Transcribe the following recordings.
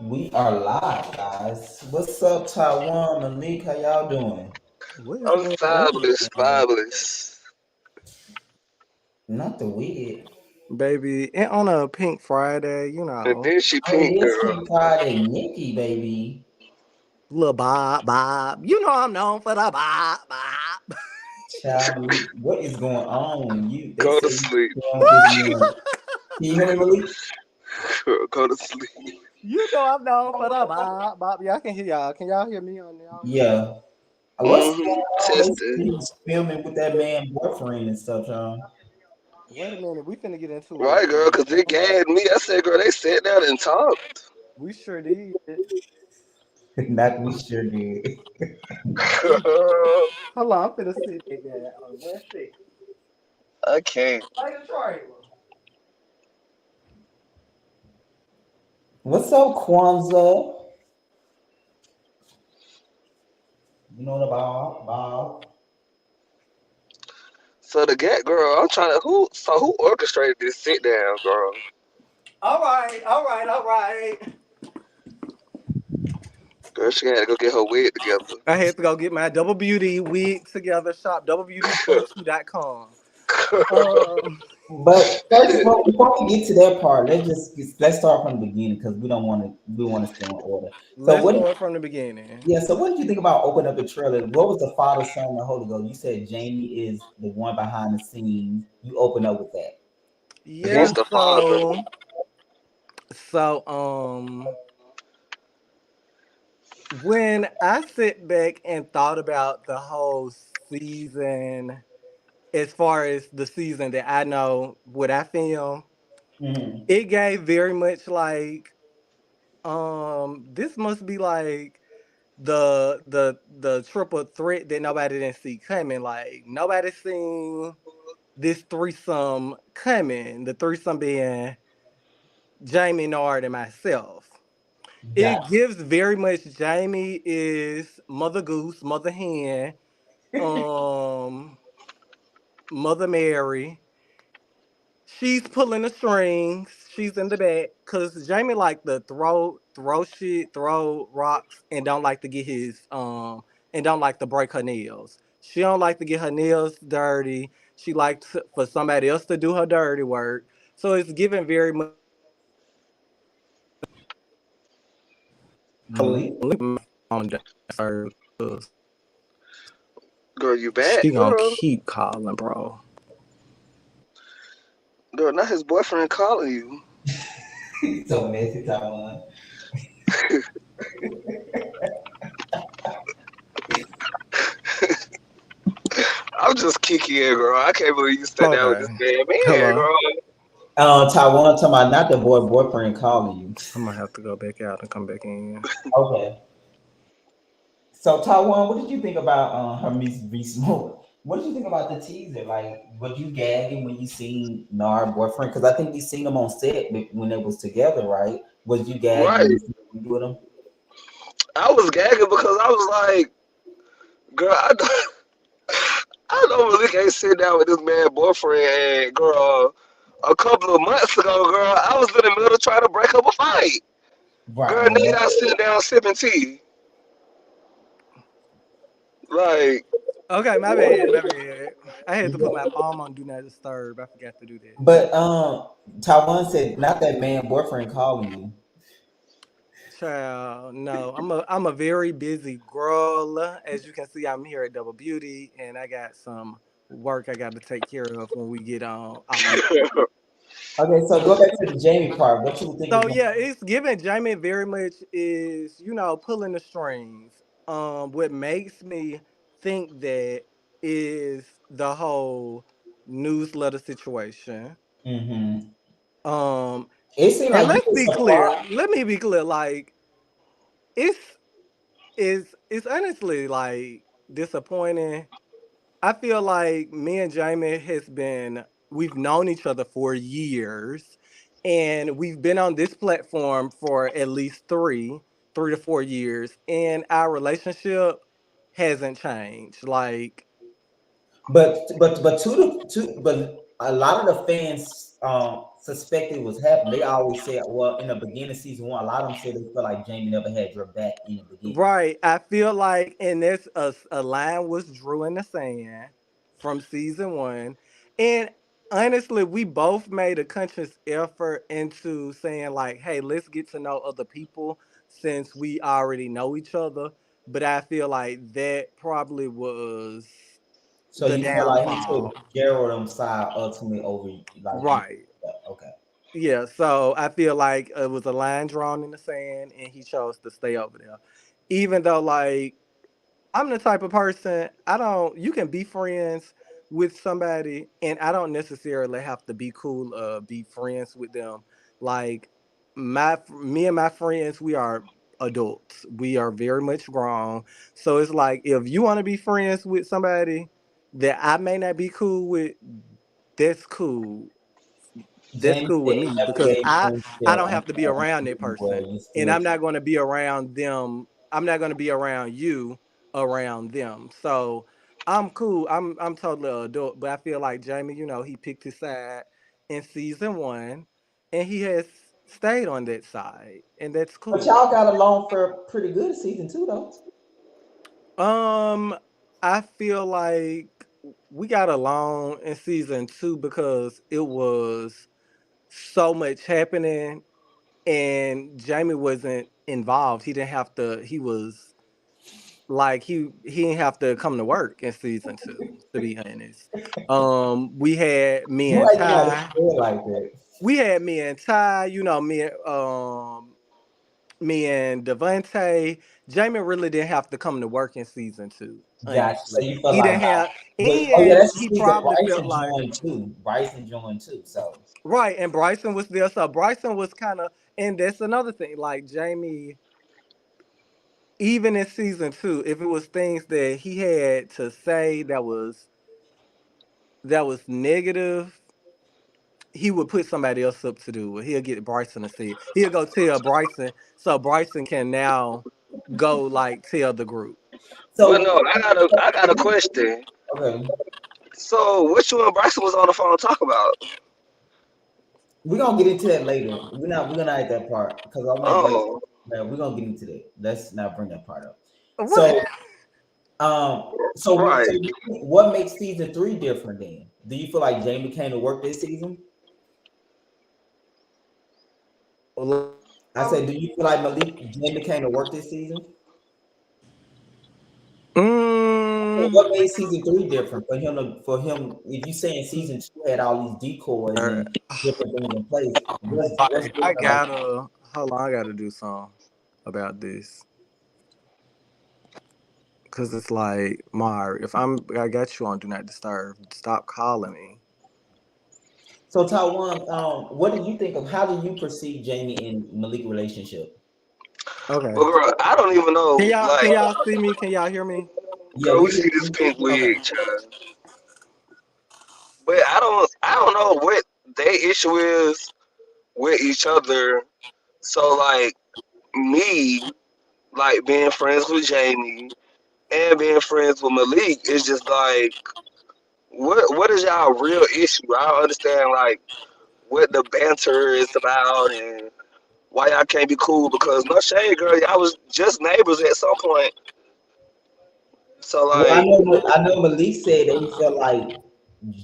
We are live, guys. What's up, Taiwan, Maliek? How y'all doing? What is I'm going fabulous, on, fabulous. Not the wig. baby? And on a Pink Friday, And then she Oh, it pink is girl. Pink Friday, Nikki, baby. little Bob. I'm known for the Bob. Child, Malik, what is going on? They Go to say you sleep. on this man. Can you hear me, Malik? Go to sleep. I'm known for the Bob. Yeah, I can hear y'all. Can y'all hear me on y'all? Yeah. What's Mm-hmm. going on? They say Testing. he was filming with that man boyfriend and stuff, y'all. Wait a minute, we finna get into it. Right, girl, because they gagged me. I said, girl, they sat down and talked. We sure did. Not we sure did. Hold on, I'm finna sit back there. 1 second. I can't. Like a trailer. What's up, Kwanzaa? You know the Bob. So the gag girl, I'm trying to who orchestrated this sit down, girl? All right. Girl, she had to go get her wig together. I had to go get my double beauty wig together. Shop doublebeauty22.com. Um, But first, before we get to that part, let's start from the beginning because we want to stay in order. So let's start from the beginning. So what did you think about opening up the trailer? What was the Father, Son, and the Holy Ghost? You said Jamie is the one behind the scenes. You open up with that. Yeah, He's the father. so when I sit back and thought about the whole season, as far as the season that I know what I film, Mm-hmm. it gave very much like this must be like the triple threat that nobody didn't see coming. Like nobody seen this threesome coming. The threesome being Jamie Nard and myself. It Got gives very much Jamie is Mother Goose, Mother Hen, um, Mother Mary. She's pulling the strings. She's in the back because Jamie like to throw shit, throw rocks, and don't like to get his and don't like to break her nails. She don't like to get her nails dirty. She likes for somebody else to do her dirty work. So it's given very much. Malik. Girl, you She back, gonna girl. keep calling, bro. Girl, not his boyfriend calling you. So messy, Taiwan. I'm just kicking it, girl. I can't believe you sat down with Okay. this man, Hello. girl. Taiwan talking about not the boyfriend calling you. I'm gonna have to go back out and come back in. Okay. So Taiwan, what did you think about her Miss Smoke? What did you think about the teaser? Like, was you gagging when you seen Nar boyfriend? Because I think you seen them on set when they was together, right? Was you gagging when Right. you seen them with them? I was gagging because I was like, girl, I don't really can't sit down with this man boyfriend and girl. A couple of months ago, girl, I was in the middle of trying to break up a fight. Right. Girl, Well, now y'all sitting down sipping tea. Like, Okay, my bad. I had to put my phone on do not disturb. I forgot to do that. but Taiwan said not that man boyfriend calling you. Child, no, I'm a very busy girl. As you can see, I'm here at Double Beauty, and I got some work I got to take care of when we get on off of. Okay, so go back to the Jamie part. What you think is So going? yeah, it's giving Jamie very much is pulling the strings. What makes me think that is the whole newsletter situation. Mm-hmm. Um, It seemed and like you let's was be clear. surprised. Let me be clear. Like it's it's honestly like disappointing. I feel like me and Jamie has been we've known each other for years, and we've been on this platform for at least 3 to 4 years, and our relationship hasn't changed. Like But a lot of the fans suspected was happening. They always said, well, in the beginning of season one, a lot of them said they felt like Jamie never had your back in the beginning. Right. I feel like, and there's a line was drew in the sand from season one. And honestly, we both made a conscious effort into saying, like, hey, let's get to know other people since we already know each other. But I feel like that probably was So the you feel like he took downfall. Gerald on side ultimately over like you. Right. Okay. Yeah, so I feel like it was a line drawn in the sand and he chose to stay over there. Even though, like, I'm the type of person I don't. You can be friends with somebody, and I don't necessarily have to be cool. Be friends with them. Like me and my friends, we are adults. We are very much grown. So it's like if you want to be friends with somebody that I may not be cool with, that's cool. That's Jamie cool said with he me never because gave James I still don't on have to be around that where person, you and still I'm not going to be around them. I'm not going to be around you around them. So I'm cool. I'm totally adult, but I feel like Jamie, he picked his side in season one, and he has stayed on that side, and that's but cool. y'all got along for pretty good in season two though. Um, I feel like we got along in season two because it was so much happening and Jamie wasn't involved. He didn't have to. He was like he didn't have to come to work in season two. To be honest, we had me You and ain't gotta Ty. say it like that. We had me and Ty. Me and Devontae. Jamie really didn't have to come to work in season two. Gotcha. So Honestly, you feel he like, didn't have, but oh yeah, and that's the he season probably felt Bryson like joined too. Bryson joined too. So right. And Bryson was there, so Bryson was kind of, and that's another thing. Like Jamie even in season two, if it was things that he had to say that was negative, he would put somebody else up to do it. He'll get Bryson to say it. He'll go tell Bryson, so Bryson can now go like tell the group. But so no, I got a question. okay. So what you and Bryson was on the phone talk about? We're gonna get into that later. We're not at that part because I want that. Oh, Yeah, we're gonna get into that. Let's not bring that part up. What? So so right. what makes season three different then? Do you feel like Jamie came to work this season? I said, do you feel like Malik Jamie came to work this season? What Mm, made season three different for him? If you saying season two had all these decoys uh, and different things in place, what's I different about gotta hold on. I gotta do something about this. Cause it's like, Mar, if I got you on Do Not Disturb, stop calling me. so Taiwan? What do you think of how do you perceive Jamie and Malik relationship? Okay. But girl, I don't even Can know. y'all Like, can y'all see me? Can y'all hear me? Yeah, girl, we we see this pink okay. wig, child. But I don't know what their issue is with each other. So like me, like being friends with Jamie and being friends with Malik is just like what is y'all real issue? I don't understand like what the banter is about and why y'all can't be cool because no shade, girl, y'all was just neighbors at some point. So Well, like, I know Malik said that he felt like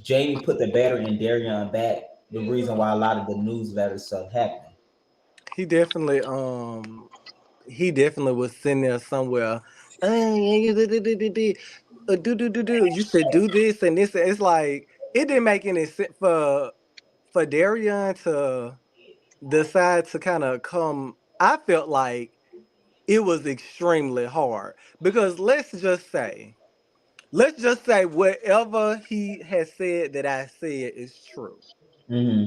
Jamie put the battery in Darion back. The reason why a lot of the news battery stuff happened. He definitely he definitely was sitting there somewhere. Do. You should do this and this. It's like it didn't make any sense for Darion to decide to kind of come. I felt like it was extremely hard because let's just say whatever he has said that I said is true. Hmm.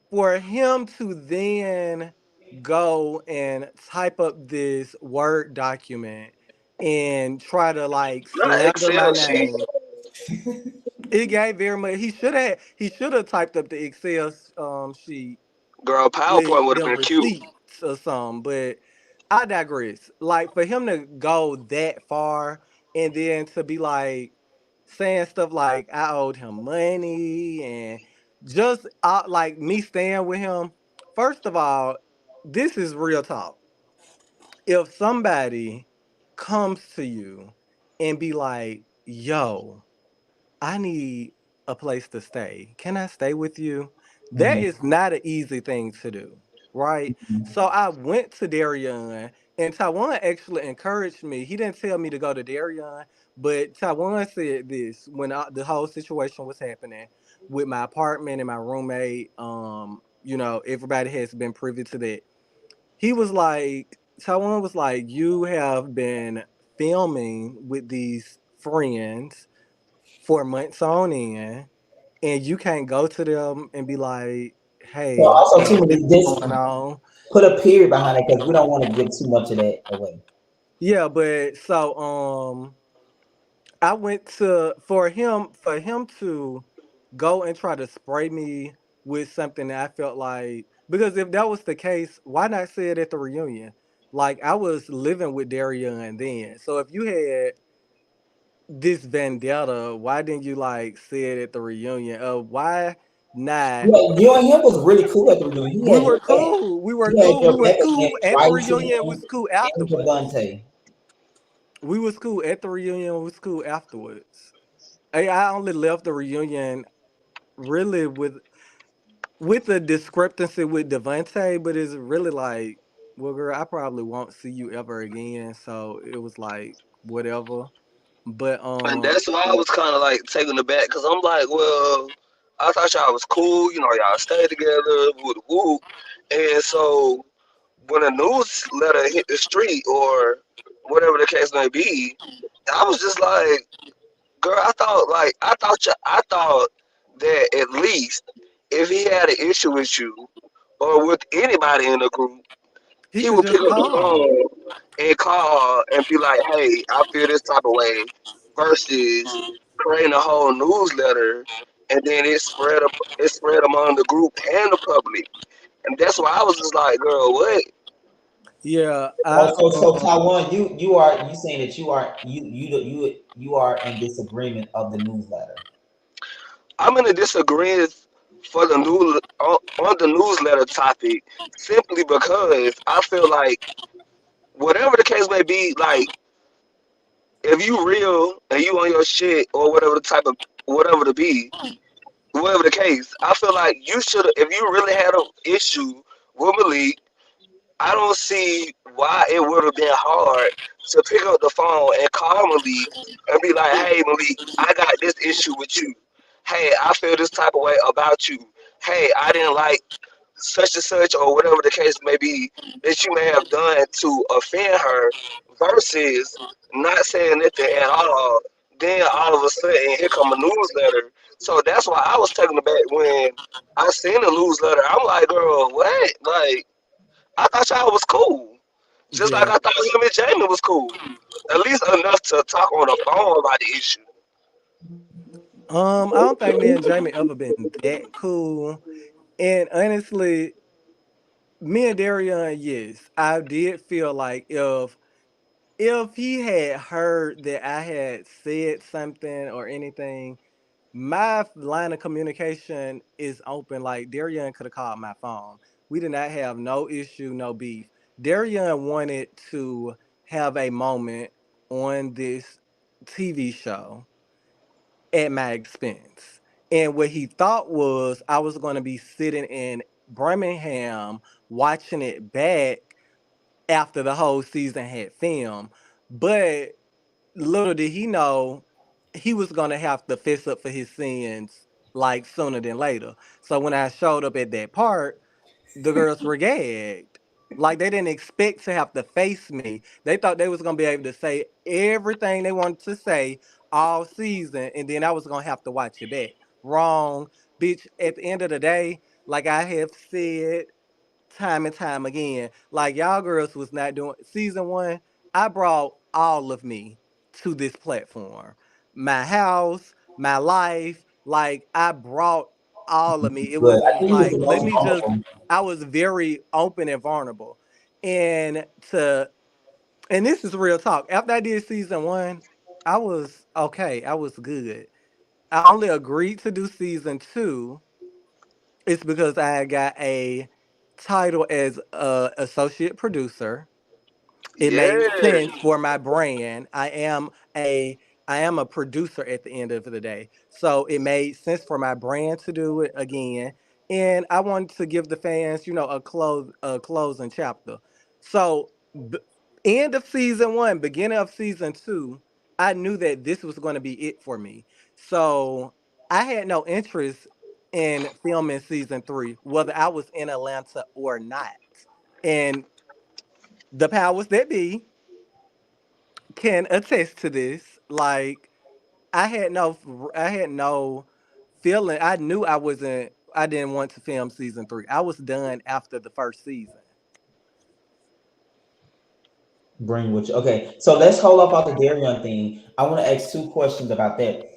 For him to then go and type up this Word document and try to like not slander my Excel sheet, name, it gave very much. He should have typed up the Excel sheet girl. with PowerPoint would have them been cute, receipts or something. But I digress. Like for him to go that far and then to be like saying stuff like I owed him money and just like me staying with him. First of all, this is real talk. If somebody comes to you and be like, "Yo, I need a place to stay. Can I stay with you?" That Mhm. is not an easy thing to do, right? So I went to Darien, and Taiwan actually encouraged me. He didn't tell me to go to Darien, but Taiwan said this when the whole situation was happening with my apartment and my roommate. Everybody has been privy to that. He was like, Taiwan was like, "You have been filming with these friends for months on end, and you can't go to them and be like, So hey, also too, this is just going on." put a period behind it because we don't want to give too much of that away. Yeah, but so I went to for him to go and try to spray me with something that I felt like, because if that was the case, why not say it at the reunion? Like, I was living with Darian then. So if you had this vendetta, why didn't you like say it at the reunion? Why not? Yeah, you and him was really cool at the reunion. He We had your were back. cool. We were He had cool. We your was back and cool at the right to reunion. It him was cool and afterwards. Devontae. We was cool at the reunion. We was cool afterwards. I only left the reunion really with the discrepancy with Devontae, but it's really like, well, girl, I probably won't see you ever again. So it was like whatever. But And that's why I was kind of like taken aback because I'm like, well, I thought y'all was cool, y'all stayed together, woo woo. And so when a newsletter hit the street or whatever the case may be, I was just like, girl, I thought that at least if he had an issue with you or with anybody in the group, he he could would pick just up the call. phone and call and be like, "Hey, I feel this type of way," versus creating a whole newsletter and then it spread among the group and the public, and that's why I was just like, "Girl, what?" Yeah, Also, so Taiwan, you saying that you are in disagreement of the newsletter. I'm in a disagreement for the new on the newsletter topic simply because I feel like whatever the case may be, like if you real and you on your shit or whatever the type of whatever to be, whatever the case, I feel like you should have. If you really had an issue with Malik, I don't see why it would have been hard to pick up the phone and call Malik and be like, "Hey, Malik, I got this issue with you. Hey, I feel this type of way about you. Hey, I didn't like such and such or whatever the case may be that you may have done to offend her," versus not saying nothing at all. Then all of a sudden, here come a newsletter. So that's why I was taken aback when I seen the newsletter. I'm like, girl, what? Like, I thought y'all was cool. Just like yeah. I thought him and Jamie was cool. At least enough to talk on the phone about the issue. I don't think me and Jamie ever been that cool. And honestly, me and Darian, yes, I did feel like if he had heard that I had said something or anything, my line of communication is open. Like, Darian could have called my phone. We did not have no issue, no beef. Darian wanted to have a moment on this TV show at my expense. And what he thought was I was going to be sitting in Birmingham watching it back after the whole season had filmed. But little did he know he was going to have to fess up for his sins like sooner than later. So when I showed up at that part, the girls were gagged. Like, they didn't expect to have to face me. They thought they was gonna be able to say everything they wanted to say all season, and then I was gonna have to watch it back. Wrong, bitch. At the end of the day, like I have said time and time again, like, y'all girls was not doing season one. I brought all of me to this platform. My house, my life, like, I brought all of me. It But I wasn't think he was like, the let most me just, vulnerable. I was very open and vulnerable. And to and this is real talk. After I did season one, I was okay. I was good. I only agreed to do season two It's because I got a title as a associate producer. It made Yeah. sense for my brand. A I am a producer at the end of the day. So it made sense for my brand to do it again. And I wanted to give the fans, a closing chapter. So end of season 1, beginning of season 2, I knew that this was going to be it for me. So I had no interest in filming season 3, whether I was in Atlanta or not. And the powers that be can attest to this. Like I had no feeling. I knew I didn't want to film season 3. I was done after the first season. Bring which okay. So let's hold up on the Darion thing. I want to ask two questions about that.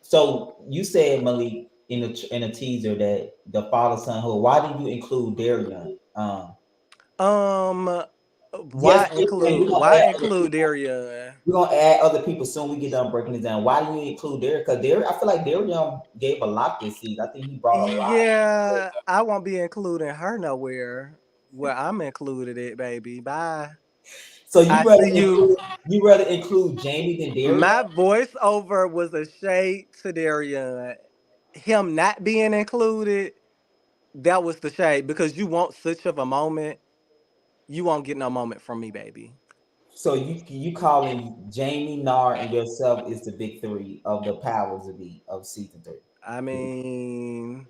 So you said Malik in a teaser that the father son who. Why did you include Darion? Um Yes, and why include Daria? we're gonna add other people soon. We get done breaking it down. Why do you include Darion? Because Darion, I feel like Darion gave a lot this season. I think he brought a lot. Yeah, I won't be including her nowhere where I'm included it, baby. Bye. So I see you. you rather include Jamie than Darion? My voiceover was a shade to Darian. Him not being included, that was the shade because you want such of a moment. You won't get no moment from me, baby. So you calling Jamie, Nar, and yourself is the big three of the powers of season I 3. mean,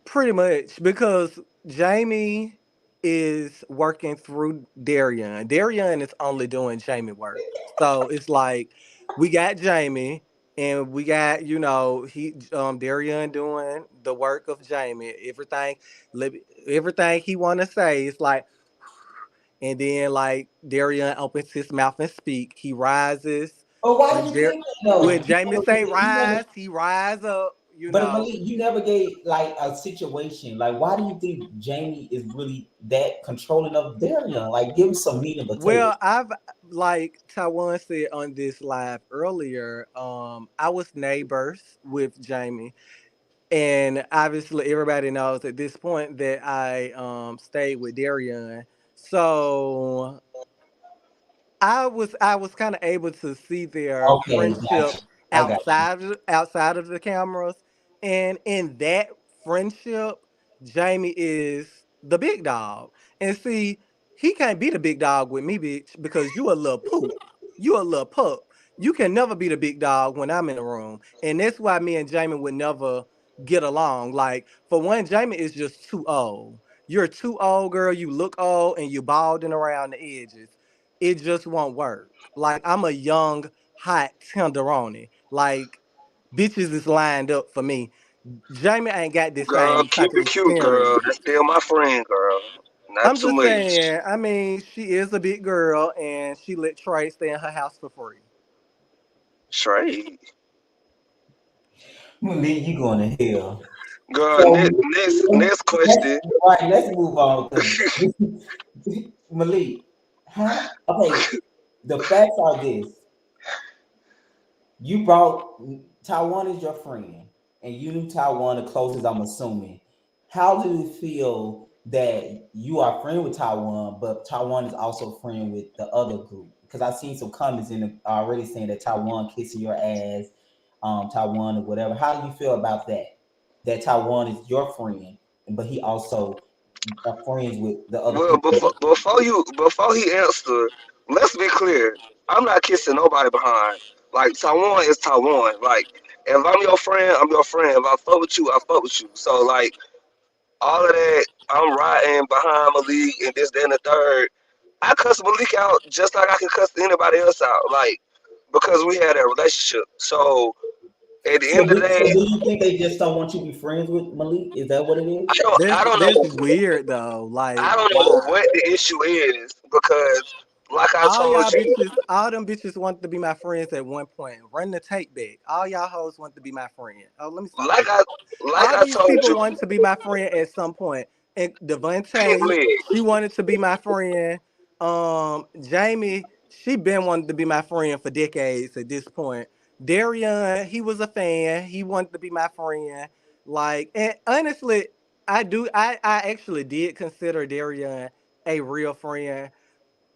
pretty much because Jamie is working through Darian. Darian is only doing Jamie work. So it's like we got Jamie and we got, Darian doing the work of Jamie. Everything he wanna say is like and then like Darian opens his mouth and speak. He rises. But why do When you there think that though? when Jamie say rise, he rise up, But Malik, you never gave like a situation. Like, why do you think Jamie is really that controlling of Darion? Like, give him some meat and potatoes. Well, I've like Taiwan said on this live earlier, I was neighbors with Jamie. And obviously everybody knows at this point that I stayed with Darian. So I was kind of able to see their Okay, friendship gotcha. I got you. outside of the cameras, and in that friendship, Jamie is the big dog. And see, he can't be the big dog with me, bitch, because you a little poop. You a little pup. You can never be the big dog when I'm in the room, and that's why me and Jamie would never get along. Like for one, Jamie is just too old. You're too old, girl. You look old, and you balding around the edges. It just won't work. Like I'm a young, hot tenderoni. Like bitches is lined up for me. Jamie ain't got this Girl, same type keep of it cute, girl. experience. That's still my friend, girl. Not I'm too just much. saying. I mean, she is a big girl, and she let Trey stay in her house for free. Straight. Malik, you going to hell. Girl, So next question. let's move on because Malik, how? Okay, the facts are this: you brought Taiwan is your friend, and you knew Taiwan the closest. I'm assuming. How do you feel that you are friend with Taiwan, but Taiwan is also friend with the other group? Because I've seen some comments in already saying that Taiwan kissing your ass, Taiwan or whatever. How do you feel about that? That Taiwan is your friend, but he also are friends with the other Well, people. before he answer, let's be clear. I'm not kissing nobody behind. Like Taiwan is Taiwan. Like if I'm your friend, I'm your friend. If I fuck with you, I fuck with you. So like all of that, I'm riding behind Malik and this, then the third. I cuss Malik out just like I can cuss anybody else out. Like because we had a relationship. So at the end of the So day, do you think they just don't want you to be friends with Malik? Is that what it is? I don't That's know weird though. Like I don't know why? what the issue is because like I All told y'all you. bitches, all them bitches wanted to be my friends at one point. Run the tape back. All y'all hoes want to be my friend. Oh, let me stop like playing. I like All I these told people you, wanted to be my friend at some point. And pink Devontae, leg. she wanted to be my friend. Jamie, she been wanting to be my friend for decades at this point. Darian, he was a fan. He wanted to be my friend. Like, and honestly, I do. I actually did consider Darian a real friend.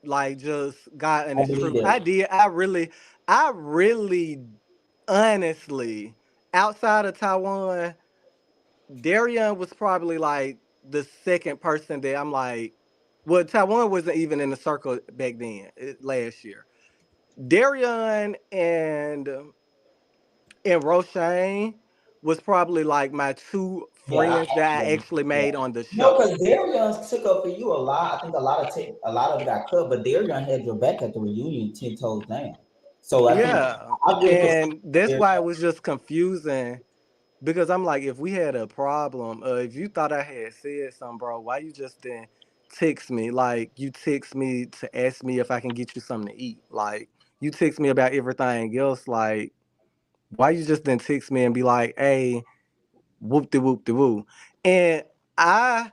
Like, just God and I His believe truth. that. I did. I really, honestly, outside of Taiwan, Darian was probably like the second person that I'm like. Well, Taiwan wasn't even in the circle back then. Last year, Darian and Roshane was probably like my two Yeah, friends that I actually yeah. made on the No, show. because Darion took up for you a lot. I think a lot of it got cut, but Darion had your back at the reunion 10 toes down. So I think Yeah. I really consider And that's Darion. why it was just confusing because I'm like, if we had a problem, if you thought I had said something, bro, why you just didn't text me? Like, you text me to ask me if I can get you something to eat. Like, you text me about everything else. Like, why you just didn't text me and be like, hey, whoop de woo. And I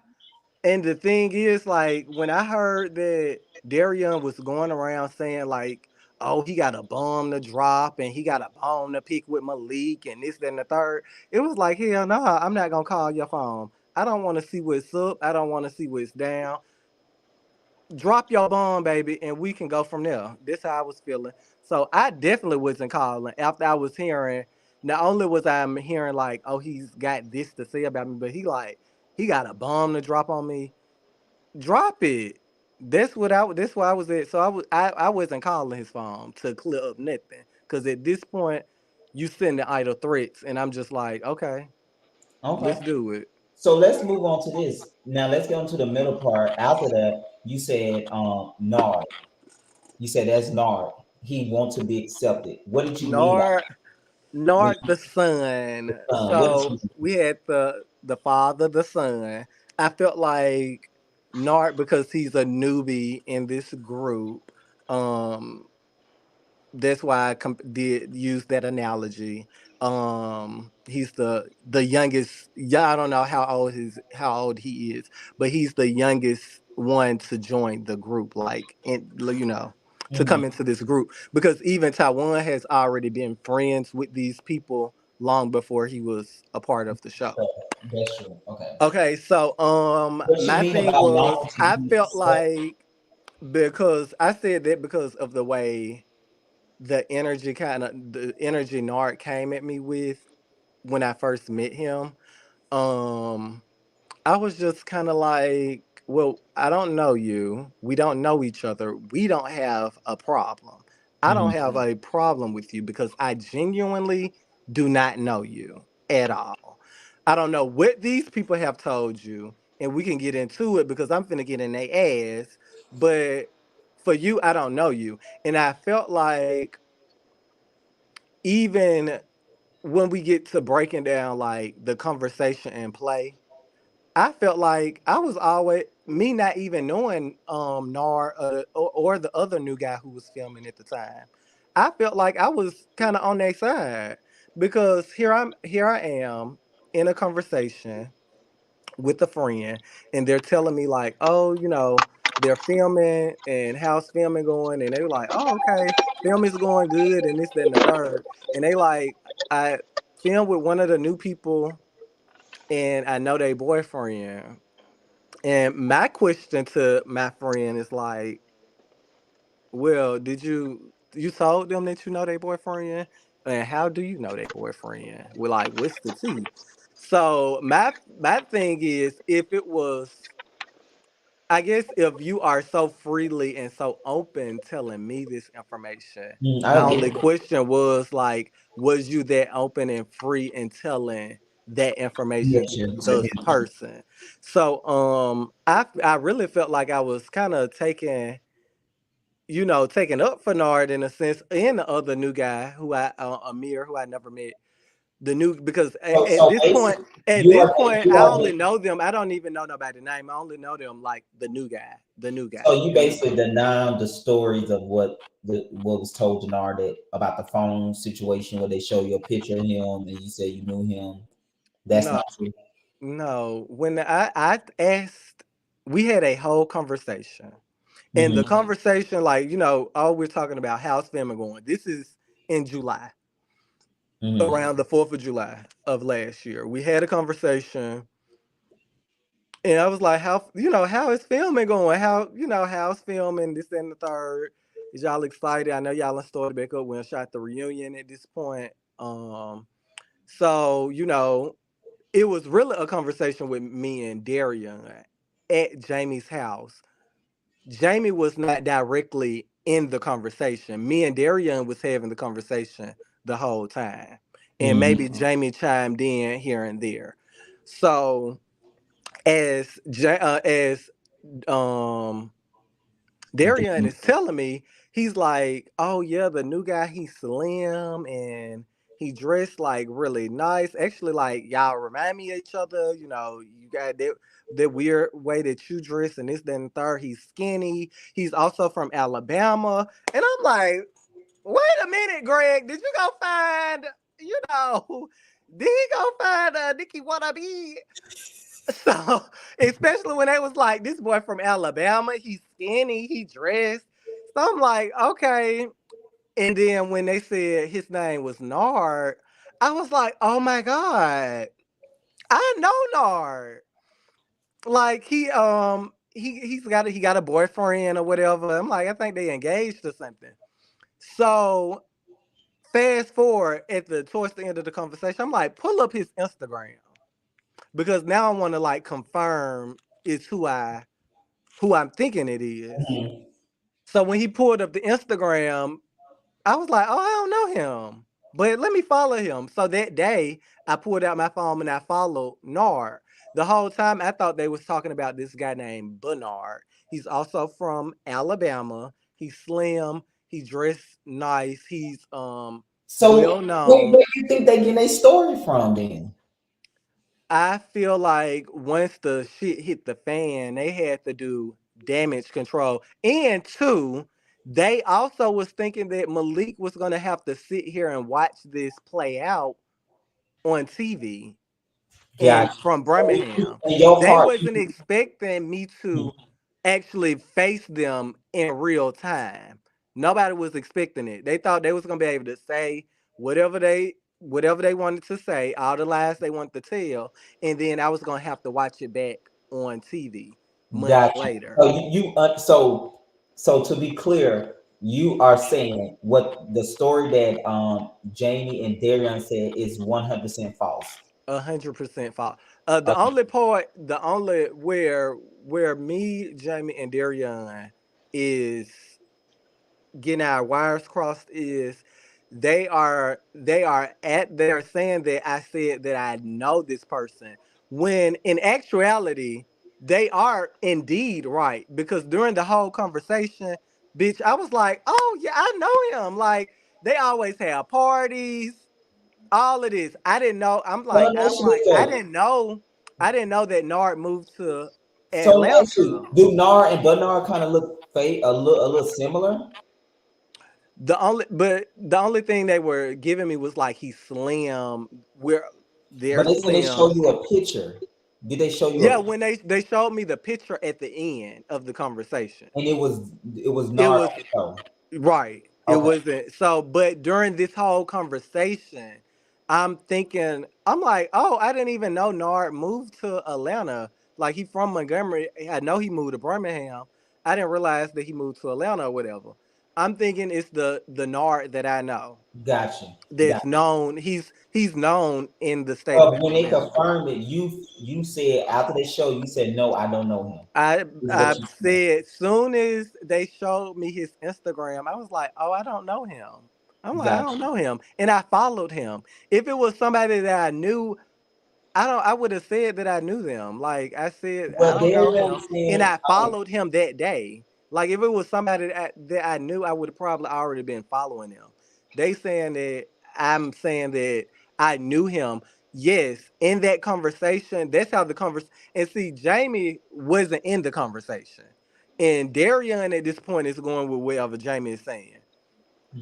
And the thing is, like, when I heard that Darion was going around saying, like, oh, he got a bomb to drop and he got a bone to pick with Maliek and this, that, and the third, it was like, hell no, I'm not going to call your phone. I don't want to see what's up. I don't want to see what's down. Drop your bomb, baby, and we can go from there. This how I was feeling. So I definitely wasn't calling after I was hearing. Not only was I hearing like, oh, he's got this to say about me, but he got a bomb to drop on me. Drop it. That's where I was at. So I wasn't calling his phone to clear up nothing. Cause at this point, you send the idle threats, and I'm just like, okay, Okay. let's do it. So let's move on to this. Now let's get on to the middle part. After that, you said Nard. You said that's Nard. He wants to be accepted. What did you mean by Nor when nor the son. what did So you we had the father, the son. I felt like Nart because he's a newbie in this group. Um, that's why I did use that analogy. He's the youngest. Yeah, I don't know how old he is, but he's the youngest one to join the group. Like, to Mhm. come into this group because even Taiwan has already been friends with these people long before he was a part of the show. So, that's true. Okay. Okay, so What you my mean thing about was long to I be felt accepted? like because I said that because of the way the energy Nard came at me with when I first met him. Um I was just kind of like, well, I don't know you. We don't know each other. We don't have a problem. I don't Mhm. have a problem with you because I genuinely do not know you at all. I don't know what these people have told you, and we can get into it because I'm finna get in their ass. But for you, I don't know you. And I felt like even when we get to breaking down like the conversation and play, I felt like I was always me not even knowing Nar or the other new guy who was filming at the time. I felt like I was kind of on their side because here I am in a conversation with a friend and they're telling me like, oh, they're filming and how's filming going, and they were like, oh, okay, filming's going good and this, that, and the third. And they like, I filmed with one of the new people and I know their boyfriend. And my question to my friend is like, well, did you told them that you know their boyfriend? And how do you know their boyfriend? Well, like, what's the tea? So my thing is, if it was, I guess, if you are so freely and so open telling me this information, I my agree. only question was like, was you that open and free in telling that information Yes, to yes, to the him. person? So I really felt like I was kind of taking up for Nard in a sense, and the other new guy who Amir, who I never met. The new because So, at so this point, basically, you are you I are only know them. I don't even know nobody's name. I only know them like the new so guy, you the new basically guy. deny the stories of what was told to Nard about the phone situation where they show you a picture of him and you say you knew him. That's not No, true. no. When I asked, we had a whole conversation, and the Hmm. conversation, like, oh, we're talking about how's family going. This is in July. Mm-hmm. around the 4th of July of last year. We had a conversation, and I was like, how is filming going? How's filming this and the third? Is y'all excited? I know y'all done started back up when I shot the reunion at this point. So, it was really a conversation with me and Darian at Jamie's house. Jamie was not directly in the conversation. Me and Darian was having the conversation the whole time. And maybe Mm-hmm. Jamie chimed in here and there. So as um Darian is telling me, he's like, "Oh yeah, the new guy, he's slim and he dressed like really nice. Actually, like y'all remind me of each other. You got that weird way that you dress and this, then and third. He's skinny. He's also from Alabama." And I'm like, "Wait a minute, Greg. Did you go find? You know, did he go find Nikki wannabe?" So, especially when they was like, this boy from Alabama, he's skinny, he dressed. So I'm like, okay. And then when they said his name was Nard, I was like, oh my God, I know Nard. Like he got a boyfriend or whatever. I'm like, I think they engaged or something. So fast forward towards the end of the conversation, I'm like, pull up his Instagram. Because now I want to like confirm it's who I'm thinking it is. Mm-hmm. So when he pulled up the Instagram, I was like, "Oh, I don't know him, but let me follow him." So that day, I pulled out my phone and I followed Nard. The whole time I thought they was talking about this guy named Bernard. He's also from Alabama. He's slim. He dressed nice. He's So well where known. do you think they get their story from then? I feel like once the shit hit the fan, they had to do damage control. And two, they also was thinking that Malik was gonna have to sit here and watch this play out on TV Gotcha. and from So Birmingham. in your They heart, wasn't expecting me to actually face them in real time. Nobody was expecting it. They thought they was gonna be able to say whatever they wanted to say, all the lies they wanted to tell, and then I was gonna have to watch it back on TV months gotcha. later. So so to be clear, you are saying what the story that Jamie and Darian said is 100% false. 100% fault. The Okay. only part, the only where me, Jamie, and Darian is getting our wires crossed is they're saying that I said that I know this person, when in actuality they are indeed right, because during the whole conversation, bitch, I was like, oh yeah, I know him. Like, they always have parties, all of this. I didn't know. I'm So like, let me I'm ask you this like, I though. didn't know. I didn't know that Nard moved to So let me ask Atlanta. you, do Nar and Bernard kind of look fake, a little similar? The only thing they were giving me was like he's slim. They're But they said they show slim. you a picture. Did they show you Yeah, a when they showed me the picture at the end of the conversation, and it was it Nard was on the show. right. It Okay, wasn't so. But during this whole conversation, I'm thinking, I'm like, oh, I didn't even know Nard moved to Atlanta. Like, he from Montgomery. I know he moved to Birmingham. I didn't realize that he moved to Atlanta or whatever. I'm thinking it's the Nard that I know, gotcha, that's gotcha. known. He's known in the state of But when they Alabama. confirmed it, you said after they show you said no, I don't know him. I Is what I you said. said, soon as they showed me his Instagram, I was like, oh, I don't know him. I'm like, I don't Gotcha. know him, and I followed him. If it was somebody that I knew, I would have said that I knew them. Like, I said, I But don't know Darian him, was and saying, I followed him that day. Like, if it was somebody that I knew, I would have probably already been following them. They saying that I'm saying that I knew him. Yes, in that conversation, that's how the conversation. And see, Jamie wasn't in the conversation, and Darian at this point is going with whatever Jamie is saying.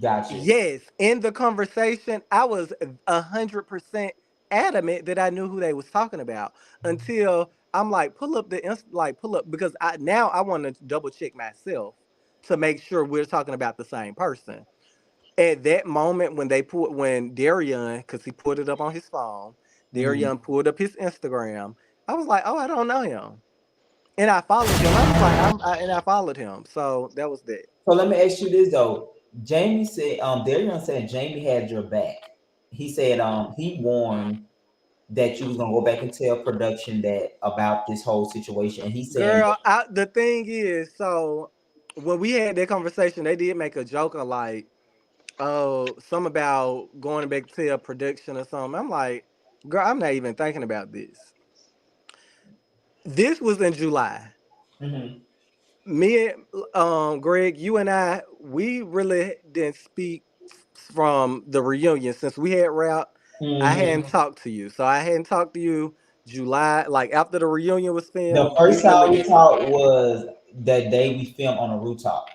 gotcha. Yes, in the conversation, I was 100% adamant that I knew who they was talking about, until I'm like, pull up, because I want to double check myself to make sure we're talking about the same person. At that moment when Darian, because he put it up on his phone, Mhm. Darian pulled up his Instagram. I was like, oh, I don't know him, and I followed him. I was like, and I followed him. So that was that. So let me ask you this though. Jamie said, Darian said Jamie had your back. He said, he warned that you was gonna go back and tell production that about this whole situation. And he's saying, Girl, the thing is, so when we had that conversation, they did make a joke of like, oh, some about going back to a production or something. I'm like, girl, I'm not even thinking about this. This was in July. mhm, Me and Greg, you and I, we really didn't speak from the reunion since we had rap. I hadn't mhm. talked to you, so I hadn't talked to you July, like after the reunion was The filmed. We first time really we didn't. talked was the day we filmed on a rooftop,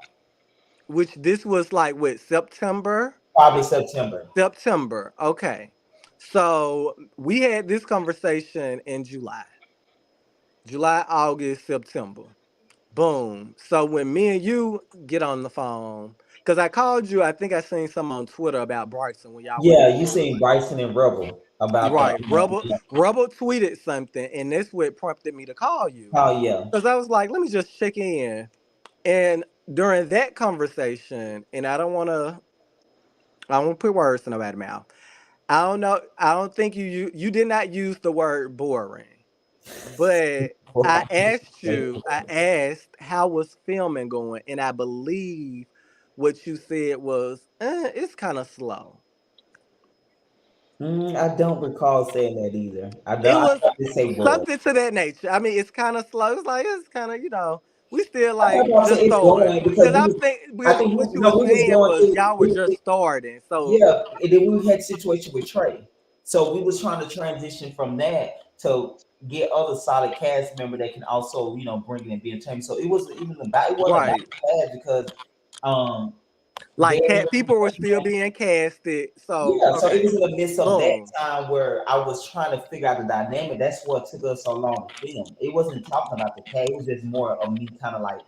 Which this was like what September. probably September. September. Okay. So we had this conversation in July. July, August, September. Boom. So when me and you get on the phone, because I called you, I think I seen some on Twitter about Bryson when y'all went Yeah, to you seen Hollywood. Bryson and Rebel about the Right. Rubber tweeted something, and that's what prompted me to call you. oh yeah. Because I was like, let me just check in. And during that conversation, and I don't want to put words in nobody's mouth. I don't know. I don't think you did not use the word boring, but I asked how was filming going, and I believe what you said was it's kind of slow. I don't recall saying that either. I It don't. I was probably say was. something to that nature. I mean, it's kind of slow. It's like it's kind of we still I like thought I said just it's starting going because because we I was. think I think what you no, were we was saying going was through. y'all were just starting. So Yeah, and then we had a situation with Trey, so we was trying to transition from that to get other solid cast member that can also bring it and be entertainment. So it wasn't about right. the cast because um Like there cat people were still being casted. So yeah, so it okay. was in the midst of that Boom. time where I was trying to figure out the dynamic. That's what took us so long to film. It wasn't talking about the cast. It was just more of me kind of like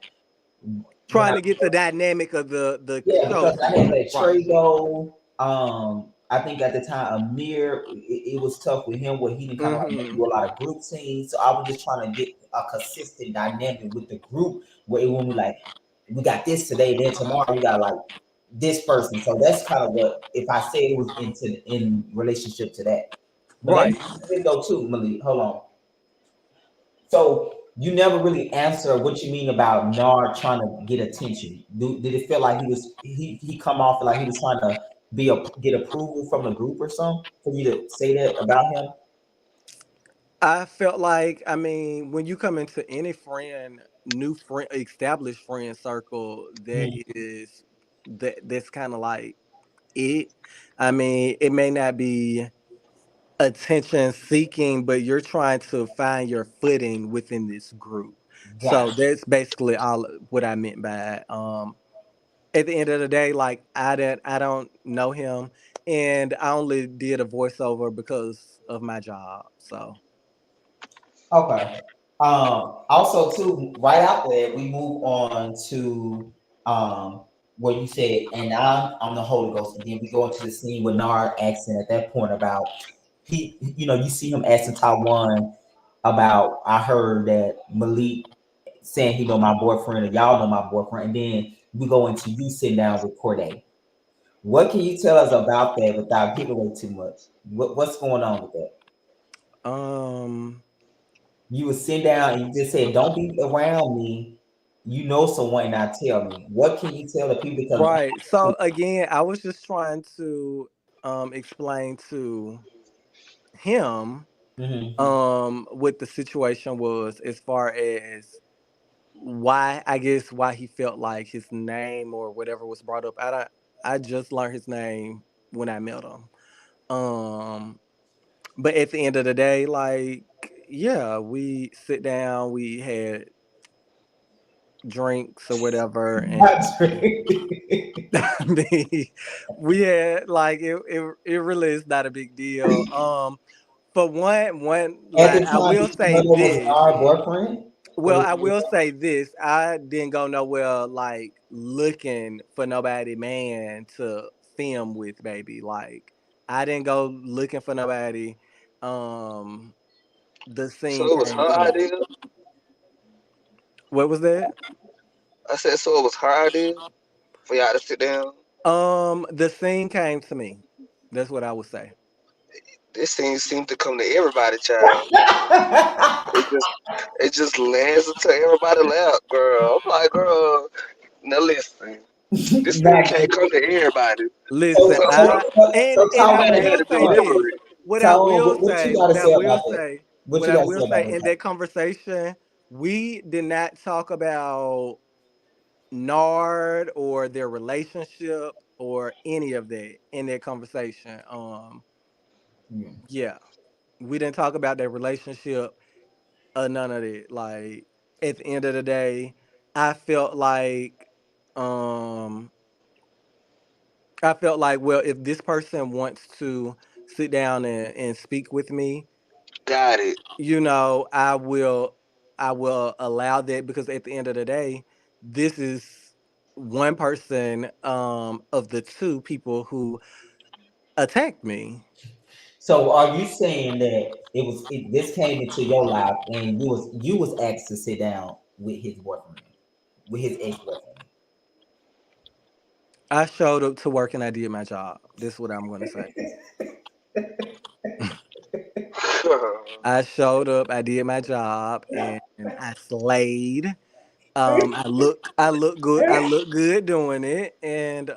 when Trying I to get the dynamic of the yeah, show because I had going. let Right. Trey go. I think at the time Amir, it was tough with him where he didn't kind of like Mm-hmm. do a lot of group scenes. So I was just trying to get a consistent dynamic with the group where it won't be like we got this today, then tomorrow we got like this person. So that's kind of what if I say it was in relationship to that. But let me Right. ask you this though too, Malik. Hold on. So you never really answer what you mean about Nard trying to get attention. Did it feel like he come off like he was trying to get approval from the group or something for you to say that about him? I felt like, I mean, when you come into any new friend, established friend circle, Mhm. that's kind of like it. I mean, it may not be attention seeking, but you're trying to find your footing within this group. So Gotcha. that's basically all what I meant by it. At the end of the day, like I don't know him, and I only did a voiceover because of my job. So Okay. Also, too, right after that, we move on to where you said, and I'm the Holy Ghost, and then we go into the scene with Nard asking at that point about you see him asking Taiwan about I heard that Malik saying he know my boyfriend or y'all know my boyfriend, and then we go into you sitting down with Corday. What can you tell us about that without giving away too much? What's going on with that? um You would sit down and you just said, "Don't be around me. You know someone, not tell me." What can you tell the people? Because right. So again, I was just trying to explain to him Mhm. what the situation was as far as why I guess why he felt like his name or whatever was brought up. I just learned his name when I met him. Um but at the end of the day, like yeah, we sit down, we had drinks or whatever and Not true. I mean, we had like it really is not a big deal. For one At the like I time, will did you say know that was this. our boyfriend? Or Well, did I you will say this. I didn't go nowhere like looking for nobody man to film with, baby. Like I didn't go looking for nobody. Um, the scene So it was came to her me. idea. What was that? I said so it was her idea for y'all to sit down. The scene came to me. That's what I would say. This thing seemed to come to everybody, child. It just it just lands into everybody's lap, girl. I'm like, girl, now listen. This thing Not can't come to everybody. Listen, so, So so, I some so, so and I somebody Taiwan, had will to say this. deliver it. Taiwan, what What you I got to say will about that? say, What what you I got to will say about say that? in that conversation, we did not talk about Nard or their relationship or any of that in that conversation. Yeah. Yeah, we didn't talk about their relationship or none of it. Like at the end of the day, I felt like, um, well, if this person wants to sit down and speak with me, Got it. I will allow that, because at the end of the day, this is one person of the two people who attacked me. So are you saying that this came into your life and you was asked to sit down with his boyfriend, with his ex boyfriend? I showed up to work and I did my job. That's what I'm gonna say. I showed up, I did my job, and I slayed. I look good doing it, and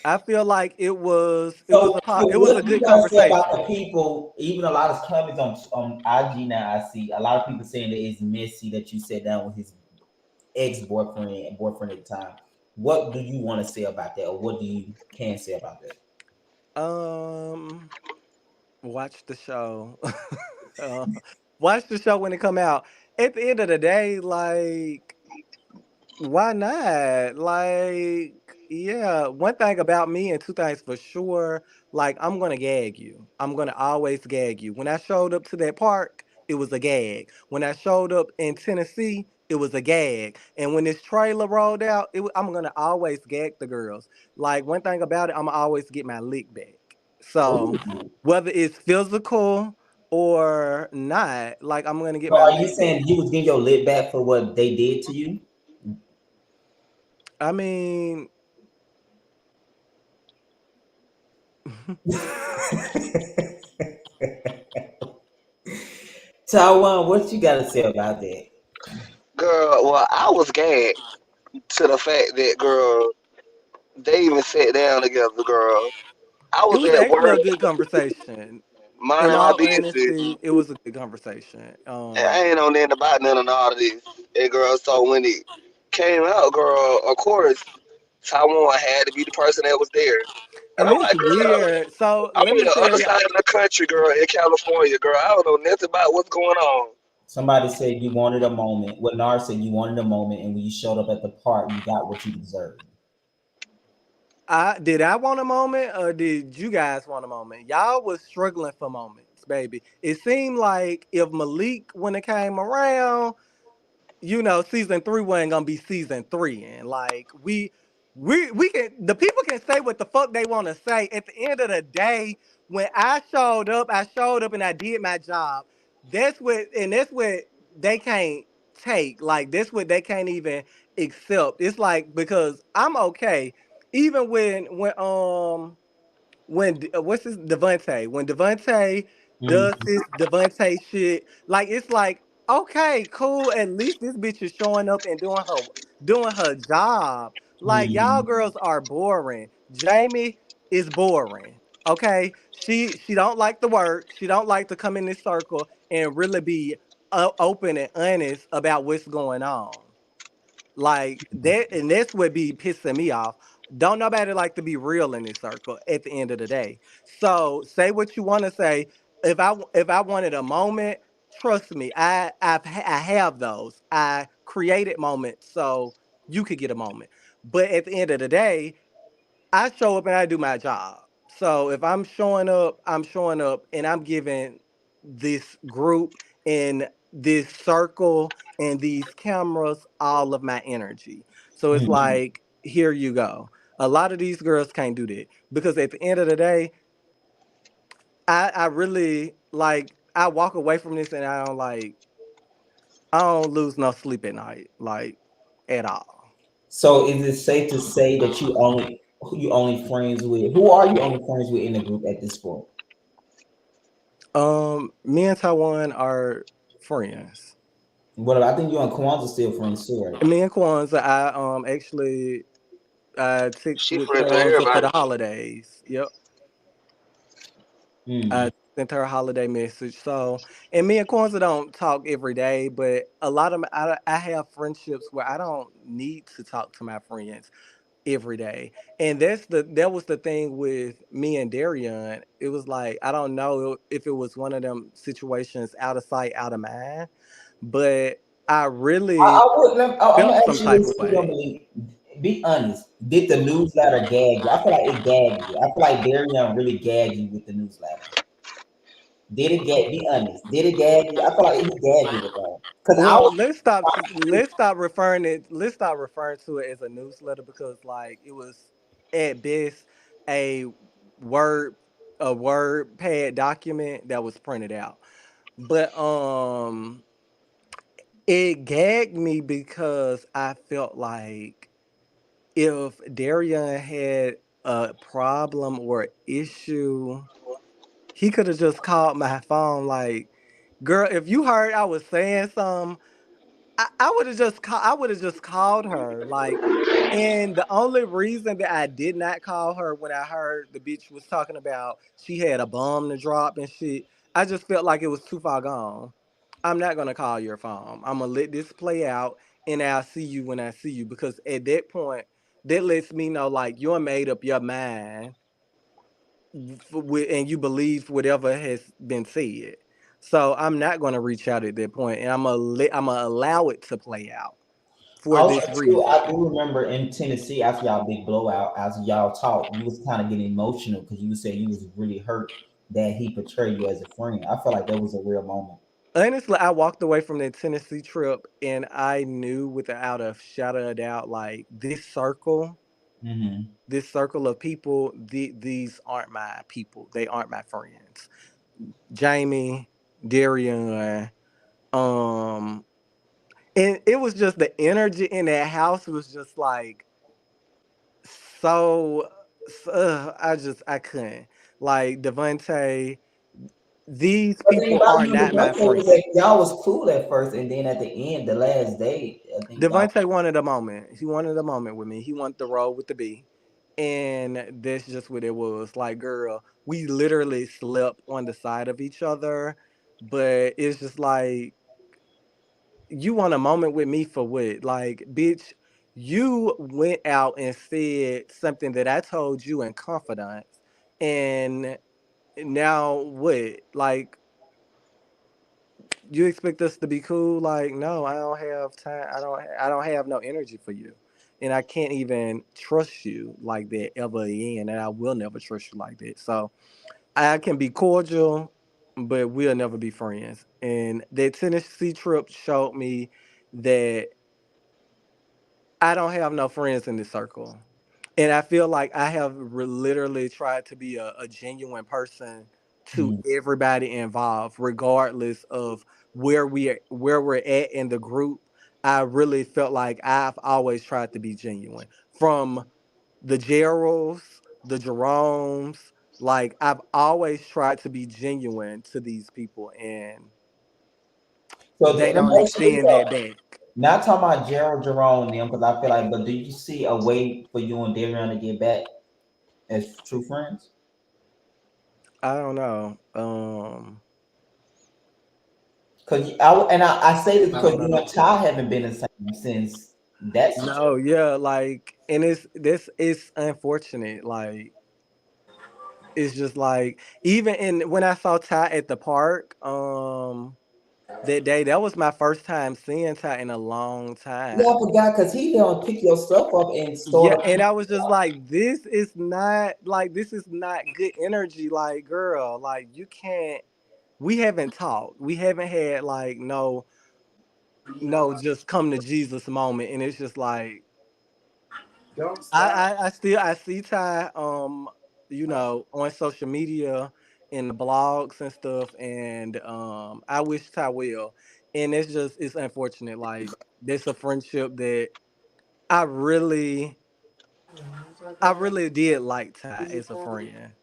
I feel like it was What a you good gotta say about conversation. the people? Even a lot of comments on IG now, I see a lot of people saying that it's messy that you sat down with his ex boyfriend and boyfriend at the time. What do you want to say about that, or what do you can say about that? Um, watch the show. uh, watch the show when it come out. At the end of the day, like, why not? Like, yeah, one thing about me and two things for sure, like I'm gonna gag you. I'm gonna always gag you. When I showed up to that park, it was a gag. When I showed up in Tennessee, it was a gag. And when this trailer rolled out, I'm gonna always gag the girls. Like one thing about it, I'm gonna always get my lick back. So Ooh. whether it's physical or not, like I'm gonna get So my are you lick back. saying you was getting your lid back for what they did to you? I mean, Taiwan, what you got to say about that? Girl, well, I was gagged to the fact that, girl, they even sat down together, girl. I it was was at actually a work good conversation. In minding my all business. honesty, it was a good conversation. And I ain't on nothing about none of all of this. And, girl, so when it came out, girl, of course, Taiwan had to be the person that was there. And And I'm it's like, girl, weird. So I'm let on me the tell other you, side of the country, girl, in California, girl. I don't know nothing about what's going on. Somebody said you wanted a moment. Well, Nar said you wanted a moment, and when you showed up at the park, you got what you deserved. I want a moment or did you guys want a moment? Y'all was struggling for moments, baby. It seemed like if Malik when it came around, season three wasn't gonna be season three, and like we can the people can say what the fuck they want to say. At the end of the day, when I showed up and I did my job. That's what they can't take. Like that's what they can't even accept. It's like because I'm okay, even when what's his Devontae? When Devontae does Mm. his Devontae shit, like it's like okay, cool. At least this bitch is showing up and doing her job. Like y'all Mm. girls are boring. Jamie is boring. Okay, she don't like the work. She don't like to come in this circle and really be open and honest about what's going on. Like that, and that's what be pissing me off. Don't nobody like to be real in this circle at the end of the day. So say what you want to say. If I wanted a moment, trust me, I have those. I created moments so you could get a moment. But at the end of the day, I show up and I do my job. So if I'm showing up and I'm giving this group and this circle and these cameras all of my energy. So it's Mm. like, here you go. A lot of these girls can't do that because at the end of the day, I really like I walk away from this and I don't lose no sleep at night, like at all. So is it safe to say that you only friends with who are you only friends with in the group at this point? Me and Taiwan are friends. What I think you and Kwanzaa still friends too, right? Me and Kwanzaa, I actually I text She with friends with Kwanzaa for everybody. the holidays. Yep. I Mm. sent her a holiday message. So, and me and Kwanzaa don't talk every day, but a lot of I have friendships where I don't need to talk to my friends every day. And that was the thing with me and Darian. It was like I don't know if it was one of them situations out of sight, out of mind, but I really I would. I'm felt gonna some ask you type this of too, though, way. Malik. Be honest. Did the newsletter gag you? I feel like it gagged you. I feel like Darian really gagged you with the newsletter. Did it gag? Be honest. Did it gag you? I feel like he gagged you with that. Cause I Well, was. let's stop referring to it as a newsletter because like it was at best a word word pad document that was printed out. But it gagged me because I felt like if Darian had a problem or issue, he could have just called my phone like, girl, if you heard I was saying something, I would have I would have just called her. Like, and the only reason that I did not call her when I heard the bitch was talking about she had a bomb to drop and shit, I just felt like it was too far gone. I'm not gonna call your phone. I'm gonna let this play out and I'll see you when I see you because at that point, that lets me know like you're made up your mind and you believe whatever has been said. So I'm not going to reach out at that point, and I'm gonna allow it to play out for Also, this too, I reason. do remember in Tennessee after y'all big blowout, as y'all talked, you was kind of getting emotional because you said you was really hurt that he portrayed you as a friend. I feel like that was a real moment. Honestly, I walked away from that Tennessee trip, and I knew without a shadow of a doubt, like Hmm. this circle of people, these aren't my people. They aren't my friends. Jamie, Darian, um, and it was just the energy in that house was just like so, I couldn't like Devontae. These But then people about are you, the not one my thing was friends. that y'all was cool at first, and then at the end, the last day, I think y'all. Devontae wanted a moment. He wanted a moment with me. He wanted to roll with the B, and that's just what it was. Like, girl, we literally slept on the side of each other, but it's just like you want a moment with me for what? Like, bitch, you went out and said something that I told you in confidence, and now what? Like, you expect us to be cool? Like, no, I don't have time. I don't have no energy for you, and I can't even trust you like that ever again, and I will never trust you like that. So I can be cordial, but we'll never be friends. And that Tennessee trip showed me that I don't have no friends in this circle. And I feel like I have literally tried to be a genuine person to Mhm. everybody involved, regardless of where we're at in the group. I really felt like I've always tried to be genuine. From the Geralds, the Jeromes, like I've always tried to be genuine to these people, and So they let me don't ask you this extend that though. back. Not talking about Gerald Jerome and them, because I feel like, but do you see a way for you and Darian to get back as true friends? I don't know. Because I say this I because don't you and know. Ty haven't been the same since that situation. No, yeah, like, and it's unfortunate. Like, it's just like even in when I saw Ty at the park, that day, that was my first time seeing Ty in a long Yeah, I time. forgot because he don't pick your stuff up and Yeah, start. and I was just like, this is not good energy. Like, girl, like you can't. We haven't talked. We haven't had like no just come to Jesus moment, and it's just like Don't I, stop. I see Ty on social media in the blogs and stuff, and I wish Ty well. And it's unfortunate. Like there's a friendship that I really I really did like Ty as a friend.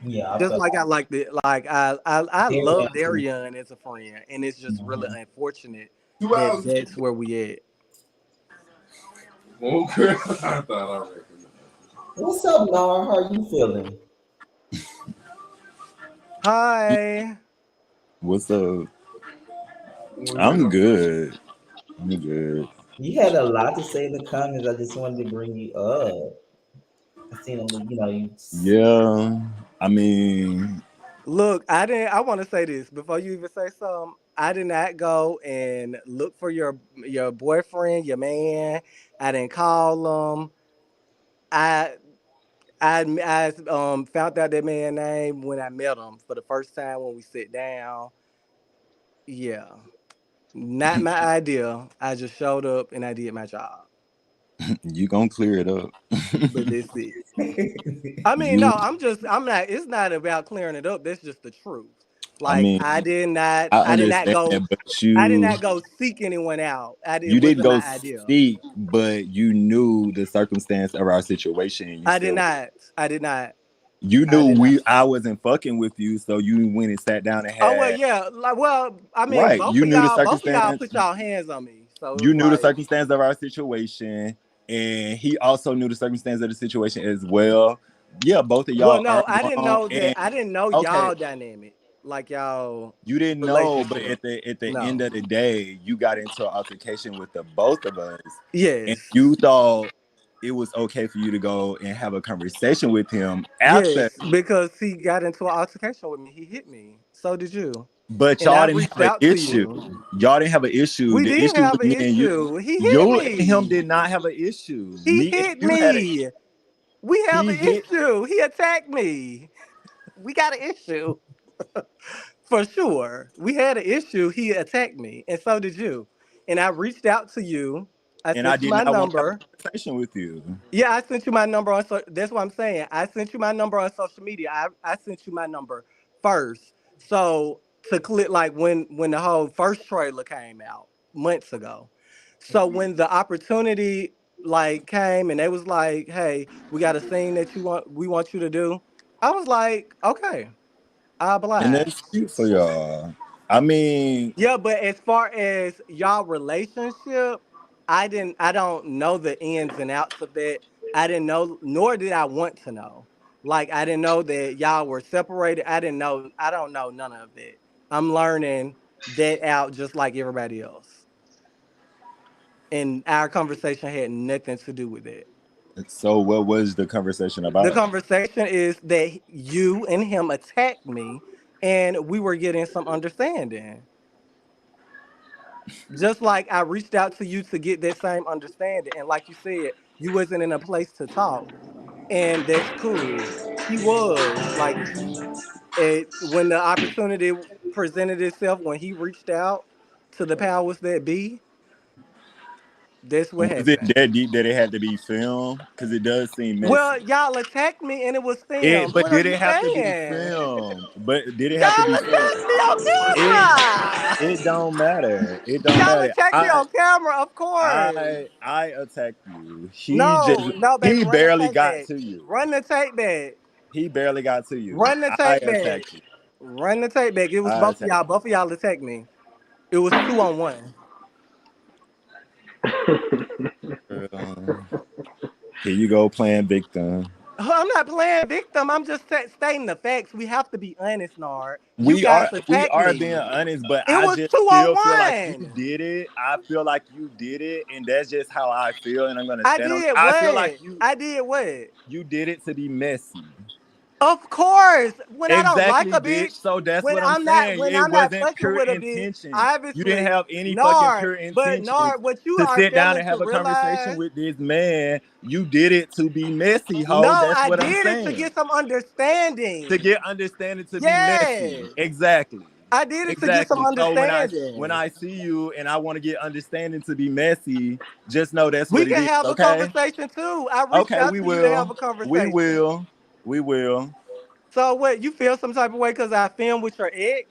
Yeah, I Just felt like I liked it, like I very love young. Darian as a friend, and it's just really Mhm. unfortunate Two that hours. that's where we at. Okay. I thought I recognized. What's up, Nar? How are you feeling? Hi. What's up? When we I'm go. good. I'm good. You had a lot to say in the comments. I just wanted to bring you up. I seen a little, you. Yeah. I mean, Look, I didn't. I want to say this before you even say something. I did not go and look for your boyfriend, your man. I didn't call him. I I found out that man name when I met him for the first time when we sit down. Yeah, not my idea. I just showed up and I did my job. you gonna clear it up. But that's it. I mean, you no, I'm not. It's not about clearing it up. That's just the truth. I Like mean, I I did not understand, go but I did not go seek anyone out. It you did wasn't go my idea. seek, but you knew the circumstance of our situation and you I did still not. I did not. you I knew did not. I wasn't fucking with you, so you went and sat down and Oh well, had yeah. Like, well, I mean, right. You knew the both of y'all circumstance. put y'all hands on me. So it You was knew the like, circumstance of our situation, and he also knew the circumstance of the situation as well. Yeah, both of well, y'all are no, I didn't grown, know and that. I didn't know okay, y'all dynamic, like y'all you didn't know, but relationship. at the end No. of the day, you got into an altercation with the both of us, and Yes. you thought it was okay for you to go and have a conversation with him after, Yes, because he got into an altercation with me. He hit me. So did you. but And y'all I didn't have reached an out to issue. you. Y'all didn't have an issue. We The did issue was have an me and you. issue. He hit You and him me. did not have an issue. He Me and hit you had a me. We have he an hit. issue. He attacked me. We got an issue. For sure. We had an issue. He attacked me. And so did you. And I reached out to you. I And I sent you did my not want to have number. a conversation with you. Yeah, I sent you my number on that's what I'm saying. I sent you my number on social media. I sent you my number first. So to click like when the whole first trailer came out months ago. So when the opportunity like came and they was like, "Hey, we got a scene that we want you to do." I was like, "Okay, I And oblige." that's cute for y'all. I mean, Yeah, but as far as y'all relationship, I don't know the ins and outs of that. I didn't know, nor did I want to know. Like I didn't know that y'all were separated. I don't know none of that. I'm learning that out just like everybody else. And our conversation had nothing to do with it. so what was the conversation The about? conversation is that you and him attacked me and we were getting some understanding. Just like I reached out to you to get that same understanding, and like you said, you wasn't in a place to talk, and that's cool. He was like when the opportunity presented itself, when he reached out to the powers that be, that's what Was it happened. that deep that it had to be filmed? Because it does seem messy. Well, y'all attacked me and it was filmed. But What are did you it have to be saying? filmed? But did it have to Y'all be filmed? attacked me on It camera. it don't matter. It don't Y'all matter. attacked me on camera, of course. I attacked you. No, no, baby, He run the barely tape got back. to you. Run the tape back. He barely got to you. Run the I tape back. attacked you. Run the tape back. It was I both of attacked y'all. Both of y'all attacked me. It was 2-on-1. you. Here you go playing victim. I'm not playing victim. I'm just stating the facts. We have to be honest, Nard. You guys We attacked are me. being honest, but It I was just two still on feel like you one. did it. I feel like you did it, and that's just how I feel, and I'm gonna I stand on it. did I feel like what? I did what? you did it to be messy. Of course. When I don't like Exactly, a bitch. bitch, So that's what I'm saying. when It I'm not wasn't fucking pure with a bitch, intentions. You didn't obviously, have any fucking Nard. pure But intentions Nard, what you to are sit down failing and to have a conversation realize. with this man. You did it to be messy, ho. No, That's I what I'm did it to saying. get some To understanding. get understanding to be messy. Yes. Exactly. I did it to get some Exactly. So when understanding. I see you and I want to get understanding to be messy, just know that's We what it can is. have a Okay. conversation too. I reached Okay. out We to you to have will. a We conversation. will. We will. So what? You feel some type of way because I filmed with your ex?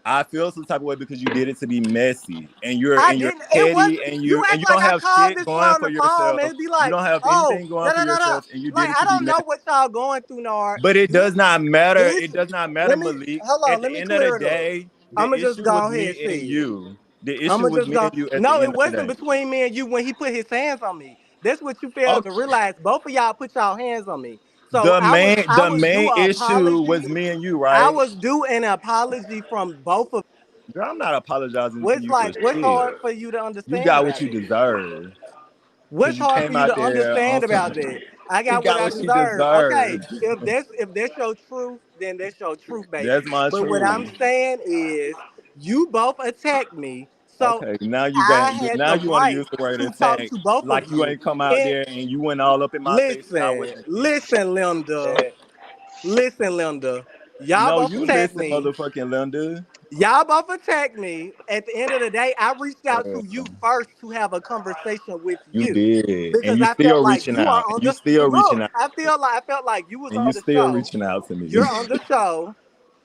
I feel some type of way because you did it to be messy, I and you're didn't. It was petty, and you you act like don't I have called shit this boy going on for the phone yourself. and be You like, don't have "Oh, anything going da for da da da." yourself, and you did Like it I to be don't know messy. what y'all going through, Nard. But it This does not matter. this. It does not matter, Let me Malik. hold At on. Let the me end of the clear it up. day, the I'ma just issue was go ahead and me say and it. you. The issue I'ma was just me go. and you at the No, it end of the wasn't day. between me and you when he put his hands on me. That's what you failed to Okay. realize. Both of y'all put y'all hands on me. So I The was due main an issue apology. was me and you, I right? was due an apology from both of. Girl, I'm not apologizing to What's you for like? What's shit. hard for you to You understand got what about you it? deserve. Cause What's you hard for came you out to there on understand some about that? I you got what got I what you deserve. Okay, deserve. if that's your truth, then that's your truth, baby. That's my But what I'm truth. saying is, you both attacked me, so Okay, I had now the you want to right use the word to talk attack to both of like you you. ain't come out And there and you went all up in my face and I listen, wasn't against listen, Linda, that. listen, Linda. Y'all No, both you attacked listen, me. motherfucking Linda. Y'all both attacked me. At the end of the day, I reached out Uh, to you first to have a conversation with you you did, and because you I felt still like reaching you are out, on and you the still reaching look. out, I felt like you was and on you the still show. reaching out to me. You're on the show.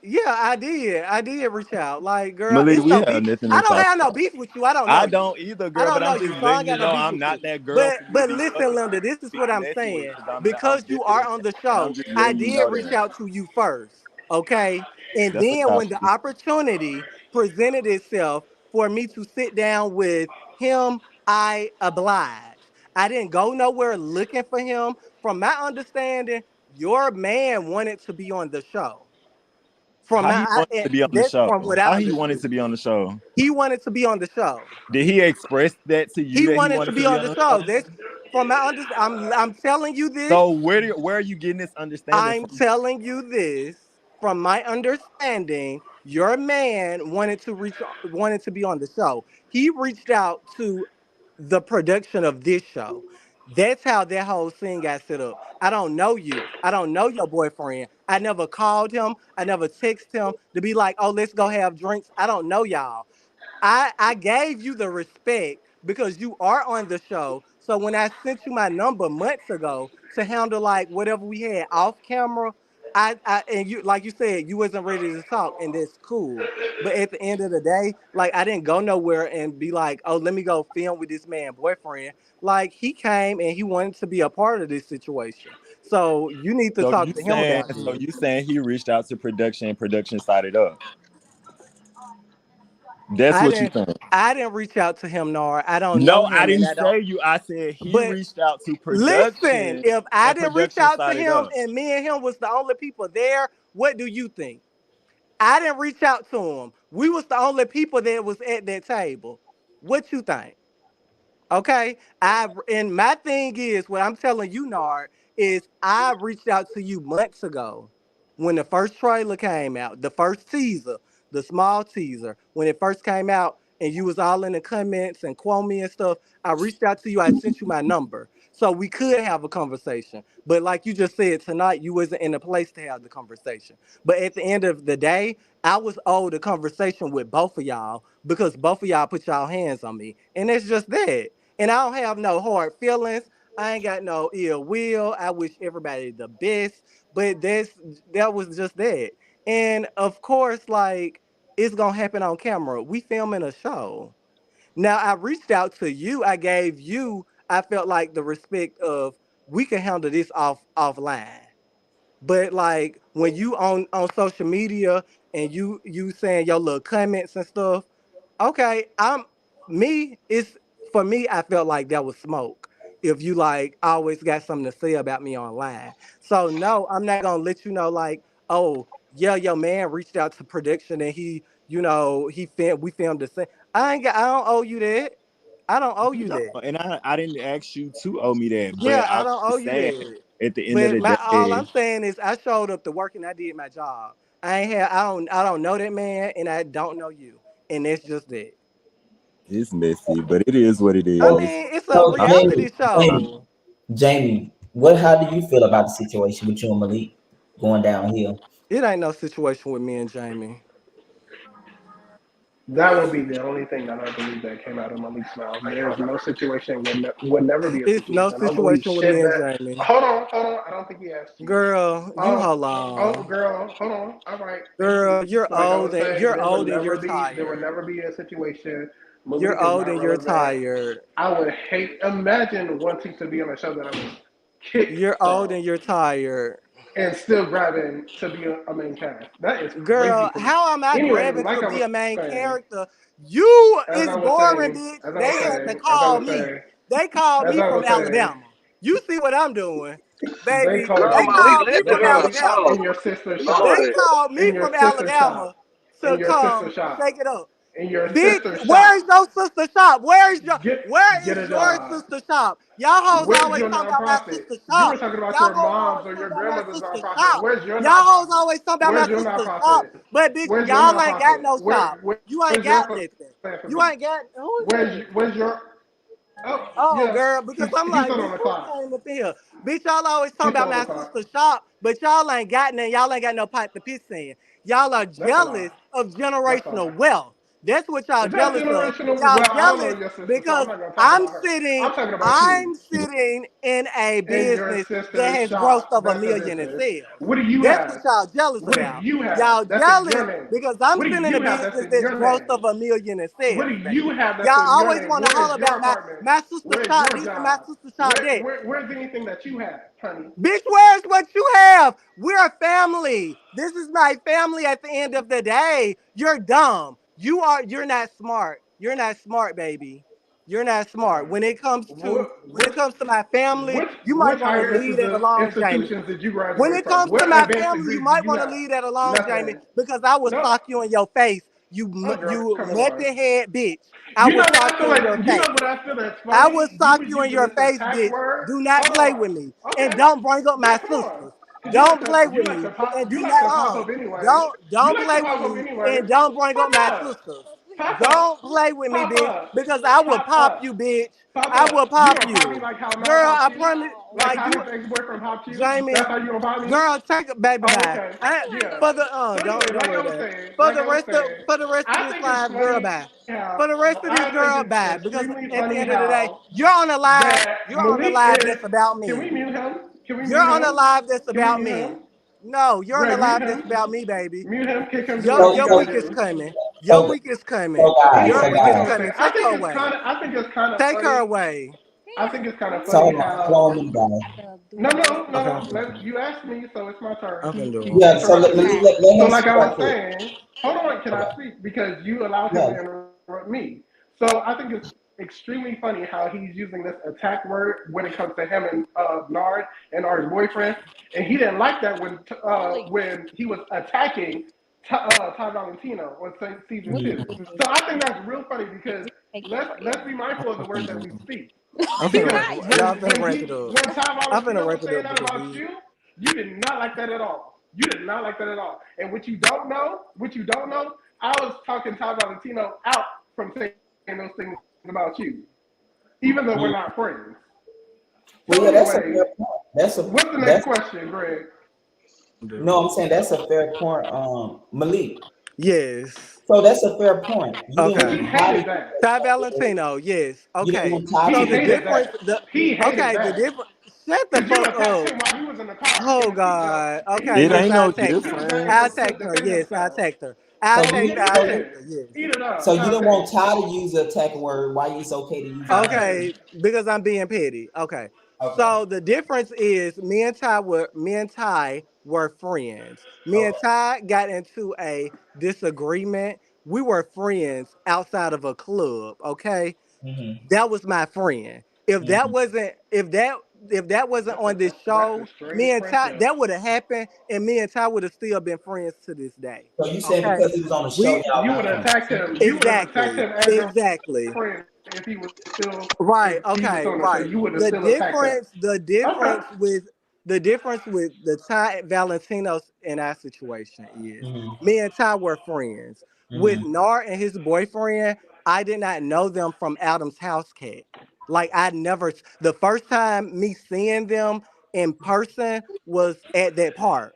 Yeah, I did. I did reach out. Like, girl, Malik, it's we no have beef. nothing I to don't talk have no about. beef with you. I don't know I you. don't either, I girl, don't but know I'm you, just so I letting ain't you got no know beef I'm with not you. that girl But for you to but be listen, fucking Linda, this is being what I'm messy with, saying. because I'm Because you very are upset, on the and I'm show, just I letting you did know reach that. out to you first. Okay. And That's a then when the compliment. opportunity presented itself for me to sit down with him, I obliged. I didn't go nowhere looking for him. From my understanding, your man wanted to be on the show. How he wanted to be on the That's show? from what I How he wanted understood. to be on the show? He wanted to be on the show. Did he express that to you He that he wanted to wanted to be be on on the the show. show? That's from my understanding. I'm telling you this. So where are you getting this understanding I'm from? telling you this from my understanding. Your man wanted to be on the show. He reached out to the production of this show. That's how that whole scene got set up. I don't know you. I don't know your boyfriend. I never called him. I never texted him to be like, "Oh, let's go have drinks." I don't know y'all. I gave you the respect because you are on the show. So when I sent you my number months ago to handle like whatever we had off camera, I and you like you said, you wasn't ready to talk, and that's cool. But at the end of the day, like I didn't go nowhere and be like, oh, let me go film with this man boyfriend. Like he came and he wanted to be a part of this situation. So you need to talk to him about So this. you saying he reached out to production and production sided up? That's I what you didn't think? I didn't reach out to him, nor I don't know No, I him, and didn't I don't. say you. I said he But reached out to listen, production if I and didn't reach production out to sided him up. and me and him was the only people there, what do you think? I didn't reach out to him. We was the only people that was at that table. What you think? Okay. And my thing is what I'm telling you, Nard, is I reached out to you months ago when the first trailer came out, the first teaser, the small teaser, when it first came out, and you was all in the comments and quote me and stuff. I reached out to you, I sent you my number. So we could have a conversation. But like you just said tonight, you wasn't in a place to have the conversation. But at the end of the day, I was owed a conversation with both of y'all because both of y'all put y'all hands on me. And it's just that. And I don't have no hard feelings. I ain't got no ill will. I wish everybody the best. But that was just that. And of course, like it's gonna happen on camera. We filming a show. Now I reached out to you. I gave you. I felt like the respect of we can handle this offline. But like when you on social media and you saying your little comments and stuff, okay, it's for me, I felt like that was smoke. If you like always got something to say about me online. So no, I'm not gonna let you know like, oh, yeah, your man reached out to production and we filmed the same. I don't owe you that. I don't owe you No, that. and I didn't ask you to owe me that, but Yeah, I I was don't owe just you saying that. at the end of But the my all day, I'm saying is I showed up to work and I did my job. I don't know that man and I don't know you. And that's just that. it's messy, but it is what it I is. mean, it's a So I'm reality Jamie, show. Jamie, how do you feel about the situation with you and Malik going downhill? It ain't no situation with me and Jamie. That would be the only thing that I believe that came out of Malik's mouth. There's no situation would never be a It's no situation. I don't believe situation with shit me and that. Jamie. Hold on. I don't think he asked you. Girl, you Oh, hold oh, on. girl, hold on. All right, thank you. Girl, you're Like I old was and saying, you're old and you're there would tired. never be a situation. Malik You're is old not and you're relevant. tired. I would hate imagine wanting to be on a show that I was kicked You're old from and you're tired. and still grabbing to be a main cast. That is crazy Girl, to me. how am I Anyway, grabbing like to I be was a main saying, character? You as I is was boring, saying, bitch. as I was They had to saying, as I call was me. saying, They called as me I from was saying, Alabama. You see what I'm doing, they baby? called Girl, They you, Malik, called me let the they from called girl you Alabama. talk. in your sister They shop, Lord. called me in your from sister Alabama shop, to in your sister come shop, shake it up. in your Bitch, sister where's shop. your sister shop? Where Get is a your job. sister shop? Y'all hoes Where's always your talking about my nonprofit? sister You were shop. talking about Y'all your hoes mom's always or talking your about my grandmother's sister nonprofit. shop. Where's your Y'all hoes nonprofit? always talking about my Where's your sister shop. nonprofit? But bitch, Where's your y'all ain't got nonprofit? no shop. You ain't Where's your got nothing. You philanthropy? ain't got who is that? Where's your Oh Oh, yeah, girl, because I'm he's like, still bitch, on the who clock. came up in here? Bitch, y'all always talking He's about still on the my clock. sister shop, but y'all ain't got none. Y'all ain't got no pipe to piss in. Y'all are That's a lie. jealous of That's a generational lie. wealth. That's what y'all Is that jealous of. generational? Y'all Well, I don't know jealous your sister, so I'm because not gonna talk I'm about her. sitting, I'm talking about you I'm sitting in a and your business that sister's has grossed shop. over a That's a million in business. sales. What do you That's what have? y'all jealous What do about. you have? Y'all That's in your jealous name. because I'm What do sitting in a you have? That's business in that's your grossed name. over a million in What sales, do you baby. have that's Y'all in your always name? want to Where's holler your about my, apartment? my sister Where's shop your this and my job? sister shop that. Where's anything that you have, honey? Bitch, where's what you have? We're a family. This is my family at the end of the day. You're dumb. You're not smart. You're not smart, baby. You're not smart. Okay. What When it which comes to my family, you might which want to higher leave that alone, Jamie. institutions did you When graduate it from? comes to What my advanced family, you degrees do might you want to have? leave that alone, Jamie, Nothing. because I will No. sock you in your face. Oh, girl, You come on. method head bitch. I You know will what sock I feel you in your like? You know face. what I feel that's I will funny? You sock was you in using your this face, attack bitch. word. Do not Hold play on. with me. And Okay. don't bring up my Yeah, come on. sisters. Don't play with You like me. to pop And you do like not to pop up anyways. You don't like to play with pop up me anyways. and don't bring up Pop my up. sisters. Pop up. Don't play with me, Pop bitch, up. because I will Pop pop up. you, bitch. Pop I will up. You pop gonna pop me you. like how Nard Girl, popped I you? promise Like like how you his ex-boyfriend popped you? That's Jamie, how you gonna pop me? girl, take it baby Oh, bye. okay. Yeah. For the So anyway, don't worry about it. For the rest of I this think it's live, girl, funny bye. how For the rest of this I think girl, it's bye. Because extremely at the funny end of the day, how that you're on the Malik live is. that's about Can we me. mute him? Can we You're mute on the him? live that's Can we about mute me. him? No, you're on the Greg, mute live that's him. about me, baby. Mute him. Kick him. Do whatever you Your gotta week is do. coming. Your So, week is coming. so guys, Your so Anyway, week like is I guys, was coming. saying, Take her away. I think it's kind of Take her funny. away. I think it's kind of so funny hold on, how. hold on, guys. Okay, No. I'm finna Let you asked me, so it's my turn. I'm finna do it. He Yeah, so interrupted me. let So him like speak I right was quick. saying, hold on, can I Okay. speak? Because you allowed him to Yeah. interrupt me. So I think it's extremely funny how he's using this attack word when it comes to him and Nard and Nard's boyfriend, and he didn't like that when he was attacking Ty Valentino on season two. Mhm. So I think that's real funny because let's be mindful of the I'm words finna that do we it. speak. I'm Because finna y'all finna wrap it up. when Ty I'm finna Valentino was wrap it saying up that because about you did not like that at all. You did not like that at all. And what you don't know, I was talking Ty Valentino out from saying those things about you, even though we're not Mhm. friends. So Well, yeah, that's a anyway, fair point. what's the next That's question, Greg? no, I'm saying that's a fair point. Malik. Yes. So that's a fair point. You didn't Okay. He want Ty hated to that. use Ty that. Valentino, yes. You didn't Okay. want Ty He So to the use hated difference, that. the He hated okay, the that. difference. Shut the Because you fuck attacked up. him while he was in the car in Oh a seatbelt, God. and he Okay. was It Yes, ain't trying I'll no text he her. was trying I'll difference. to text her. defend Yes, I'll himself. text her. So I'll you text her. So I'll so text yeah, her. Yes. eat it so up. you How didn't want petty. Ty to use the attack word. Why it's okay to use it How now? petty. Okay, because I'm being petty. Okay. Okay. So the difference is me and Ty were friends. Me and Okay. Ty got into a disagreement. We were friends outside of a club, okay? Mm-hmm. That was my friend. Mm-hmm. If that wasn't on this That's a show, strange me and Ty friendship. that would have happened and me and Ty would have still been friends to this day. So you saying Okay? because he was on the show, We y'all You not would have friends? attacked him. You would have attacked exactly. him as your Exactly. friend if he was still Right. if he was Okay. still on the show. Right. You would have still attacked him. Okay. The difference with the Ty Valentinos in our situation is Mm-hmm. me and Ty were friends. With Mm-hmm. Nar and his boyfriend, I did not know them from Adam's house cat. Like I never. The first time me seeing them in person was at that park.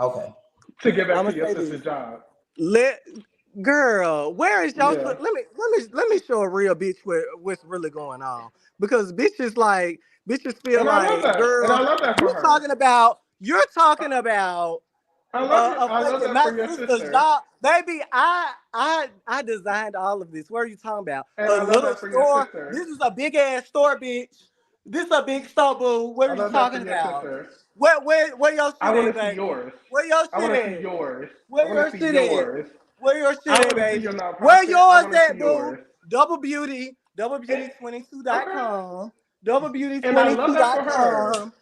Okay. To get back I'm to gonna your say sister's this. job. Girl, where is y'all? Yeah. Let me show a real bitch what's really going on, because bitches feel And I love like, that. And I girl, love that for you her. talking about You're talking about I a love fucking that my for your sister's sister, job, baby. I designed all of this. What are you talking about? and A I love little that for your store. sister. This is a big ass store, bitch. This a big store, boo. What I are you love that for talking your about? sister. Where your I shit want at, to see baby? yours. Where your I shit want to see at? yours. I Where want your to see shit at? yours. Where your shit I at, want to see your baby? Where nonprofit. I yours want to see at, boo? yours. Double Beauty, Eh, okay. doublebeauty22.com, And I love that for her. doublebeauty22.com,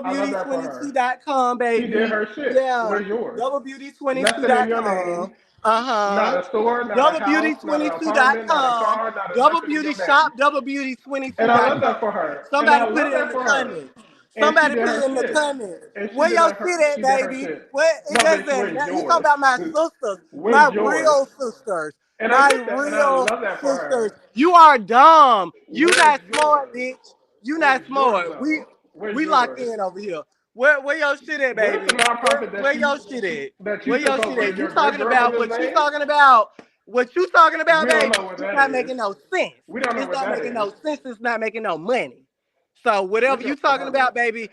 I love that for her. doublebeauty22.com, She did baby. her shit. Yeah, Where's yours? Nothing in your doublebeauty22.com. name. Not Uh-huh. a store, not a house, not an apartment, not a Doublebeauty22.com. car, not a Double nothing in Beauty your Shop, name. And I love that doublebeauty22.com. for her. And I Somebody put love it in that the for her. comments. And she Somebody did put her it in the shit. comments. And Where your shit at, she did her baby? shit. Where it No, bitch, doesn't. where's You talking yours? about my sisters, my Where's yours? real sisters, And I my get that, and I real love that for sisters. her. You are dumb. You Where's not smart, yours? bitch. You not Where's yours smart. We though? Where's we locked yours? in over here. Where your shit at, Where's the baby? nonprofit Where your shit at? that you Where took your shit over at? in You your great talking about grandmother's what you name? talking about? What you talking about, We don't baby? know what It's that not is. making no sense. We don't know It's what not that making is. no sense. It's not making no money. So whatever Where's your you talking apartment? about, baby,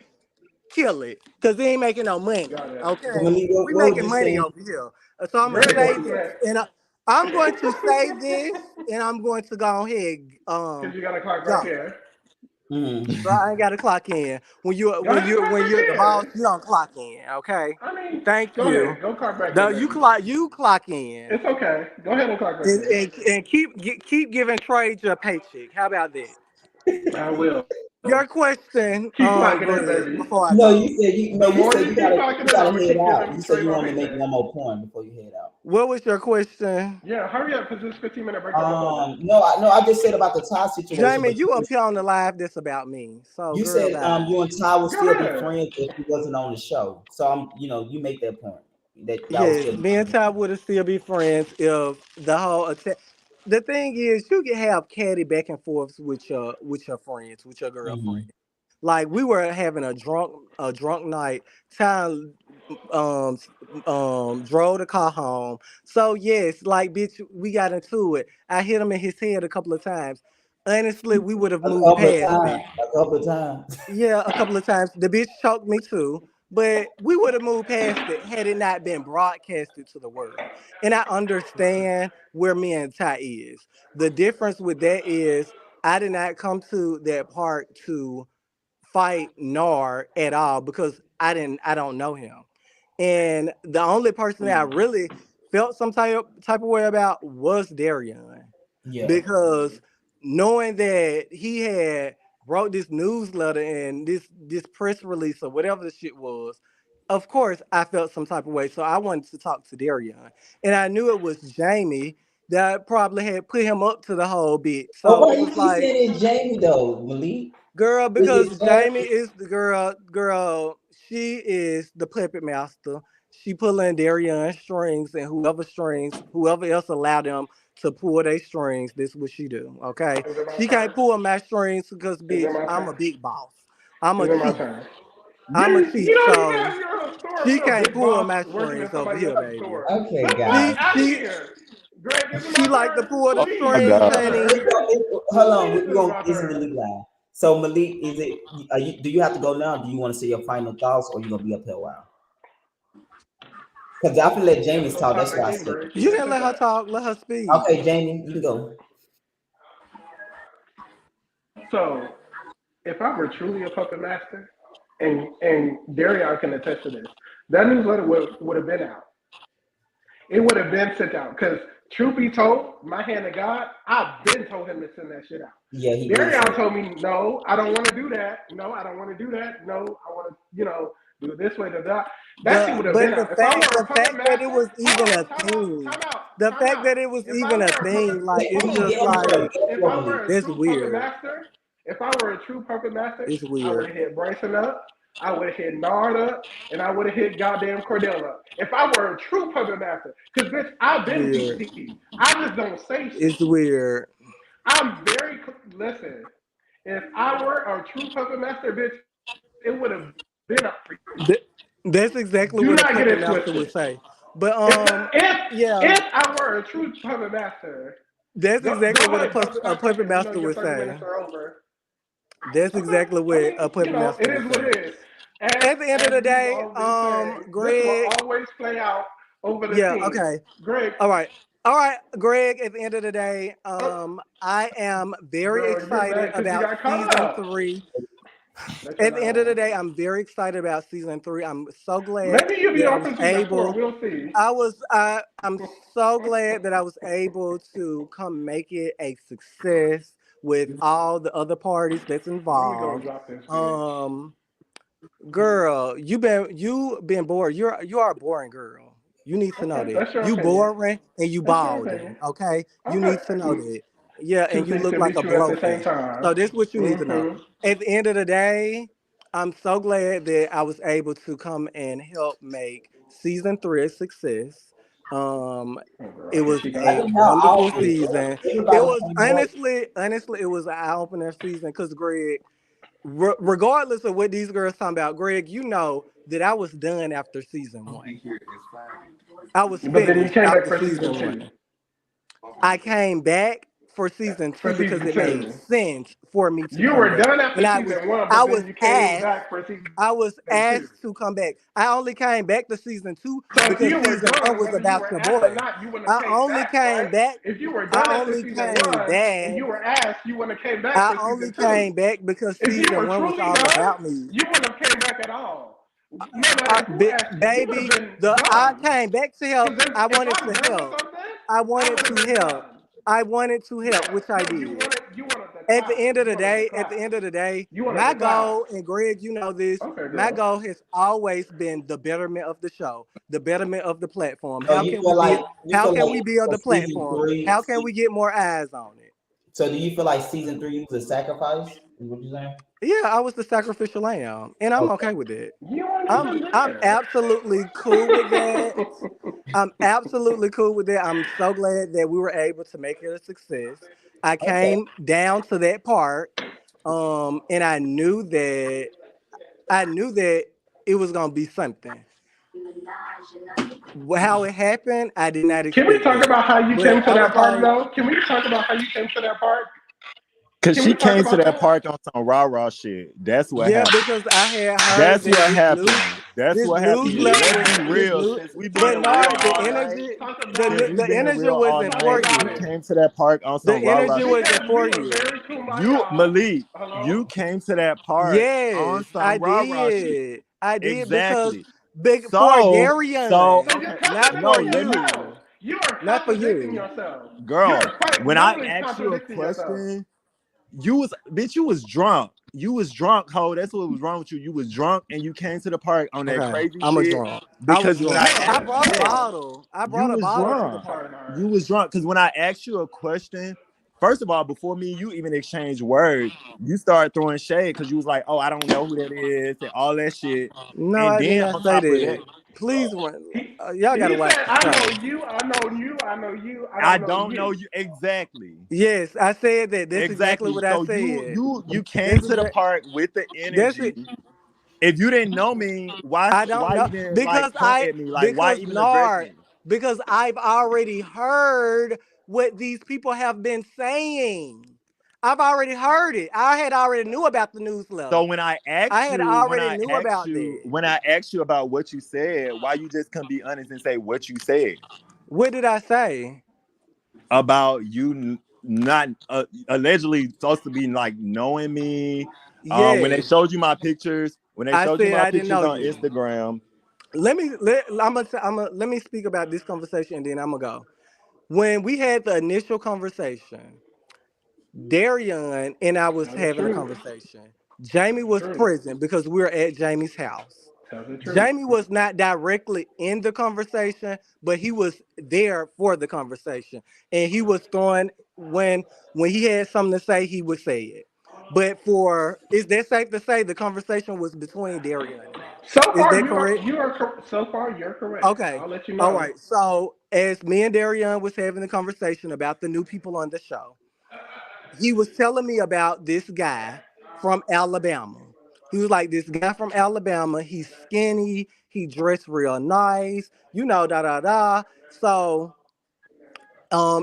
kill it. Cause it ain't making no money. Got it. So Okay? Malik, We what would making you money say? over here. So I'm gonna Let me Greg, go say to what's you. this. next? And I'm going to say this and I'm going to go ahead Because you got a clock back go. here. So I ain't gotta clock in. When Go ahead and clock you're the boss, back in. you don't clock in, okay? I mean, Thank go you. ahead. Go clock back No, in, baby. you clock in. It's okay. Go ahead and clock back And, in. and keep giving trade your paycheck. How about that? I will. Your question, Keep clocking in, Greg, baby. before I No, go. The you more said you keep clocking you in, gotta I'm going to head keep out. giving You said straight you my wanted to make paycheck. one more point before you head out. What was your question? Yeah, hurry up because this 15-minute break almost over. No, I just said about the Ty situation, Jamie, but you up here on the live this about me. So you girl said bye. you and Ty would Go still be ahead. friends if he wasn't on the show. So you make that point that y'all would Yes, still be me and friends. Ty would still be friends if the whole the thing is you can have catty back and forths with your friends, with your girlfriend. Mm-hmm. Like we were having a drunk night. Time um drove the car home. So yes, like bitch, we got into it. I hit him in his head a couple of times. Honestly, we would have A moved couple of past times. it. A couple of times. Yeah, a couple of times. The bitch choked me too. But we would have moved past it had it not been broadcasted to the world. And I understand where me and Ty is. The difference with that is I did not come to that part to fight Nar at all because I don't know him. And the only person that I really felt some type of way about was Darion Yeah. because knowing that he had wrote this newsletter and this press release or whatever the shit was, of course I felt some type of way. So I wanted to talk to Darion, and I knew it was Jamie that probably had put him up to the whole bit. But So why it you was keep like, saying it's Jamie though, Malik? girl, Is because it Jamie Jamie? is the girl, she is the puppet master. She pulling Darion strings and whoever else allowed them to pull their strings, this is what she do. Okay. Is it my She can't turn? pull my strings because Is it bitch, my I'm turn? a big boss. I'm a Is it my chief. turn? I'm a You chief. don't even So have your own store. she What a can't big pull boss my working in strings over somebody here, else's baby. store. Okay, The fuck guys. out of She here. Greg, is it she my like to turn? pull the Oh Please, my is it strings, my God. honey. turn? Hold on, Please, is we're it gonna my this is turn? Malik live. So Malik, do you have to go now? Do you want to say your final thoughts, or you gonna be up here a while? Because I feel let Yeah, Jamie's so talk. clock That's back why I in, said. Greg. She You just didn't said let her that. talk. Let her speak. Okay, Jamie, you can go. So, if I were truly a puppet master, and Darion can attest to this, that newsletter would have been out. It would have been sent out because, truth be told, my hand of God, I've been told him to send that shit out. Yeah, he did say Darion that. told me, no, I don't want to do that. No, I don't want to do that. No, I want to, do it this way. That shit would have been But out. If I were a the puppet fact that it master, was even hold a on, time out, thing, time out, the time fact out. that it was If I even a were a puppet, thing, like it's hold on, just Get time him out. first. like Get If him, I Malik. were a that's true puppet weird. master, if I were a true puppet master, It's I would weird. have hit Bryson up. I would have hit Nard up, and I would have hit goddamn Cordell up. If I were a true puppet master, because bitch, I've It's been weird. PT. I just don't say It's shit. weird. I'm very listen. If I were a true puppet master, bitch, it would have been up for you. Th- That's exactly Do what a not get puppet it master would twisted. say. But If yeah, if I were a true puppet master, that's go exactly what ahead, jump the a clock back puppet in. master Your would 30 say. minutes are over. That's Okay. exactly I what mean, a puppet it master is would what say. it is. At the end of the as we've day, always said, this will Greg. always play out over the Yeah, team. okay. Greg, All right. All right, Greg, at the end of the day, oh, I am very girl, you're excited mad because you about got caught season up. three. That you're At the not end of the on. day, I'm very excited about season three. I'm so glad Maybe you'll be that I on was for season 4. able. We'll see. I'm so glad that I was able to come make it a success with all the other parties that's Let me go and involved. drop this bitch. Um, Girl, you been bored. You are a boring girl. You need to know Okay, that. that's your You opinion. boring and you That's your opinion. balding. Okay, you Okay. need to know that. Yeah, Two and you things look can be like a true at the same blowfish. time. So this what you need to know. Mm-hmm. At the end of the day, I'm so glad that I was able to come and help make season three a success. Um, Oh, girl, it here was she I a goes. think y'all wonderful outfit. season. It Everybody was came back. honestly, it was an eye opener season because Greg, regardless of what these girls talking about, Greg, you know that I was done after season I'll one. be here. It's fine. I was But then you finished came back after for season season 2. one. I came back for season For two because season it made 2. sense for me to You come were back, done and after season 1, I but was then you came asked. back for season I was 2. asked to come back. I only came back to season two So if because you were season one done, was whether you about were your asked or boy. not, you wouldn't have I came only back, came right? back. If you were I done after only season came 1 and back. you were asked, you wouldn't have came back I for only season 2. came back because If you season were one was truly all done, about me. you wouldn't have came back at all. No matter who asked you, you would have Baby, been I done. came back to help. Because I if wanted I'm to done with help. something, I I wanted would to have been help. done. I wanted to help, Yes. which I No, did. you wanted the clout. You wanted the At the clout. end of the day, You wanted my the clout. goal, and Greg, you know this, Okay, my girl. goal has always been the betterment of the show, the betterment of the platform. So you feel like How can we build for the season platform? three. How can we get more eyes on it? So do you feel like season three was a sacrifice? Is what you saying? Yeah, I was the sacrificial lamb, and I'm Okay. okay with it. You weren't I'm even I'm there. absolutely cool with that. I'm absolutely cool with that. I'm so glad that we were able to make it a success. I Okay. came down to that part, and I knew that it was gonna be something. How it happened, I did not Can we expect talk that. about how you But came to I was that park, like, though? Can we talk about how you came to that park? Cause Can she we talk came to about that that? park on some rah-rah shit. That's what yeah, happened. because I had heard That's that what happened. That's this what happened. newsletter Let's was be this real. new, Since we've but been real Nard, all night, Talk about it. the energy wasn't Talk for about you you. it. came to that park on some The rah-rah energy shit. wasn't Because we for were you. very You, kumbaya. Malik, Hello? you came to that park on Yes, I some rah-rah shit. did. I did because Exactly. big for So Darian, So okay. just not No, for contradict let me, yourself. you, You are not for contradicting you. yourself. You girl, are quite when I literally asked you a contradicting yourself. question, you was bitch, you was drunk. You was drunk, ho. That's what was wrong with you. You was drunk and you came to the park on that Okay, crazy I'm a shit. drunk. I was Because when I drunk. I asked, brought a yes, bottle. I you brought a was bottle to the drunk. park. You was drunk. Because when I asked you a question, first of all, before me and you even exchanged words, you started throwing shade because you was like, "Oh, I don't know who that is," and all that shit. No, And I did then not on say top of that, that. Please, He, y'all got to he watch said, the I show. know you, I know you, I know you, I I don't know don't know you. you exactly. Yes, I said that. That's exactly Exactly. what I So you said. you you came That's to the exact. park with the That's it. energy. If you didn't know me, I don't why know even like come at me? Like why because even address Nard me? because I've already heard what these people have been saying. I've already heard it. I had already knew about the So newsletter. when I I asked had you, already knew about that. when I asked you about what you said, why you just couldn't be honest and say what you said What did I say? about you not allegedly supposed to be like knowing me? When they Yes, showed you my pictures, I said I didn't know on you. Instagram, Let me speak about this conversation and then I'm gonna go. When we had the initial conversation, Darian and I was Tell the having a truth. conversation. Jamie Tell the was truth. present because we were at Jamie's house. Tell the truth. Jamie was not directly in the conversation, but he was there for the conversation. And he was throwing when he had something to say, he would say it. But is that safe to say the conversation was between Darian and I? So Is far, that correct? so far you're correct. Okay. I'll let you All know. right. So as me and Darian was having the conversation about the new people on the show, he was telling me about this guy from Alabama. He was like, this guy from Alabama, he's skinny, he dressed real nice, da da da. So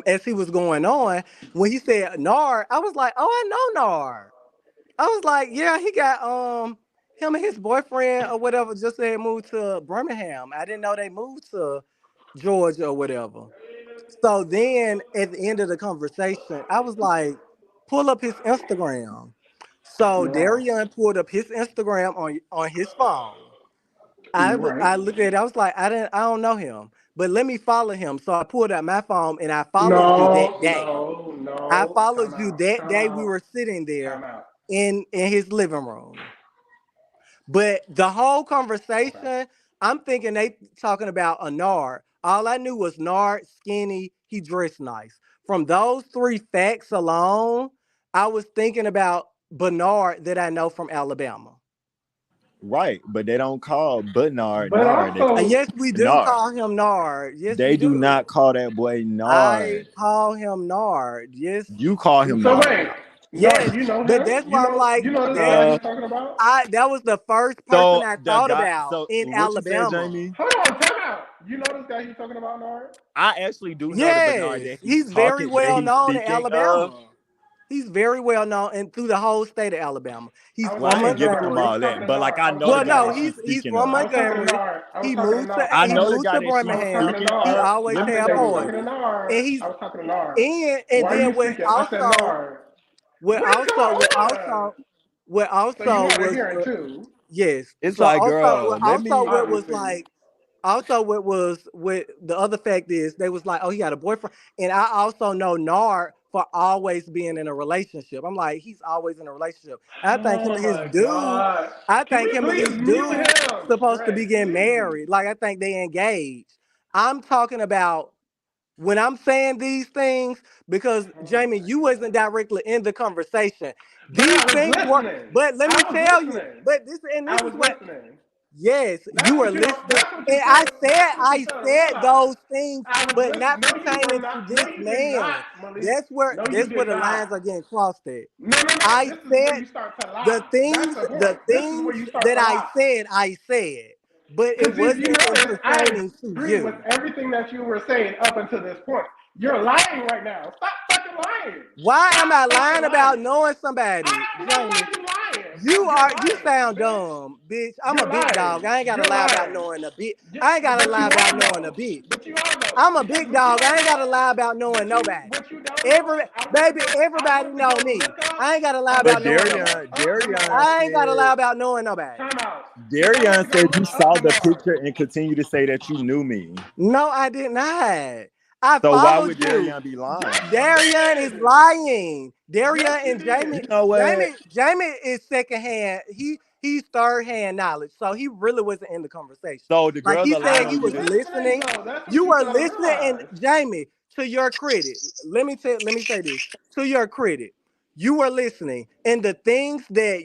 as he was going on, when he said Nard, I was like, oh, I know Nard. I was like, yeah, him and his boyfriend or whatever just said moved to Birmingham. I didn't know they moved to Georgia or whatever. So then at the end of the conversation, I was like, pull up his Instagram. So Wow. Darian pulled up his Instagram on his phone. Right. I looked at it, I was like, I don't know him. But let me follow him. So I pulled out my phone and I followed you that No, day. no, I no. followed Time you out. that Time day. We out. were sitting there Time out. in his living room. But the whole Okay. conversation, I'm thinking they talking about a Nard. All I knew was Nard, skinny, he dressed nice. From those three facts alone, I was thinking about Bernard that I know from Alabama. Right, but they don't call Bernard But Nard. They call also, Yes, we him do Nard. call him Nard. Yes, we They do do. not call that boy I Nard. call him Nard. Yes, You call him so Nard. wait, yes. Nard, you know But him? that's why I'm like, You know this guy that's Uh, he's talking about? that was the first person so I the thought guy. about So in what you said, Alabama. Jamie? Hold on, time out. You know this guy he's talking about, Nard? I actually do know the Bernard Yes, that he's he's very talking, that well he's known in speaking of. Alabama. He's very well known and through the whole state of Alabama. He's I was Well, from I talking to ain't giving him Nard. I Montgomery. was all talking that, to but like Nard. I I was know the talking Well, to guy no, that Nard. she's he's speaking from of. I was talking to Montgomery. Nard. I was He talking to moved to I Nard. he know the moved guy to that she's I was Birmingham. talking to speaking He of. Nard. always I had said I Listen, was talking to parties, Nard. and he's I was talking to Nard. and Why are then you speaking? I said Nard. what Wait, also hold what on. also what So you also hard of was hearing too? yes. it's So like, girl, let also me. what was Obviously. like also what the other fact is they was like, oh, he had a boyfriend. And I also know Nard for always being in a relationship. I'm like, he's always in a relationship. I think him Oh and his my dude, God. I Can think we him and please his mute dude him? supposed to be Right, getting please. married. Like I think they engaged. I'm talking about when I'm saying these things, because Jamie, you wasn't directly in the conversation. But These I was things were, listening. but let I me was tell you, listening. but this and this I is was what listening. yes, you That's were what you don't. listening, That's what you and failed. That's what you I failed to said realize. those things, I was but listening. not No, you were pertaining to not. No, this you did not, man. Malik. No, you That's where did the not. lines are getting crossed at. No, no, no. I This is where said you start to lie. That's the the point. This is where things you start that to lie. I said, but it Because if you wasn't in notice, I pertaining to agree with you. everything that you were saying up until this point. You're lying right now. Stop fucking lying. Why am Stop I fucking lying about lying. knowing I somebody, don't know why Jamie? you lying. You're You lying, sound bitch. dumb, bitch. I'm a You're big lying. dog. I ain't gotta You're lie about lying. knowing a bitch. Yeah, I ain't gotta but you lie about are knowing a though. bitch. But you are though. I'm a Because big what you dog. I don't ain't gotta know, lie about knowing nobody. what you don't know, I Everybody went to know go me. look up. I ain't gotta lie I went about But to go knowing look nobody. up the Darian Lord. I ain't gotta lie said, about knowing nobody. Time out. Because I went Darian to go said you look up saw the the Lord. picture and continue to say that you knew me. No, I did not. I So why followed would you. Darian be Yes, lying? you Darian is did. lying. Yes, Darian you and You Jamie, did. know what? Jamie is secondhand. He's third hand knowledge. So he really wasn't in the conversation. So the Like girls he are lying said, I he on was was you. listening listening. though. That's what You you were fail to listening, and realize. Jamie, to your credit, let me say this. To your credit, you were listening, and the things that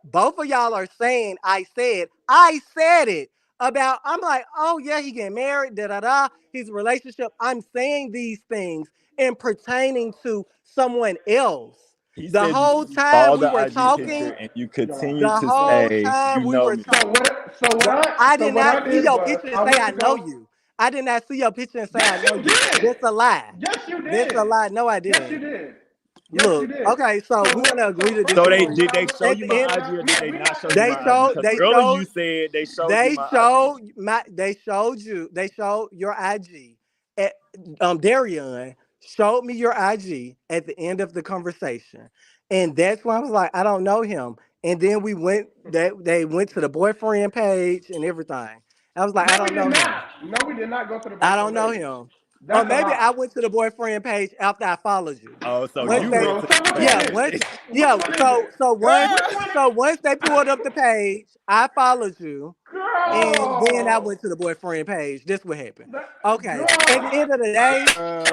both of y'all are saying, I said it about. I'm like, oh yeah, he getting married, da da da. His relationship. I'm saying these things and pertaining to someone else. He The said you whole time saw we the were IG talking, picture and you Yo. continue the to whole say time you we know were me. talking. I So did what not I see did your was picture and I say went I to know go. you. I did not see your picture and say I Yes, know you you. did. That's a lie. Yes, you That's a did. lie. No, I Yes, you didn't. did. Yes, you Look, did. okay, so So we're gonna what? agree So to first So of they all, disagree. what did I they was. show At you the my end, We're IG not. or did they We're not not. show you they my IG? showed Because they earlier showed you said they showed you my IG. they showed your IG. At, Darian showed me your IG at the end of the conversation, and that's when I was like, I don't know him. And then we went. They went to the boyfriend page and everything. I was like, I No, we don't did know not. him. No, we did not go to the I don't boyfriend know page. him. Or That's a maybe lie. I went to the boyfriend page after I followed you. Oh, so Once you Okay, they, went well, to so which one yeah, is the once, it? Which yeah. one is it? Which one? So once they pulled up the page, I followed you, and then I Girl, went to the boyfriend page. This what happened. that, Okay. At the girl, end of the day,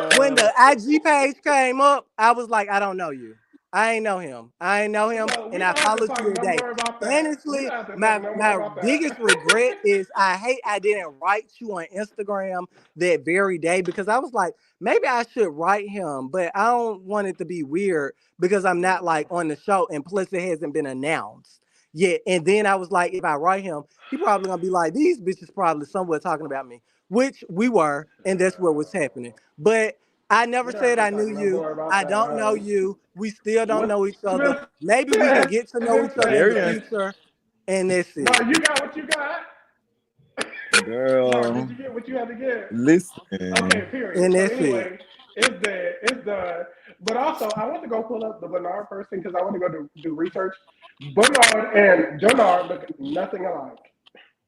when uh, the IG page came up, I was like, I don't know you. I ain't know him. I ain't know him, no, we and I don't have to followed you talk no today. more about that. We Honestly, don't have to talk no more my about that. biggest regret is I didn't write you on Instagram that very day because I was like, maybe I should write him, but I don't want it to be weird because I'm not like on the show, and plus it hasn't been announced yet. And then I was like, if I write him, he probably gonna be like, these bitches probably somewhere talking about me, which we were, and that's what was happening. But I never We don't have said to I knew talk no you. more about I don't know that. you. We still don't What know each other. Smith Maybe we can said, get to know Smith each other in the said Darian that. future. And that's No, it. you got what you got. No, did Girl, you get what you had to get? Okay, listen. period. And So that's it. anyway, it's dead. It's done. But also, I want to go pull up the Bernard person because I want to go do research. Bernard and Jonard look nothing alike.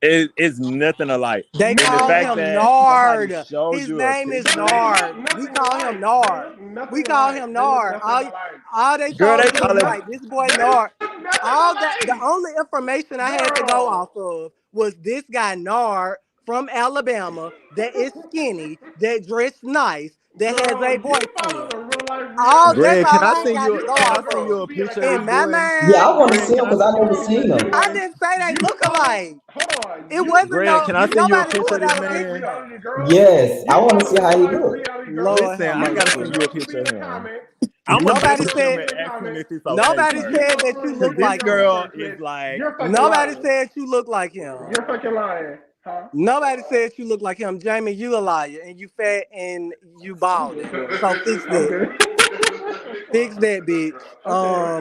It's nothing alike. They And the call fact Nothing. him that somebody Nard. showed His you a name is They picture, look Nard. We nothing call him alike. They Nard. look We nothing call alike. him They look Nard. nothing alike. All they girl, told they us call was him. like this boy They Nard. look nothing All that the alike. only information I had to go Girl. off of was this guy Nard from Alabama that is skinny, that dressed nice, that has Girl, a you follow boyfriend. the real life All reality that's Greg, TV all I got to show. go can I off send you of. a You be in a picture of this In my boy? Yeah, I mind, want to Greg, see can him I because I send you never a Hold on, seen picture of him. this I man? didn't say they you look follow. alike. Hold on, It you wasn't Greg, no. can I send you a Nobody follow picture pulled of the this out real a life man? picture. reality girl. Yes, I You want to follow see the how real he life look. reality girl. Lord Listen, have I You gotta follow mercy. the send you a girl who be picture in of the him. comments. I'm gonna You follow the Nobody message girl who him said. be and in the ask him comments. if it's okay Nobody You first. said that follow you her. Cause look You be this like on her girl him. search is list. like, You're fucking Nobody lying. said you look like him. You're fucking lying, huh? Nobody said you look like him. Jamie, you a liar and you fat and you balding. So fix that. Okay. Fix that, bitch. Okay.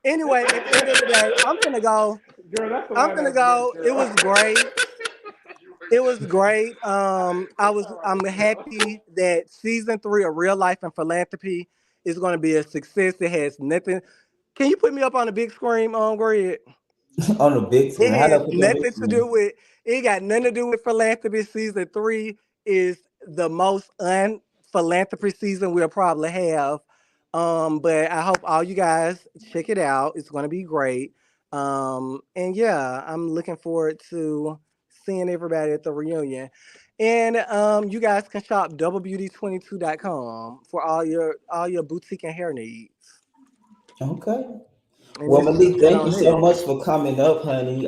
Anyway, at the end of the day, I'm gonna go. Girl, that's the I'm white gonna ass bitch, go. It girl. was great. It was great. All right, I'm girl. happy that season 3 of Real Life and Philanthropy is gonna be a success. It has nothing. Can you put me up on the big screen, Greg? On the big screen. It How do has I put you on big nothing to do screen? with it got nothing to do with philanthropy. Season 3 is the most unphilanthropy season we'll probably have. But I hope all you guys check it out. It's gonna be great. And yeah, I'm looking forward to seeing everybody at the reunion. And you guys can shop doublebeauty22.com for all your boutique and hair needs. Okay. And Well, that's just Malik, that thank you on so it. much for coming up, honey.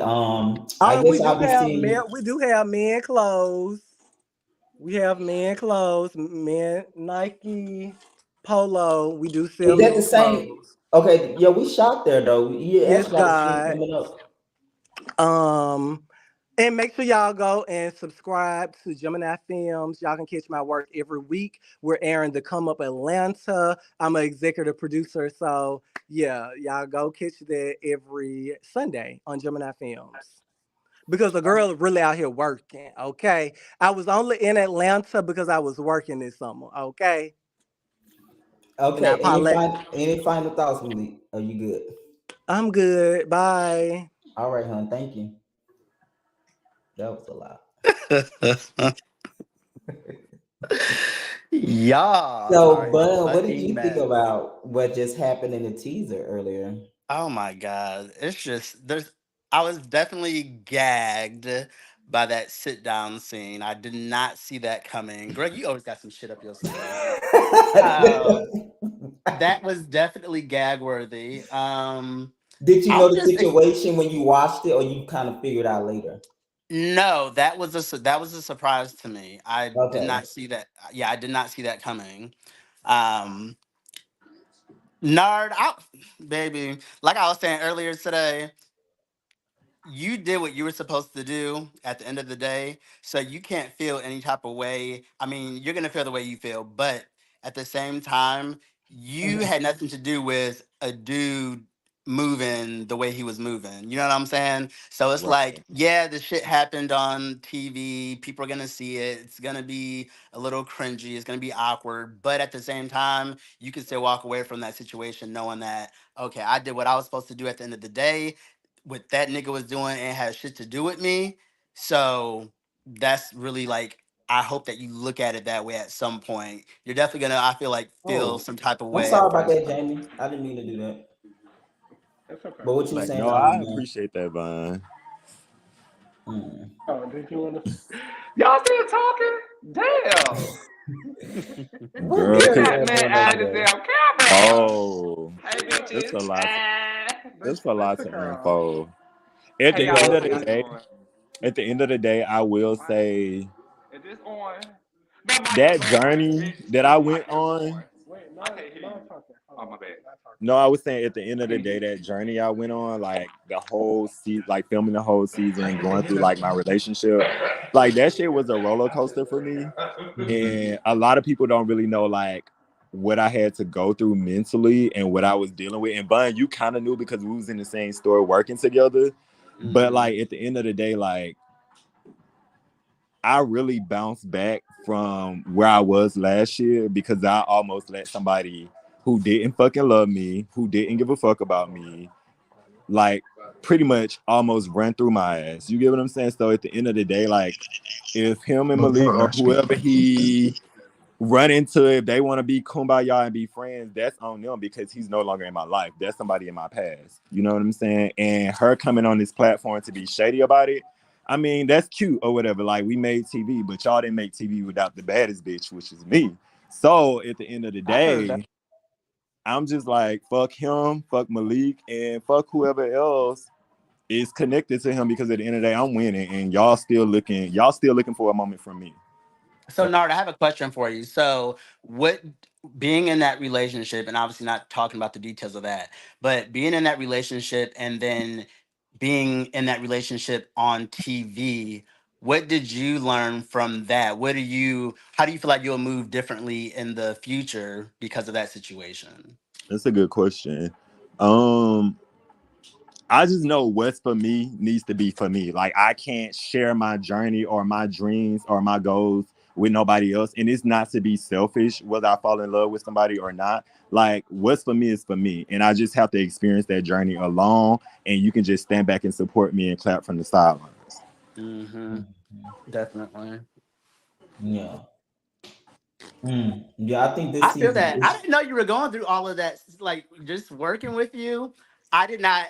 I Oh, guess I'll be seeing you. we do have men clothes. We have men clothes, men Nike, Polo. We do sell Is that the men's same? clothes. Okay, yeah, we shot there though. You Yes, actually got a shoot God. coming up. Um, and make sure y'all go and subscribe to Gemini Films. Y'all can catch my work every week. We're airing the Come Up Atlanta. I'm an executive producer, so yeah, y'all go catch that every Sunday on Gemini Films. Because the girl is really out here working. Okay, I was only in Atlanta because I was working this summer. Okay, and I Okay, probably any final thoughts, Malik? Are you good? I'm good. Bye. All right, hon. Thank you. That was a lot. Y'all So, are a Bun, what did fucking you think mess. about what just happened in the teaser earlier? Oh my god. It's just there's I was definitely gagged by that sit down scene. I did not see that coming. Greg, you always got some shit up your sleeve. Um that was definitely gag worthy. Did you know I'm the just situation when you watched it, or you kind of figured out later? no, that was a surprise to me. I did Okay. not see that. Yeah, I did not see that coming. Um Nard, baby, like I was saying earlier today, you did what you were supposed to do at the end of the day. So you can't feel any type of way. I mean, you're going to feel the way you feel, but at the same time, you Mhm. had nothing to do with a dude moving the way he was moving. You know what I'm saying? So it's Right. like, yeah, the shit happened on TV. People are going to see it. It's going to be a little cringy. It's going to be awkward. But at the same time, you can still walk away from that situation knowing that, okay, I did what I was supposed to do at the end of the day. What that nigga was doing and had shit to do with me. So that's really like I hope that you look at it that way at some point. You're definitely gonna, I feel like, feel Oh, some type of I'm way sorry at about first. that, Jamie. I didn't mean to do that. It's okay. But what you But saying, No, I appreciate that, Vaughn. mm. Oh, did you want to? Y'all still talking? Damn. What Girl, This Gary cause fat got man going added over his there? damn camera. oh, Hey, it's bitches. a lot. It's a They lot took to her off. unfold. At Hey, the y'all, end how of the y'all day, doing? I will say Is this on? No, mic is that on, journey bitch. that This I mic went is on. on. Wait, no, not talking. Oh, my bad. Not talking. No, I was saying at the end I of the can't hear day, you. that journey I went on, like the whole season, like filming the whole season, going through like my relationship, like that shit was a roller coaster for me. And a lot of people don't really know like what I had to go through mentally and what I was dealing with. And Bun, you kind of knew because we was in the same store working together. But Mm-hmm. like at the end of the day, like I really bounced back from where I was last year because I almost let somebody who didn't fucking love me, who didn't give a fuck about me, like pretty much almost run through my ass. You get what I'm saying? So at the end of the day, like if him and Malik or whoever he run into, if they want to be kumbaya and be friends, that's on them because he's no longer in my life. That's somebody in my past. You know what I'm saying? And her coming on this platform to be shady about it, I mean, that's cute or whatever. Like we made TV, but y'all didn't make TV without the baddest bitch, which is me. So at the end of the I heard that. day, I'm just like, fuck him, fuck Malik, and fuck whoever else is connected to him because at the end of the day, I'm winning and y'all still looking for a moment from me. So, Nard, I have a question for you. So, what being in that relationship, and obviously not talking about the details of that, but being in that relationship and then being in that relationship on TV, what did you learn from that? How do you feel like you'll move differently in the future because of that situation? That's a good question. Um, I just know what's for me needs to be for me. Like I can't share my journey or my dreams or my goals with nobody else. And it's not to be selfish, whether I fall in love with somebody or not. Like what's for me is for me. And I just have to experience that journey alone. And you can just stand back and support me and clap from the sidelines. Mm-hmm. Mhm. Definitely. Yeah. Yeah, I think this I feel season that. I is. didn't know you were going through all of that. Like just working with you, I did not.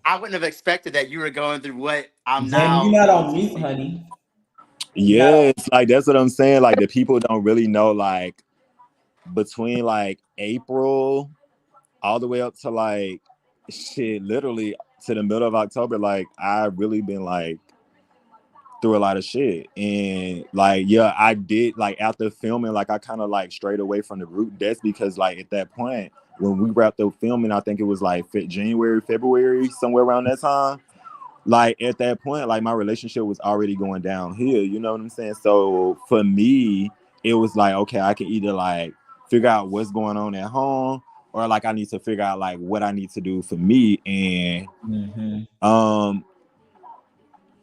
I wouldn't have expected that you were going through what I'm Jamie, you're now not getting on to mute, see. honey. You're not Yeah, it's like that's what I'm saying. Like the people don't really know like between like April all the way up to like shit, literally to the middle of October, like I really been like through a lot of shit. And like, yeah, I did like after filming, like I kind of like strayed away from the group. That's because like at that point, when we wrapped up filming, I think it was like January, February, somewhere around that time. Like at that point, like my relationship was already going downhill. You know what I'm saying? So for me, it was like, okay, I can either like figure out what's going on at home, or like I need to figure out like what I need to do for me. And mm-hmm. um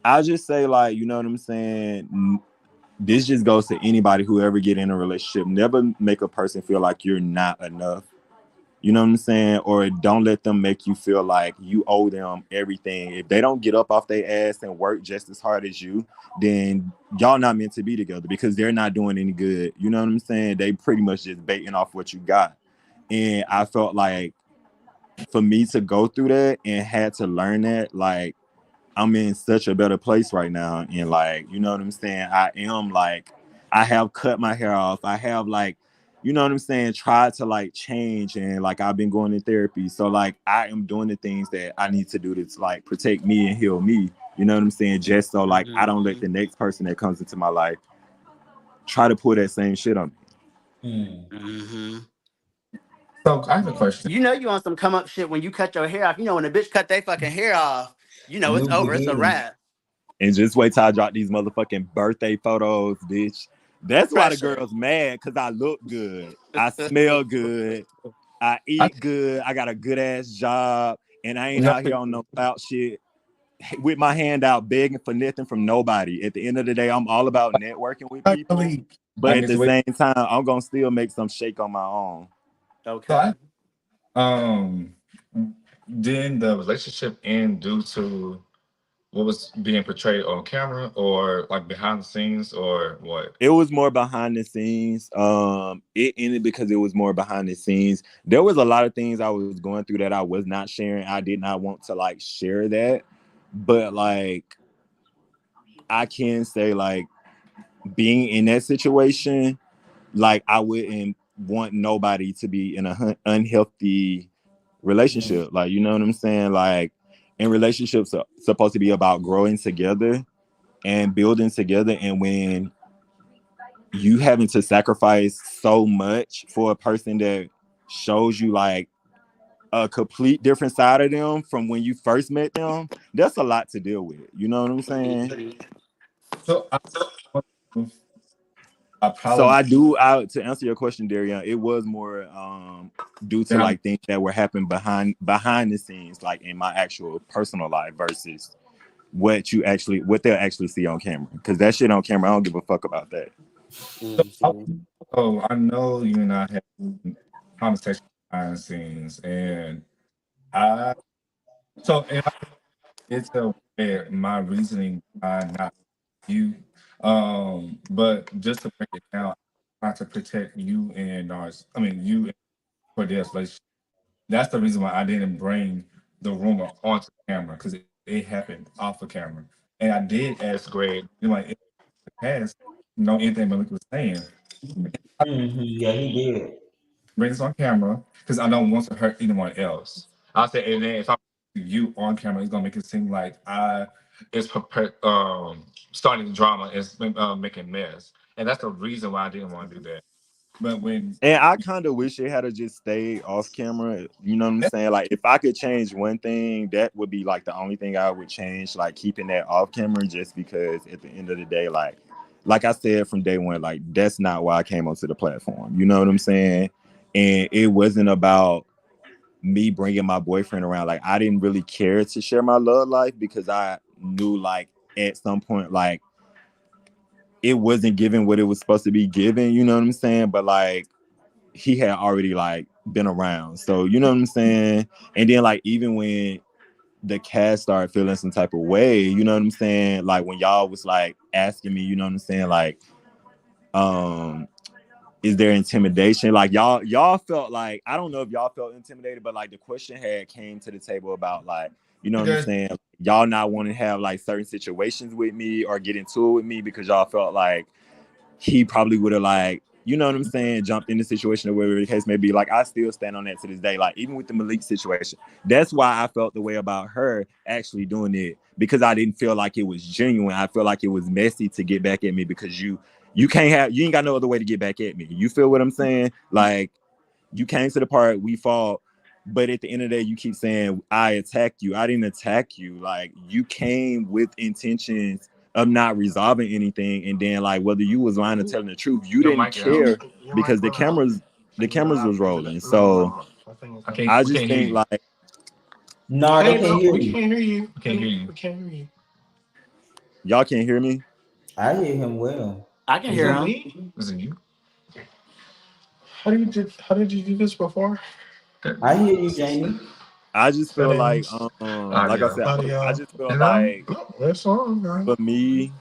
I just say like, you know what I'm saying? This just goes to anybody who ever get in a relationship. Never make a person feel like you're not enough. You know what I'm saying? Or don't let them make you feel like you owe them everything. If they don't get up off their ass and work just as hard as you, then y'all not meant to be together because they're not doing any good. You know what I'm saying? They pretty much just baiting off what you got. And I felt like for me to go through that and had to learn that, like I'm in such a better place right now. And like, you know what I'm saying? I am like, I have cut my hair off. I have like, you know what I'm saying, tried to like change and like I've been going to therapy. So like I am doing the things that I need to do to like protect me and heal me. You know what I'm saying? Just so like I don't let Mm-hmm. the next person that comes into my life try to pull that same shit on me. Mm. Mm-hmm. So I have a Yeah. question. You know you on some come up shit when you cut your hair off. You know when a bitch cut their fucking hair off, you know it's New over. It's a beginning. wrap. And just wait till I drop these motherfucking birthday photos, bitch. That's why the Pressure. girls mad, cause I look good. I smell good. I I, eat good. I got a good ass job, and I ain't no, out here on no clout shit with my hand out begging for nothing from nobody. At the end of the day, I'm all about networking with I people, really, but I at guess the wait. same time, I'm gonna still make some shake on my own. So Okay. um, did the relationship end due to what was being portrayed on camera, or like behind the scenes, or what? It was more behind the scenes. It ended because it was more behind the scenes. There was a lot of things I was going through that I was not sharing. I did not want to like share that, but like I can say like being in that situation, like I wouldn't want nobody to be in a unhealthy relationship. Like you know what I'm saying? Like, and relationships are supposed to be about growing together and building together. And when you having to sacrifice so much for a person that shows you like a complete different side of them from when you first met them, that's a lot to deal with. You know what I'm saying? Mhm. So I So probably I do. I to answer your question, Darian, it was more due to behind like things that were happening behind the scenes, like in my actual personal life, versus what they'll actually see on camera. Because that shit on camera, I don't give a fuck about that. Mhm. so I know you and I had conversations behind the scenes, and I and I did tell Ed my reasoning behind not you, but just to break it down, not to protect you and ours. I mean, you and Cordell's relationship. That's the reason why I didn't bring the rumor onto camera because it happened off of camera. And I did ask Greg, like, in the past, anything Malik was saying, Yeah, he did. bring this on camera because I don't want to hurt anyone else. I said, and then if I you on camera, it's gonna make it seem like I is prepared, starting drama, is making mess, and that's the reason why I didn't want to do that. But when And I kind of wish it had to just stay off camera. You know what I'm saying? Like, if I could change one thing, that would be like the only thing I would change, like keeping that off camera, just because at the end of the day, like I said from day one, like that's not why I came onto the platform. You know what I'm saying? And it wasn't about me bringing my boyfriend around. Like, I didn't really care to share my love life because I knew, like, at some point, like, it wasn't given what it was supposed to be given. You know what I'm saying? But like, he had already like been around, so you know what I'm saying. And then like, even when the cast started feeling some type of way, you know what I'm saying, like when y'all was like asking me, you know what I'm saying, like, um is there intimidation, like y'all felt like, I don't know if y'all felt intimidated, but like the question had came to the table about, like, you know what I'm there's saying, y'all not wanting to have like certain situations with me or get into it with me because y'all felt like he probably would have, like, you know what I'm saying, jumped in the situation or whatever the case may be. Like, I still stand on that to this day. Like, even with the Malik situation, that's why I felt the way about her actually doing it, because I didn't feel like it was genuine. I feel like it was messy to get back at me, because you ain't got no other way to get back at me. You feel what I'm saying? Like, you came to the part, we fought, but at the end of the day, you keep saying I attacked you. I didn't attack you. Like, you came with intentions of not resolving anything, and then like, whether you was lying or telling the truth, you your didn't mic out. care because the cameras was rolling. So I We just can't hear think you. like, No, they can't hear We you. can't hear you. We can't hear you. y'all can't hear me. I hear him well. I can Is hear it him. me? Is it you? How did you do this before? I hear you, Jamie. I just feel like, Settings. like I Audio. said, I just feel No, like, that's on, girl. for me,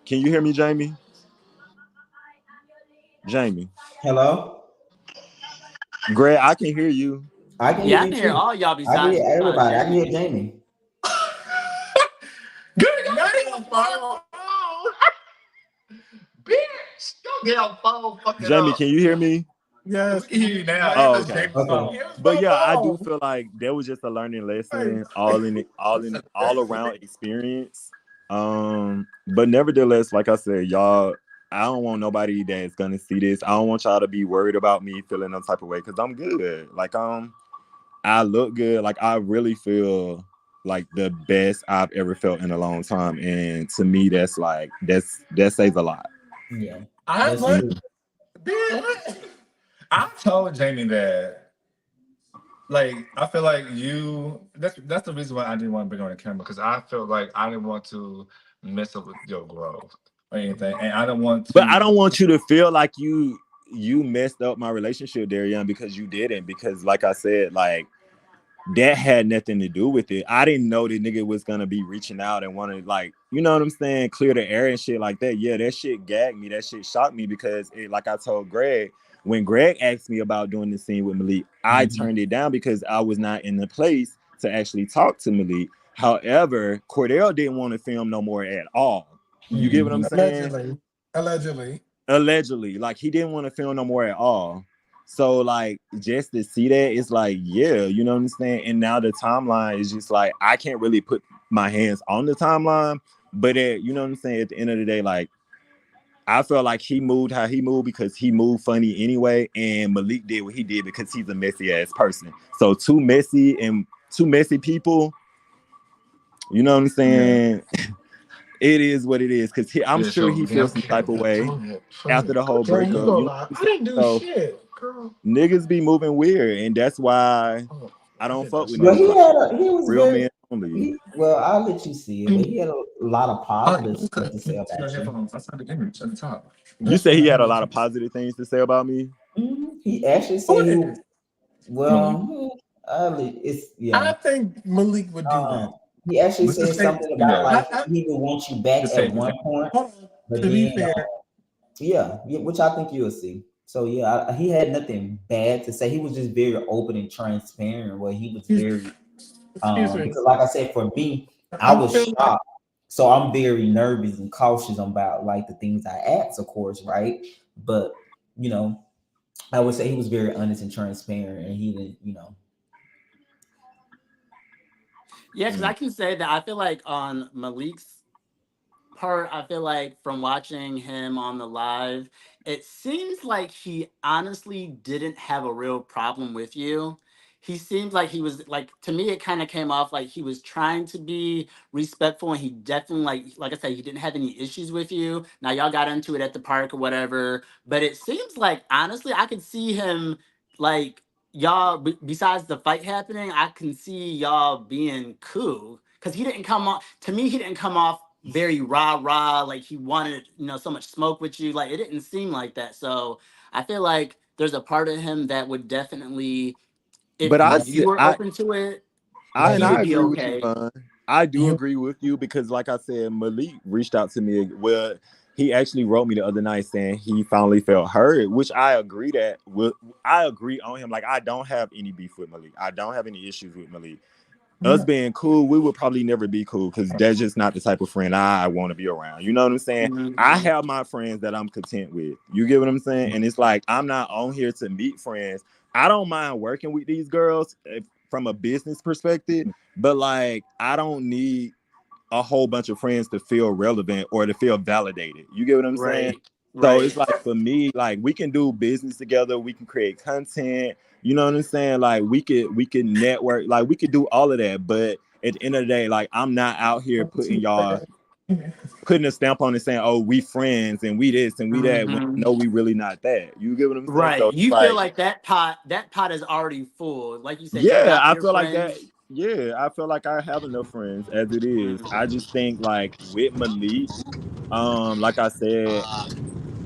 can you hear me, Jamie? Jamie, Hello? Greg, I can hear you. I can hear Yeah, I you can hear too. all y'all I can besides hear everybody. I can hear Jamie. Jamie. Good, go get your phone. Bitch, go get your phone. Fuck it Jamie, up. can you hear me? Yes, we can hear you now. Oh, That's okay. James' Okay. phone. It was But my yeah, I do phone. feel like that was just a learning Hey. lesson, all around experience. But nevertheless, like I said, y'all, I don't want nobody that's gonna see this. I don't want y'all to be worried about me feeling some type of way, because I'm good. Like, I look good. Like, I really feel like the best I've ever felt in a long time. And to me, that's like, that says a lot. Yeah, I that's what? true. Bitch. I told Jamie that. Like, I feel like you. That's the reason why I didn't want to bring her on the camera, because I felt like I didn't want to mess up with your growth or anything, and I don't want But I to. don't want you to feel like you messed up my relationship, Darian, because you didn't. Because like I said, like, that had nothing to do with it. I didn't know the nigga was gonna be reaching out and want to, like, you know what I'm saying, clear the air and shit like that. Yeah, that shit gagged me. That shit shocked me, because like I told Greg, when Greg asked me about doing the scene with Malik, I Mhm. turned it down because I was not in the place to actually talk to Malik. However, Cordell didn't want to film no more at all. You get what I'm Mhm. saying? Allegedly. Allegedly, like, he didn't want to film no more at all. So like, just to see that, it's like, yeah, you know what I'm saying. And now the timeline is just like, I can't really put my hands on the timeline, but you know what I'm saying, at the end of the day, like, I felt like he moved how he moved because he moved funny anyway, and Malik did what he did because he's a messy ass person. So two messy people, you know what I'm Yeah. saying, It is what it is, because I'm Yeah, sure so he yeah, feels some type of way after the whole Girl, you breakup. gonna You know lie. what I I'm saying? didn't do So shit, girl. niggas be moving weird, and that's why Oh, I I don't did that fuck with Well, so niggas like much. he was real very men only. well. I'll let you see it, but he had a lot of Oh, positive you stuff could to say put your about you. headphones outside the image at the top. You That's say what he I had a need lot to. of positive things to say about me, He actually Who said he did? Malik. well. It's I yeah. think Malik would do Um, that. he actually Let's said just say, something about yeah, like I he would want you back just say at his name. one point, hold on. but To be then fair, yeah, which I think you'll see. So yeah, he had nothing bad to say. He was just very open and transparent. Where he was he's, very excuse me. because like I said, for me, I I was feel like shocked. So I'm very nervous and cautious about like the things I ask, of course, right? But you know, I would say he was very honest and transparent, and he didn't, Yeah, because Mm. I can say that I feel like on Malik's part, I feel like from watching him on the live, it seems like he honestly didn't have a real problem with you. He seemed like he was like, to me it kind of came off like he was trying to be respectful, and he definitely, like I said, he didn't have any issues with you. Now y'all got into it at the park or whatever, but it seems like honestly I could see him like y'all besides the fight happening, I can see y'all being cool because he didn't come off, to me he didn't come off very rah rah, like he wanted, so much smoke with you. Like it didn't seem like that. So I feel like there's a part of him that would definitely, if But you were open to it, he I would be agree with you, okay. man. I do you agree with you because, like I said, Malik reached out to me. Well, he actually wrote me the other night saying he finally felt heard, which I agree that. I agree on him. Like I don't have any beef with Malik. I don't have any issues with Malik. Us being cool, we would probably never be cool because that's just not the type of friend I want to be around. You know what I'm saying? I Mhm. have my friends that I'm content with. You get what I'm saying? And it's like I'm not on here to meet friends. I don't mind working with these girls from a business perspective, but like I don't need a whole bunch of friends to feel relevant or to feel validated. You get what I'm saying? Right. So it's Right. like for me, like we can do business together, we can create content, you know what I'm saying? Like we could network, like we could do all of that. But at the end of the day, like I'm not out here putting a stamp on it saying, oh, we friends and we this and we that when I Hmm. know we really not that. You get what I'm saying? So Right. it's You feel like, like that pot is already full. Like you said, you yeah, got I your feel like that. friends. Yeah, I feel like I have enough friends as it is. I Mhm. just think like with Malik, like I said,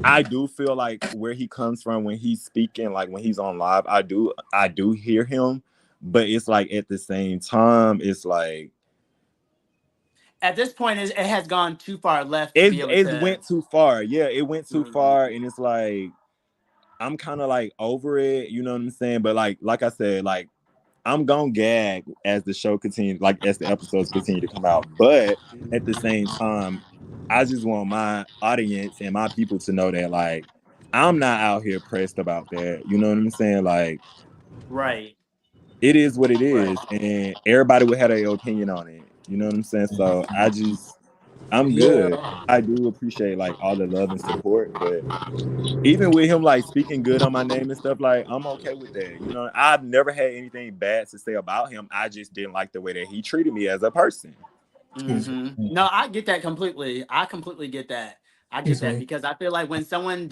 I do feel like where he comes from when he's speaking, like when he's on live, I do hear him, but it's like at the same time, it's like At this point, it has gone too far left to be able it to. went too far. Yeah, it went too Mhm. far, and it's like I'm kind of like over it. You know what I'm saying? But like I said, like I'm gonna gag as the show continues, like as the episodes continue to come out. But at the same time, I just want my audience and my people to know that like I'm not out here pressed about that. You know what I'm saying? Like Right. it is what it Right. is, and everybody will have their opinion on it. You know what I'm saying? So I'm yeah. good. I do appreciate like all the love and support, but even with him like speaking good on my name and stuff, like I'm okay with that. You know, I've never had anything bad to say about him. I just didn't like the way that he treated me as a person. Excuse me. No, I get that completely. I completely get that. I get Excuse that me. because I feel like when someone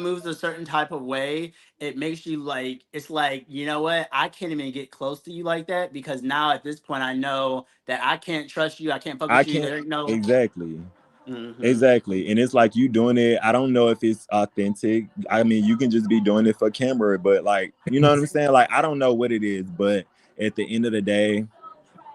moves a certain type of way, it makes you like, it's like, you know what? I can't even get close to you like that because now at this point I know that I can't trust you. I can't fuck I with you. can't There ain't no. exactly. Hmm. Exactly. And it's like you doing it. I don't know if it's authentic. I mean, you can just be doing it for camera, but like, you know what I'm saying? Like, I don't know what it is, but at the end of the day,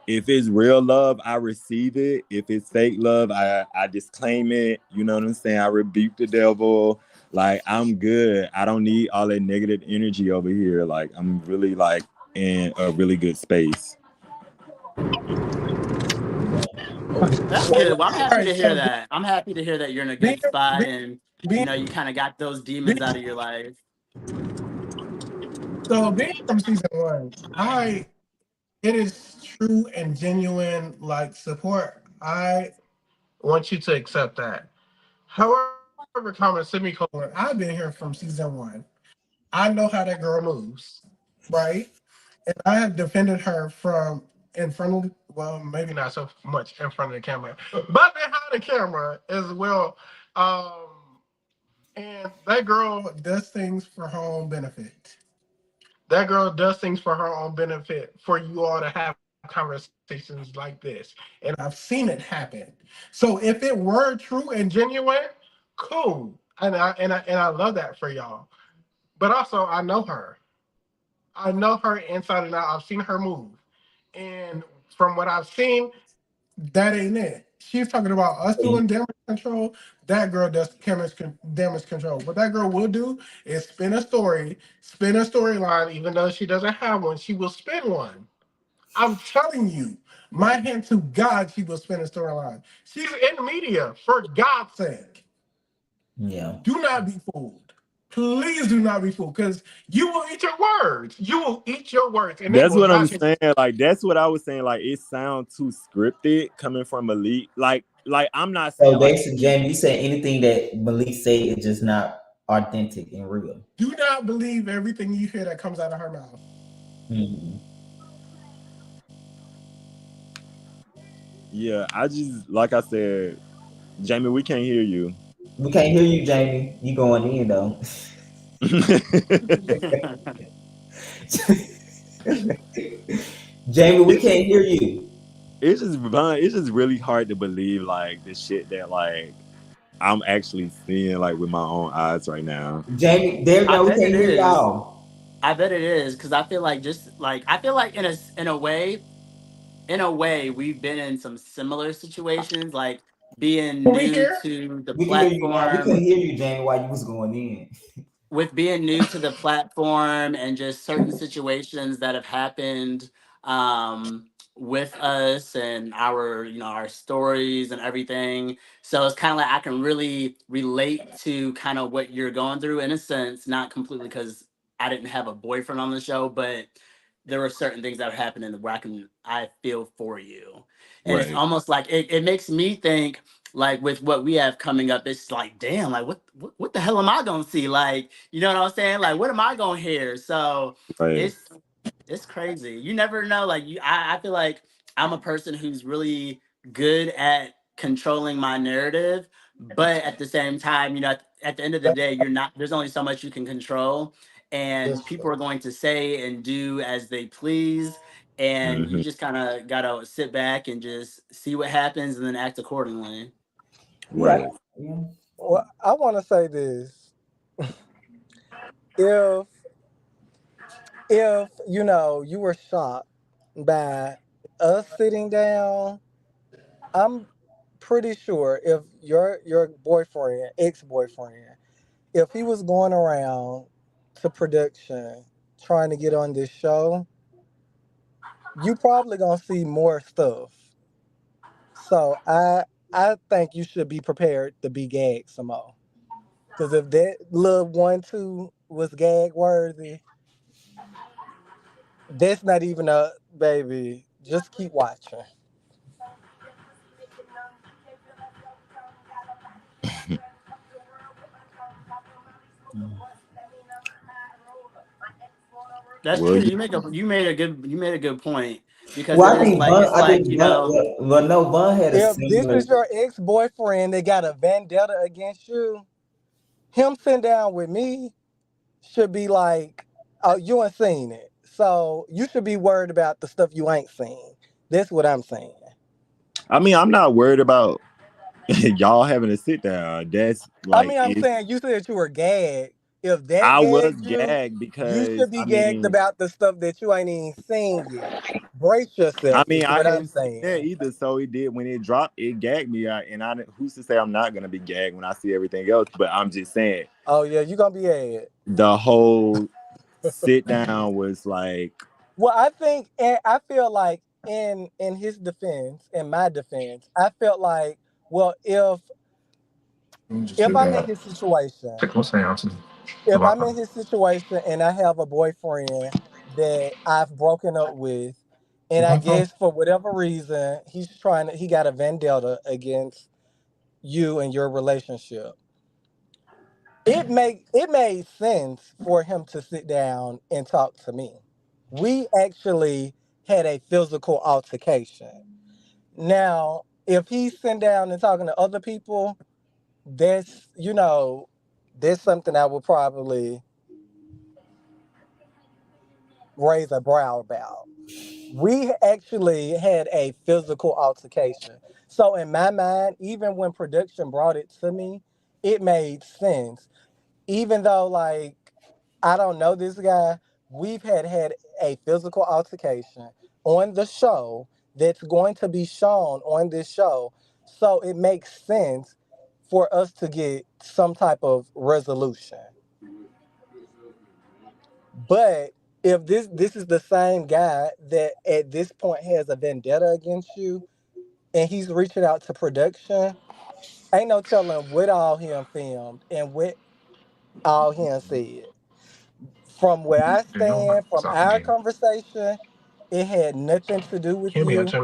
if it's real love, I receive it. If it's fake love, I disclaim it. You know what I'm saying? I rebuke the devil. Like I'm good. I don't need all that negative energy over here. Like I'm really like in a really good space. That's So, good. Well, I'm all happy right. to hear So that. I'm happy to hear that you're in a being good spot being and being, you kind of got those being demons out of your life. being from season one, I it is true and genuine like support. I want you to accept that. However, comma semicolon, I've been here from season one. I know how that girl moves, right? And I have defended her from in front of, well, maybe not so much in front of the camera, but behind the camera as well. And that girl does things for her own benefit. That girl does things for her own benefit for you all to have conversations like this. And I've seen it happen. So if it were true and genuine, cool. And I love that for y'all. But also I know her. I know her inside and out. I've seen her move. And from what I've seen, that ain't it. She's talking about us doing damage control. That girl does damage control. What that girl will do is spin a storyline, even though she doesn't have one. She will spin one. I'm telling you, my hand to God, she will spin a storyline. She's in media, for God's sake. Yeah. Do not be fooled. Please do not be fooled, because you will eat your words. You will eat your words, and it That's will what I'm not. saying. Like that's what I was saying. Like it sounds too scripted coming from Malik. Like I'm not saying So like basically, Jamie, you said anything that Malik say is just not authentic and real. Do not believe everything you hear that comes out of her mouth. Mhm. yeah. I just like I said, Jamie, we can't hear you. We can't hear you, Jamie. You going in though? Jamie, we it's can't hear you. it's just fun. It's just really hard to believe like the shit that like I'm actually seeing like with my own eyes right now. Jamie, there you I go. We bet can't it hear is. y'all. I bet it is because I feel like just like I feel like in a way we've been in some similar situations, like being Can we new hear? to the We can hear you now. We couldn't platform hear you, Jamie, while you was going in. with being new to the platform and just certain situations that have happened with us and our our stories and everything. So it's kind of like I can really relate to kind of what you're going through in a sense, not completely because I didn't have a boyfriend on the show, but there were certain things that are happening where I feel for you. And it's Right. almost like it makes me think like with what we have coming up, it's like, damn, like what the hell am I gonna see? Like, you know what I'm saying? Like, what am I gonna hear? So Right. it's it's crazy. You never know. Like I feel like I'm a person who's really good at controlling my narrative, but at the same time, at the end of the day, you're not. There's only so much you can control, and That's people are going to say and do as they please. And Hmm. you just kind of gotta sit back and just see what happens and then act accordingly. Yeah. Right. Yeah. Well, I want to say this: if you were shocked by us sitting down, I'm pretty sure if your boyfriend, ex-boyfriend, if he was going around to production trying to get on this show, you probably gonna see more stuff. So I think you should be prepared to be gagged some more. Cause if that little 1-2 was gag worthy, that's not even a baby. Just keep watching. That's Well, true. yeah. You made a good point because it Well, I is think like Bun. it's I like think Bun. Well, no, Bun had a If this similar. is your ex-boyfriend that got a vendetta against you, him sitting down with me should be like, oh, you ain't seen it. So you should be worried about the stuff you ain't seen. That's what I'm saying. I mean, I'm not worried about y'all having to sit down. That's I like mean, I'm it's. saying you said you were gagged. If that I was gagged you, gagged you because should be gagged about the stuff that you ain't even seen yet. Brace I yourself is mean I what I'm hadn't seen that saying. either. So it did when it dropped. It gagged me, and who's to say I'm not gonna be gagged when I see everything else? But I'm just saying Oh yeah, you gonna be gagged. the whole sit down was like, Well, I think, and I feel like in his defense, in my defense, I felt like, well, let me just if do I'm in that. his situation, Take no sounds. You're if I'm in welcome. his situation and I have a boyfriend that I've broken up with, and You're I welcome. guess for whatever reason he got a vendetta against you and your relationship. It made sense for him to sit down and talk to me. We actually had a physical altercation. Now, If he's sitting down and talking to other people, that's that's something I would probably raise a brow about. We actually had a physical altercation. So in my mind, even when production brought it to me, it made sense. Even though like I don't know this guy, we've had a physical altercation on the show that's going to be shown on this show. So it makes sense for us to get some type of resolution. But if this is the same guy that at this point has a vendetta against you and he's reaching out to production, ain't no telling what all him filmed and what all him said. From where I You know what? stand, from Stop our again. conversation, it had nothing to do with Hear me. you.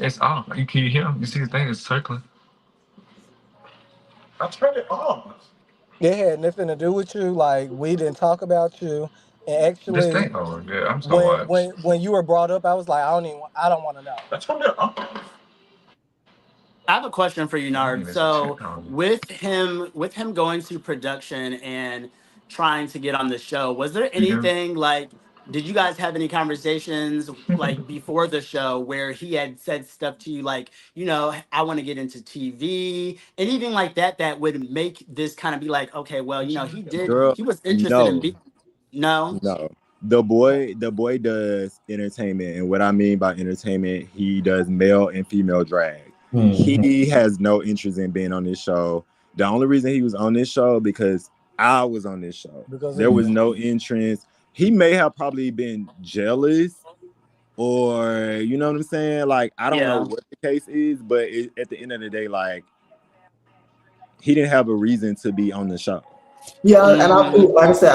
It's off. You can hear? You see the thing is circling. I turned it off. It had nothing to do with you. Like we didn't talk about you. And This actually, thing. Oh yeah, I'm so when much. when when you were brought up, I was like, I don't want to know. I turned it off. I have a question for you, Dang, Nard. there's a So technology. with him going to production and trying to get on the show, was there You do? anything like did you guys have any conversations like before the show where he had said stuff to you like, I want to get into TV and even like that would make this kind of be like, okay, well, Girl, he was interested in no, be no. no. The boy does entertainment, and what I mean by entertainment, he does male and female drag. Mhm. He has no interest in being on this show. The only reason he was on this show because I was on this show. Because of There was you. no entrance. He may have probably been jealous, or you know what I'm saying. Like I don't know Yeah. what the case is, but at the end of the day, like he didn't have a reason to be on the show. Yeah, and Mm-hmm. like I said,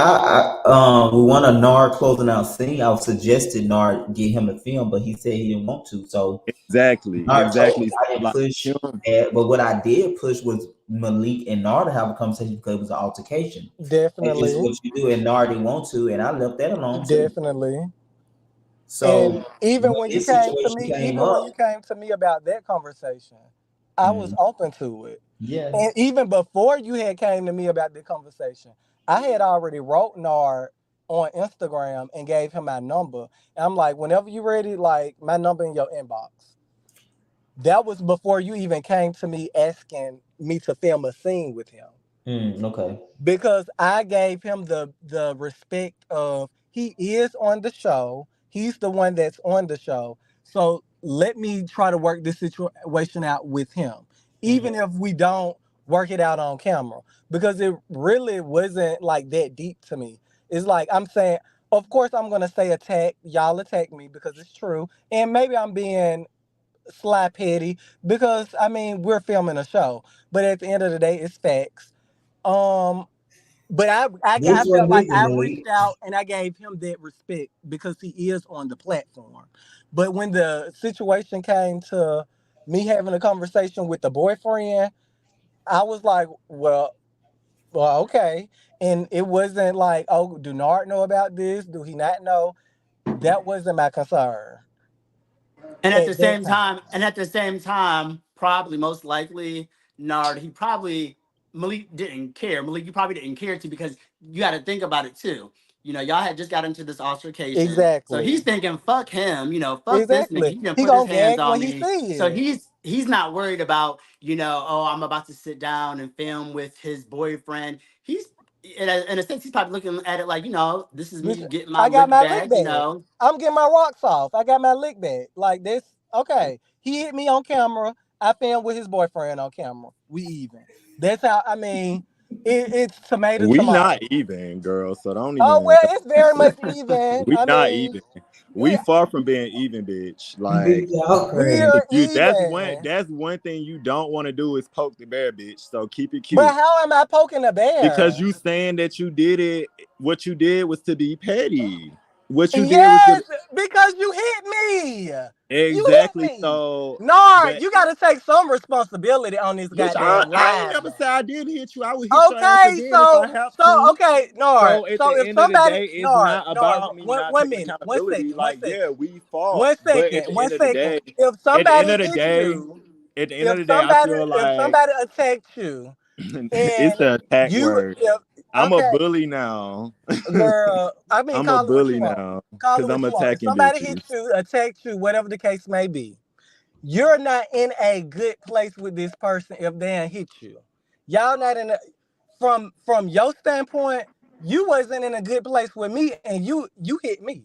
we want a Nard closing out scene. I suggested Nard get him to film, but he said he didn't want to. So Exactly, Nard told me exactly. So, I didn't like push him, that, but what I did push was Malik and Nard to have a conversation because it was an altercation. Like, this is Definitely. what you do, and Nard didn't want to, and I left that alone too. Definitely. And So even when when you this came to situation me, came even when up, you came to me about that conversation, I was mm, open to it. yeah, And even before you had came to me about the conversation, I had already wrote Nard on Instagram and gave him my number. And I'm like, whenever you ready, like my number in your inbox. That was before you even came to me asking me to film a scene with him. okay, Because I gave him the respect of he is on the show. He's the one that's on the show. So let me try to work this situation out with him, mm, even if we don't work it out on camera, because it really wasn't like that deep to me. It's like I'm saying, of course I'm gonna say attack, y'all attack me because it's true, and maybe I'm being sly petty because I mean we're filming a show, but at the end of the day, it's facts. Um, but I this felt one like isn't I Malik. reached out and I gave him that respect because he is on the platform. But when the situation came to me having a conversation with the boyfriend, I was like, well, okay. And it wasn't like, oh, do Nard know about this? Do he not know? That wasn't my concern And at at the that same time. time, probably most likely, Nard, he probably Malik didn't care. Malik, you probably didn't care too because you got to think about it too. Y'all had just got into this altercation, so Exactly. he's thinking, "Fuck him," "fuck this nigga." Exactly. He didn't He put his gonna hands gag on when he me, see so it. he's not worried about oh, I'm about to sit down and film with his boyfriend. He's in a sense, he's probably looking at it like, this is Bitch, me getting my I got lick my lick back, back. I'm getting my rocks off. I got my lick back. Like this, okay. He hit me on camera. I filmed with his boyfriend on camera. We even. That's how I mean it's tomato we not tomato. even, girl. So don't Oh even. well, it's very much even. We I not mean, even. We yeah, far from being even, bitch. Bitch, Like y'all crazy. if we're you, even. that's one thing you don't want to do is poke the bear, bitch. So keep it But cute. how am I poking a Because bear? you saying that you did it, what you did was to be petty. What you did was Yes, to because you hit me. You hit exactly me. so. Nard, But you gotta take some responsibility on this bitch, I, goddamn I ain't live never now. said I didn't hit you. I would hit your ass Okay, again if I have to. okay, Nard. So at So the if end of the somebody day, it's Nard, not Nard, about me one not one taking minute, accountability. one Like, yeah, second, we fought, but at the one end of the second. day, If at the end somebody of the hits day, you, at the end of If the day, I somebody feel if like somebody attacked you it's and the attack you word. if I'm a okay, bully now. girl, I mean I'm a call it what you bully want. now Call it because what I'm you want. If attacking somebody hit bitches. you, attacked you, whatever the case may be, you're not in a good place with this person if they ain't hit you. Y'all not in a from your standpoint, you wasn't in a good place with me and you hit me.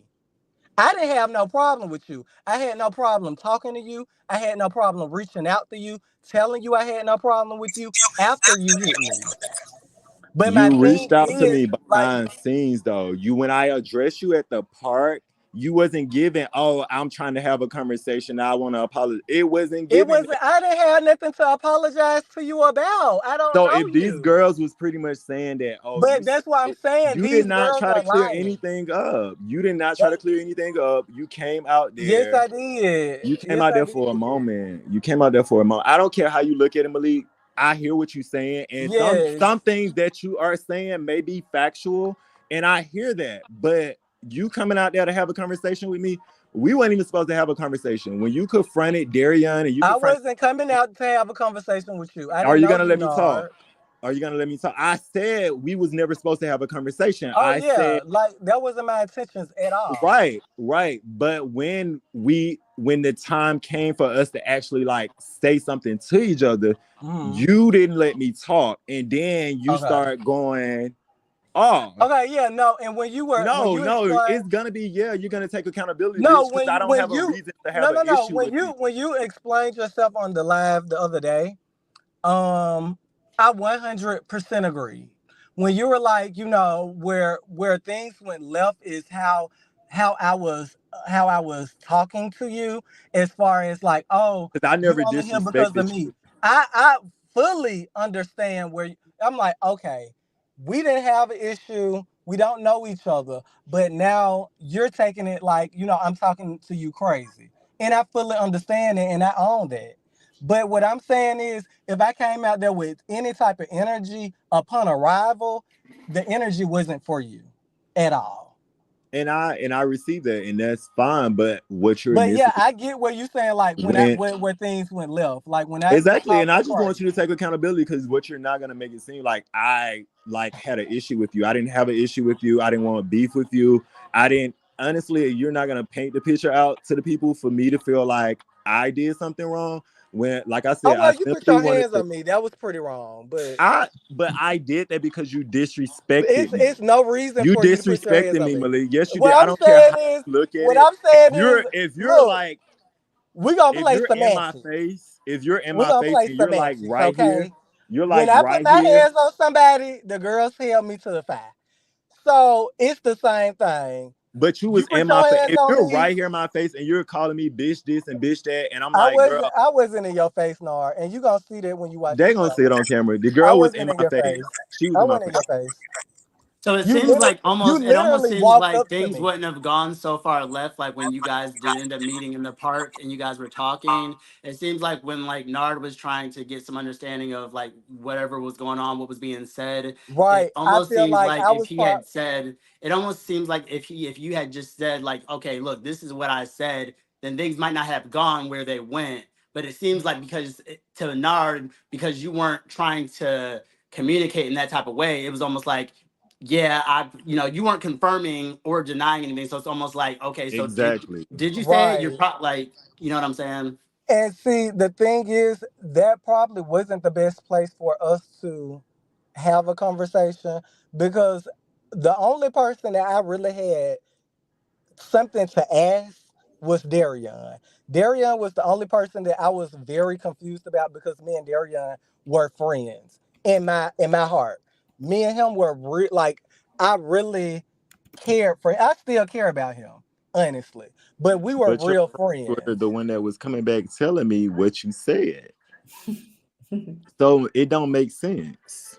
I didn't have no problem with you. I had no problem talking to you. I had no problem reaching out to you, telling you I had no problem with you after you hit me. But my You thing reached out to is, me like, behind scenes though. You when I addressed you at the park, you wasn't giving, oh, I'm trying to have a conversation. I want to apologize. It wasn't it giving wasn't, I didn't have nothing to apologize to you about. I don't So know if these you. girls was pretty much saying that, oh, But that's what I'm saying. you did These not girls try to are clear lying. anything up. You did not try to They, clear anything up. You came out yes, there. I did. You came Yes, out I there for a did. moment. You came out there for a moment. I don't care how you look at it, Malik. I hear what you're saying, and Yes. some things that you are saying may be factual, and I hear that. But you coming out there to have a conversation with me, we weren't even supposed to have a conversation. When you confronted Darian and you I confronted, wasn't coming out to have a conversation with you. I are didn't you know gonna you, let me talk? Nard. Are you gonna let me talk? I said we was never supposed to have a conversation. Oh I yeah, said like that wasn't my intentions at all. right. But when the time came for us to actually like say something to each other, Hmm. you didn't let me talk, and then you Okay. start going, oh Okay. Yeah. No. And when no, you no, explain, it's gonna be yeah, you're gonna take accountability, no, bitch, because I don't when have a you reason to no have an no no issue with you. when you explained yourself on the live the other day, Um, I 100% agree. When you were like, where things went left is how I was how I was talking to you, as far as like, oh, Because I you never only here because of disrespected me. you. I fully understand I'm like, okay, we didn't have an issue. We don't know each other, but now you're taking it like, I'm talking to you crazy. And I fully understand it and I own that. But what I'm saying is, if I came out there with any type of energy upon arrival, the energy wasn't for you at all. And I received that, and that's fine. But what you're But yeah, missing I get what you're saying. Like when where things went left, like when I exactly, and talked I you just want you to crazy. take accountability because what you're not gonna make it seem like I like had an issue with you. I didn't have an issue with you. I didn't want to beef with you. I didn't honestly. You're not gonna paint the picture out to the people for me to feel like I did something wrong. When, like I Oh said, I well, you put simply your wanted hands to. on me. That was pretty wrong, but But I did that because you disrespected it's me. it's no reason You for you to put your hands disrespected on me, me. Malik. Yes, you did. What I I'm don't care saying how is, you look at what it. I'm saying is, If you're look, like we're gonna if play you're in my semantics. face, if you're in We're my gonna face play and you're like semantics, right here, okay? you're When like I put right my here. hands on somebody, the girls held me to the fire. So it's the same thing. But you You was put in my your face. hands If on you're me. right here in my face and you're calling me bitch this and bitch that, and I'm like, girl, I wasn't in your face, Nar, and you gonna see that when you watch the they gonna see show. it on camera. The I girl was in wasn't in my your face. face. She was I in my wasn't in face. your face. So it You seems literally like you it almost literally seems walked like up to things me. wouldn't have gone so far left, like when you guys did end up meeting in the park and you guys were talking. It seems like when like Nard was trying to get some understanding of like whatever was going on, what was being said, Right. I feel like I was part. it almost seems like if you had just said like, okay, look, this is what I said, then things might not have gone where they went. But it seems like to Nard, because you weren't trying to communicate in that type of way, it was almost like, yeah, you weren't confirming or denying anything. So it's almost like, okay, so Exactly. did you say it? You're Right. like, you know what I'm saying? And see, the thing is, that probably wasn't the best place for us to have a conversation, because the only person that I really had something to ask was Darion. Darion was the only person that I was very confused about, because me and Darion were friends in my heart. Me and him were like, I really cared for. I still care about him, honestly. But we were But your real friends were friends. the one that was coming back telling me what you said. So it don't make sense.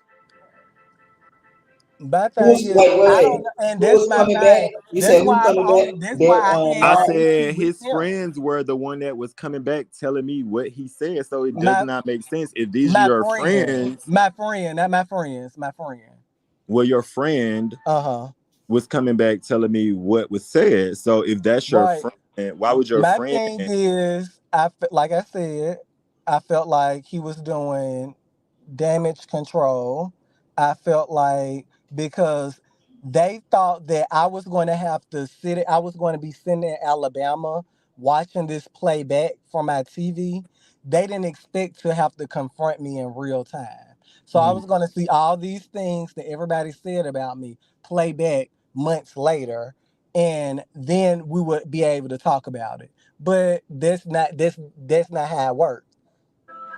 My thing Who's is, wait, wait, I wait. don't know, and Who that's was my coming back? thing. You said who coming back? That's why There, I had I an Nard. issue said with his him. friends were the one that was coming back telling me what he said. So it does My not make sense. If these are your friends, my friend, not my friends, my friend. well, your friend Uh huh. was coming back telling me what was said. So if that's your Right. friend, why would your My friend? thing is, like I said. I felt like he was doing damage control. I felt like because they thought that I was going to have to I was going to be sitting in Alabama watching this playback from my TV. They didn't expect to have to confront me in real time. So I Mm. was going to see all these things that everybody said about me play back months later, and then we would be able to talk about it. But that's not how it works.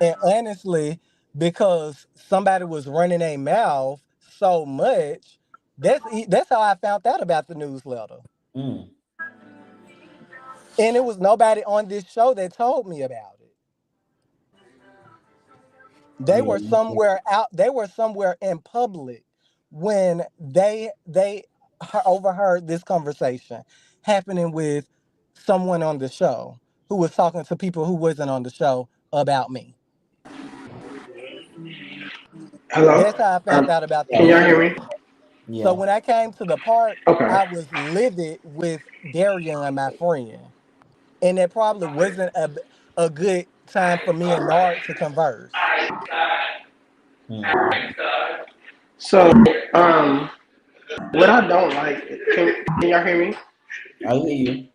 And honestly, because somebody was running their mouth so much, that's how I found out about the newsletter. Mm. And it was nobody on this show that told me about it. They Yeah. were somewhere out. They were somewhere in public when they overheard this conversation happening with someone on the show who was talking to people who wasn't on the show about me. Hello. That's how I found out about the Can y'all hear newsletter. me? So Yeah. when I came to the park, Okay. I was livid with Darian, my friend, and it probably wasn't a good time for me and Nard to converse. Mm. So, um, what I don't like, can y'all hear me? I hear you.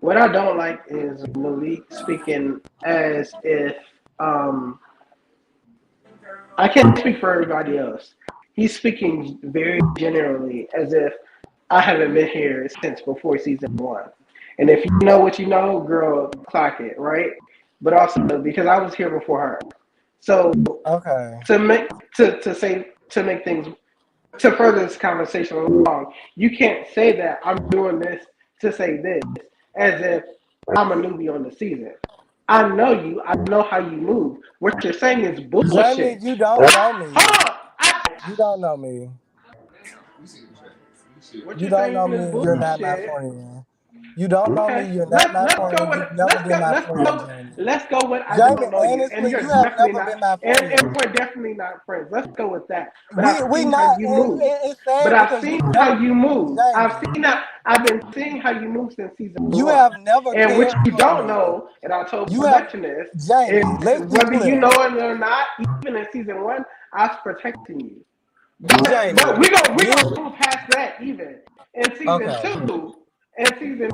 What I don't like is Malik speaking as if um, I can't speak for everybody else. He's speaking very generally as if I haven't been here since before season one. And if you know what you know, girl, clock it, right? But also because I was here before her. So Okay. to make to make things to further this conversation along, you can't say that I'm doing this to say this as if I'm a newbie on the season. I know you. I know how you move. What you're saying is Jamie, bullshit. you don't know Hold me. on. You don't know me. What You you're don't saying know is me. You're not my bullshit. friend. You don't know me. Okay. You're not Let's my let's go friend. with You've never been my friend, Jamie. let's go with I Jamie, don't know you, and honestly, you're you have definitely never not, been my and friend. we're definitely not friends. Let's go with that. But I've We seen how not, you and move. it's But sad I've because seen you've how never, you move. I've Jamie, seen that. I've been seeing how you move since season you one. have never And what cared you for don't me. know, and I told You have, perfectionist, is Jamie, let's be whether you know clear. it or not. Even in season one, I was protecting you. But Jamie, we gonna you, move past that even. In season okay.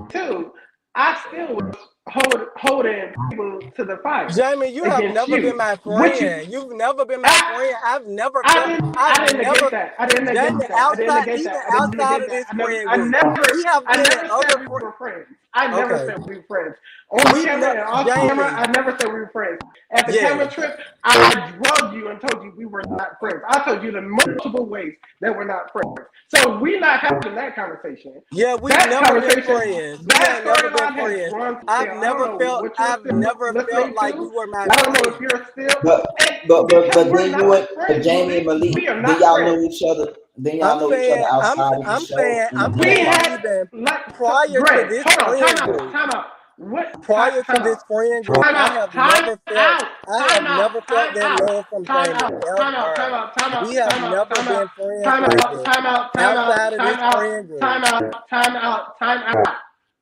two, I still was holding people to the fire Jamie, you have against never been you. my Which you friend. You've never been my I friend. I I've didn't negate never, that. I didn't negate Jamie, that. I didn't outside, negate even that. I didn't outside negate of that. this friend group, we have I been in never other, said we were friends. I never okay. said we were friends. On camera and off camera, Jamie, I never said we were friends. At the camera yes. trip, I drugged you and told you we were not friends. I told you the multiple ways that we're not friends. So we're not having that conversation. Yeah, we've That never been conversation, friends. We that ain't never been storyline has friends. run stale. I don't know what you're I've still never felt listening like you to. were my I don't know if friend. you're still, But and because we're then you not and friends, Jamie and Malik. Malik, We are then not y'all friends. know each other. Then y'all know each other outside of the show in the I'm We saying playground. had even like so, prior to Greg. this Hold on, friend group, time out. What? prior to Time out. this friend group, Time out. Time out. I have Time never out. felt Time that out. love from Time Jamie out. Time out. Time ever. out. Time We out. have Time out. never Time out. been friends Time like out. this Time out. Time out. outside of Time this out. friend group. Time out. Time out. Time out.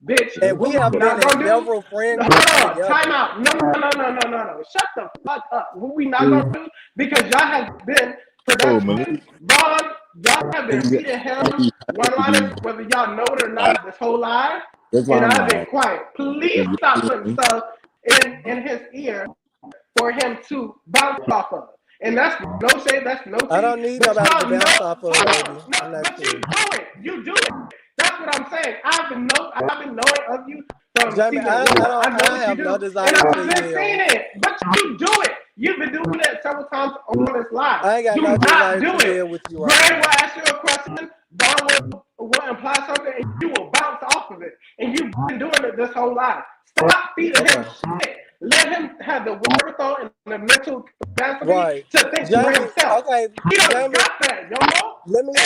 Bitch, And we what we have been not in gonna do? several friend Hold groups on. Time together. out. No. Shut the fuck up. What we not gonna do? Because y'all have been Oh, production, Malik, Vaughn, y'all have been you feeding got to him be one-liners, happy. whether y'all know it or not, this whole live. That's why And I'm I've been like, quiet. Please stop putting stuff in his ear for him to bounce off of. And that's no shade, that's no I tea. don't need But nobody to y'all know, bounce off of, hold on, baby. no, I'm not but you you. do it. You do it. That's what I'm saying. I've been knowing of you from Jamie, season one. I know I what you have no do, and desire to I've been seeing yield. it. But you do it. You've been doing it several times on this live. I ain't got Do no not desire do to it. yield with you right Greg will now. ask you a question. Don will imply something, and you will bounce off of it. And you've been doing it this whole life. Stop feeding him Okay. shit. Let him have the wherewithal and the mental capacity Right. to think for Jamie, himself. okay, He don't Jamie, got that, yo.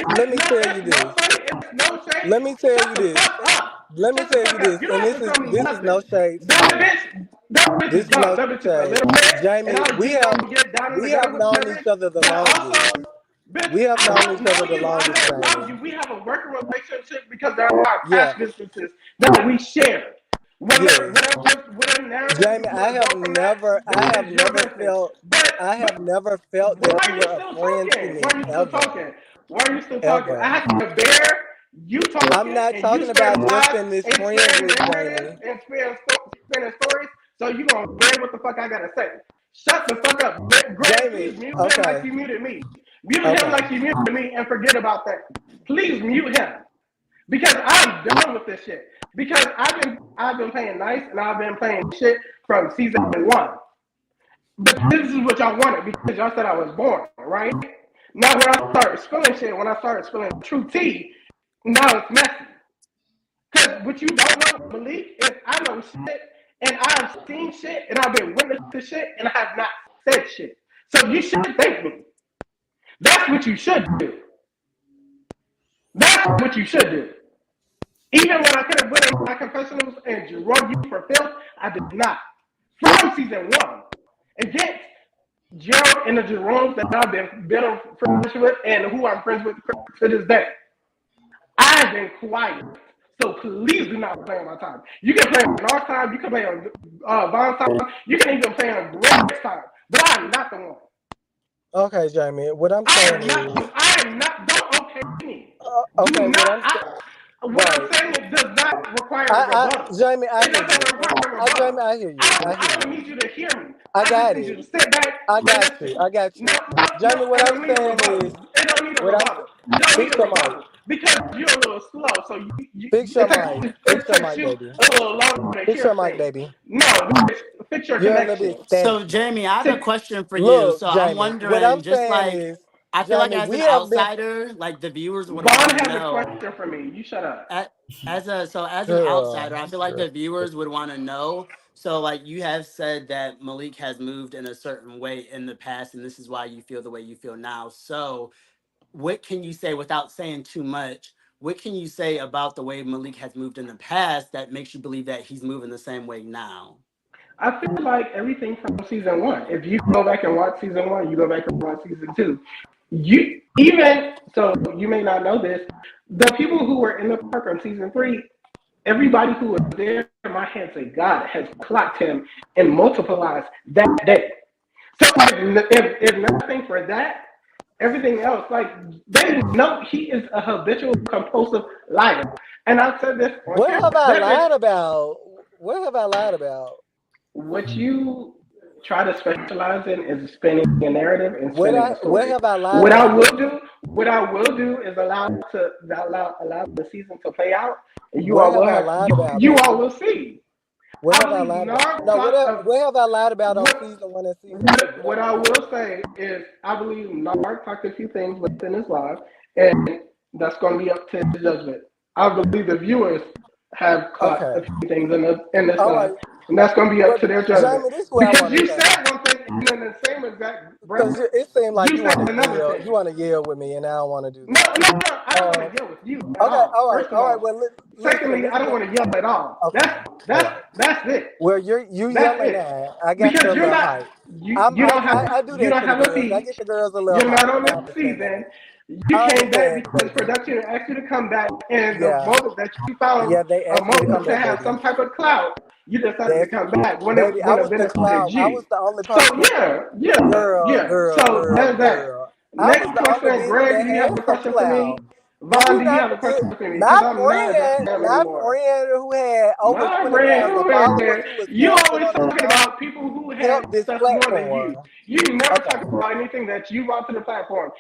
let me tell you It's no this. funny. It's no shade. Let me tell Shut you the this. fuck up. Let me Shut the tell you fuck up. this. You And don't have to tell me this is no nothing. shade to That you. bitch, that bitch is This is dumb. no That bitch is a shade. little bitch. And Jamie, I'll get gonna get down in the we have gutter with known that each bitch. other the But longest. also, bitch, We have I known don't each know other the you. I longest, don't love Jamie. you. We have a working relationship because there are Yeah. past businesses that we share. Whether Yes. whatever narrative Jamie, you want to go from that, I then have it's your never business. felt, I But have never felt why that are you you were a still friend to talking? Why me are you still ever, talking? Why are you still talking? I ever. have to bear you I'm talking not and you talking spreading about just lies in this and friend spreading group, narratives Jamie. and spinning stories. So you gonna bear what the fuck I gotta say? Shut the fuck up, Greg. Jamie, Please mute him like okay, you muted me. Mute him okay. like you muted me and forget about that. Please mute him because I'm done with this shit. Because I've been playing nice and I've been playing shit from season 1. But this is what y'all wanted because y'all said I was boring, right? Now when I started spilling shit, when I started spilling true tea, now it's messy. Because what you don't know, Malik, is I know shit and I've seen shit and I've been witness to shit and I have not said shit. So you should thank me. That's what you should do. That's what you should do. Even when I could have went in my confessionals and drug you for filth, I did not. From season 1. Against Gerald and the Jeromes that I've been better friends with and who I'm friends with to this day. I've been quiet. So please do not play on my time. You can play on our time, you can play on Von's time, you can even play on Greg's time. But I am not the one. Okay, Jamie. What I'm I saying am not is, the I am not don't okay me. Do okay, not what I'm right. saying it does not require a rebuttal. Jamie, I It hear you. doesn't require a Jamie, rebuttal. I hear you. I hear I don't you. need you to hear me. I I just got need you it. to sit back I and got you. listen. I got No, you. no, no, Jamie, what it I'm don't need a saying rebuttal. is, It don't need a what I'm rebuttal. You don't need fix a your mic. rebuttal because you're a little slow. So Fix your mic. Fix it your takes mic, you baby. a little longer to Fix hear your mic, things. baby. No, fix your You're a little bit connection. So, staticky. Jamie, I have a Fix, question for you. Look, So, I'm Jamie, what I'm wondering, just saying like, is, I feel like Jamie, as we an have been, outsider, like the viewers would want Vaughn to has a know. question for me. You shut up. a- as an outsider, girl, I feel like the viewers would want to know. So, like you have said that Malik has moved in a certain way in the past, and this is why you feel the way you feel now. So, what can you say without saying too much? What can you say about the way Malik has moved in the past that makes you believe that he's moving the same way now? I feel like everything from season 1. If you go back and watch season 1, you go back and watch season 2. You even so you may not know this. The people who were in the park on season 3, everybody who was there, my hands say God has clocked him and multiplied that day. So if nothing for that, everything else, like they know he is a habitual compulsive liar. And I've said this on what camera. have I That bitch, lied about? What have I lied about? what you try to specialize in is spinning a narrative and spinning a What story. have I lied What I about? will do, is allow the season to play out, and What have I lied about, you all baby? will see. What I have I believe lied about? Nard No, clock of what have I lied about on what season 1 and season 2? What what have I I lied will say is I believe Nard clocked a few things within his life, and that's going to be up to his judgment. I believe the viewers have about? clocked Okay. a few things in this All life, right. and that's going to be up Well, to their judgment. Jamie, this is what I Because want to you say. said one thing, and in the same exact breath, Because it seemed like you you said want to another yell. thing. You want to yell with me, and I don't want to do No, that. no, no. I don't want Um. to yell with you at Okay. all. First of All right. all. Well, listen. Secondly, This I is don't what. want to yell at all. Okay. All right. That's it. Well, you That's yelling it. at. I got Because your you're little not hype. I do you that don't to the have a girls. I peach. get the girls a little You're hype, not on and I the season. understand. You I came back understand, because baby. production asked you to come back, and the Yeah. moment that you found Yeah. They a asked me to come moment to back, have baby. some type of clout, you decided They to asked, come back when it baby. I when it was the benefited cloud. I was you. the only So person. Girl, So girl, there's that. girl. I was Next the only question, being Greg, that do you have had a some question for me? clout. Do Vaughn, we do you not have a forget question for me? Because I'm not a damn my anymore. friend who had over My friend, 20,000 who followers, is who was you canceled always on his talking own, about people who had helped this stuff more than you. platform. You never Okay, talk about anything that you brought to the platform.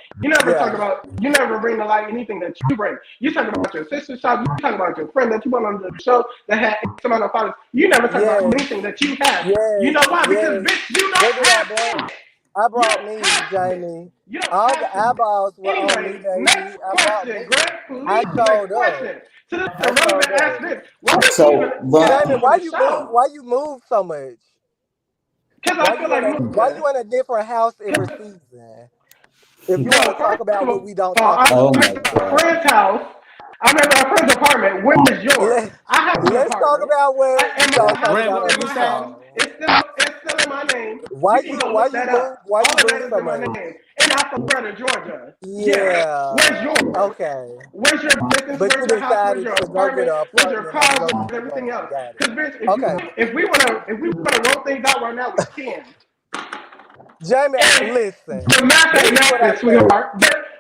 yeah, You never bring to light anything that you bring. You talk about your sister shop, you talk about your friend that you went on the show that had X amount of followers. You never talk about yes, anything that you have. You yes, know why? Because yes. bitch, you What don't did I have bring? shit. I You brought don't me, have shit. Jamie. You don't All have the shit. eyeballs were on me, Anyway, baby. next I brought question, me. Greg. I Please, next showed up. question. To this I showed irrelevant ass up. bitch. Why would you even So, get Jamie, up but from the shower? why you move so much? Because I feel like Why moving. you in a different house every season? If you want No, to talk first about of what we don't all, talk I'm about oh all my the at a time. god. friend's house. I'm at my friend's apartment. Where is yours? Let, I have an let's talk apartment. about what we And don't my talk house Greg, is about what were on still you this my house. saying? call. It's still in my name. You can go look that up. Why you All of that move is so in my much? name. And I'm from Brother, Georgia. Yeah. Where's Yeah, yours? okay. Where's your business? But Where's you your house? Where's decided your to go get apartment? an Where's your apartment car? on Where's Georgia everything ground. else? Got it. Because bitch, Okay. if we wanna roll things out right now, we can. Jamie, And listen. the math This ain't is what I nothing, say. sweetheart.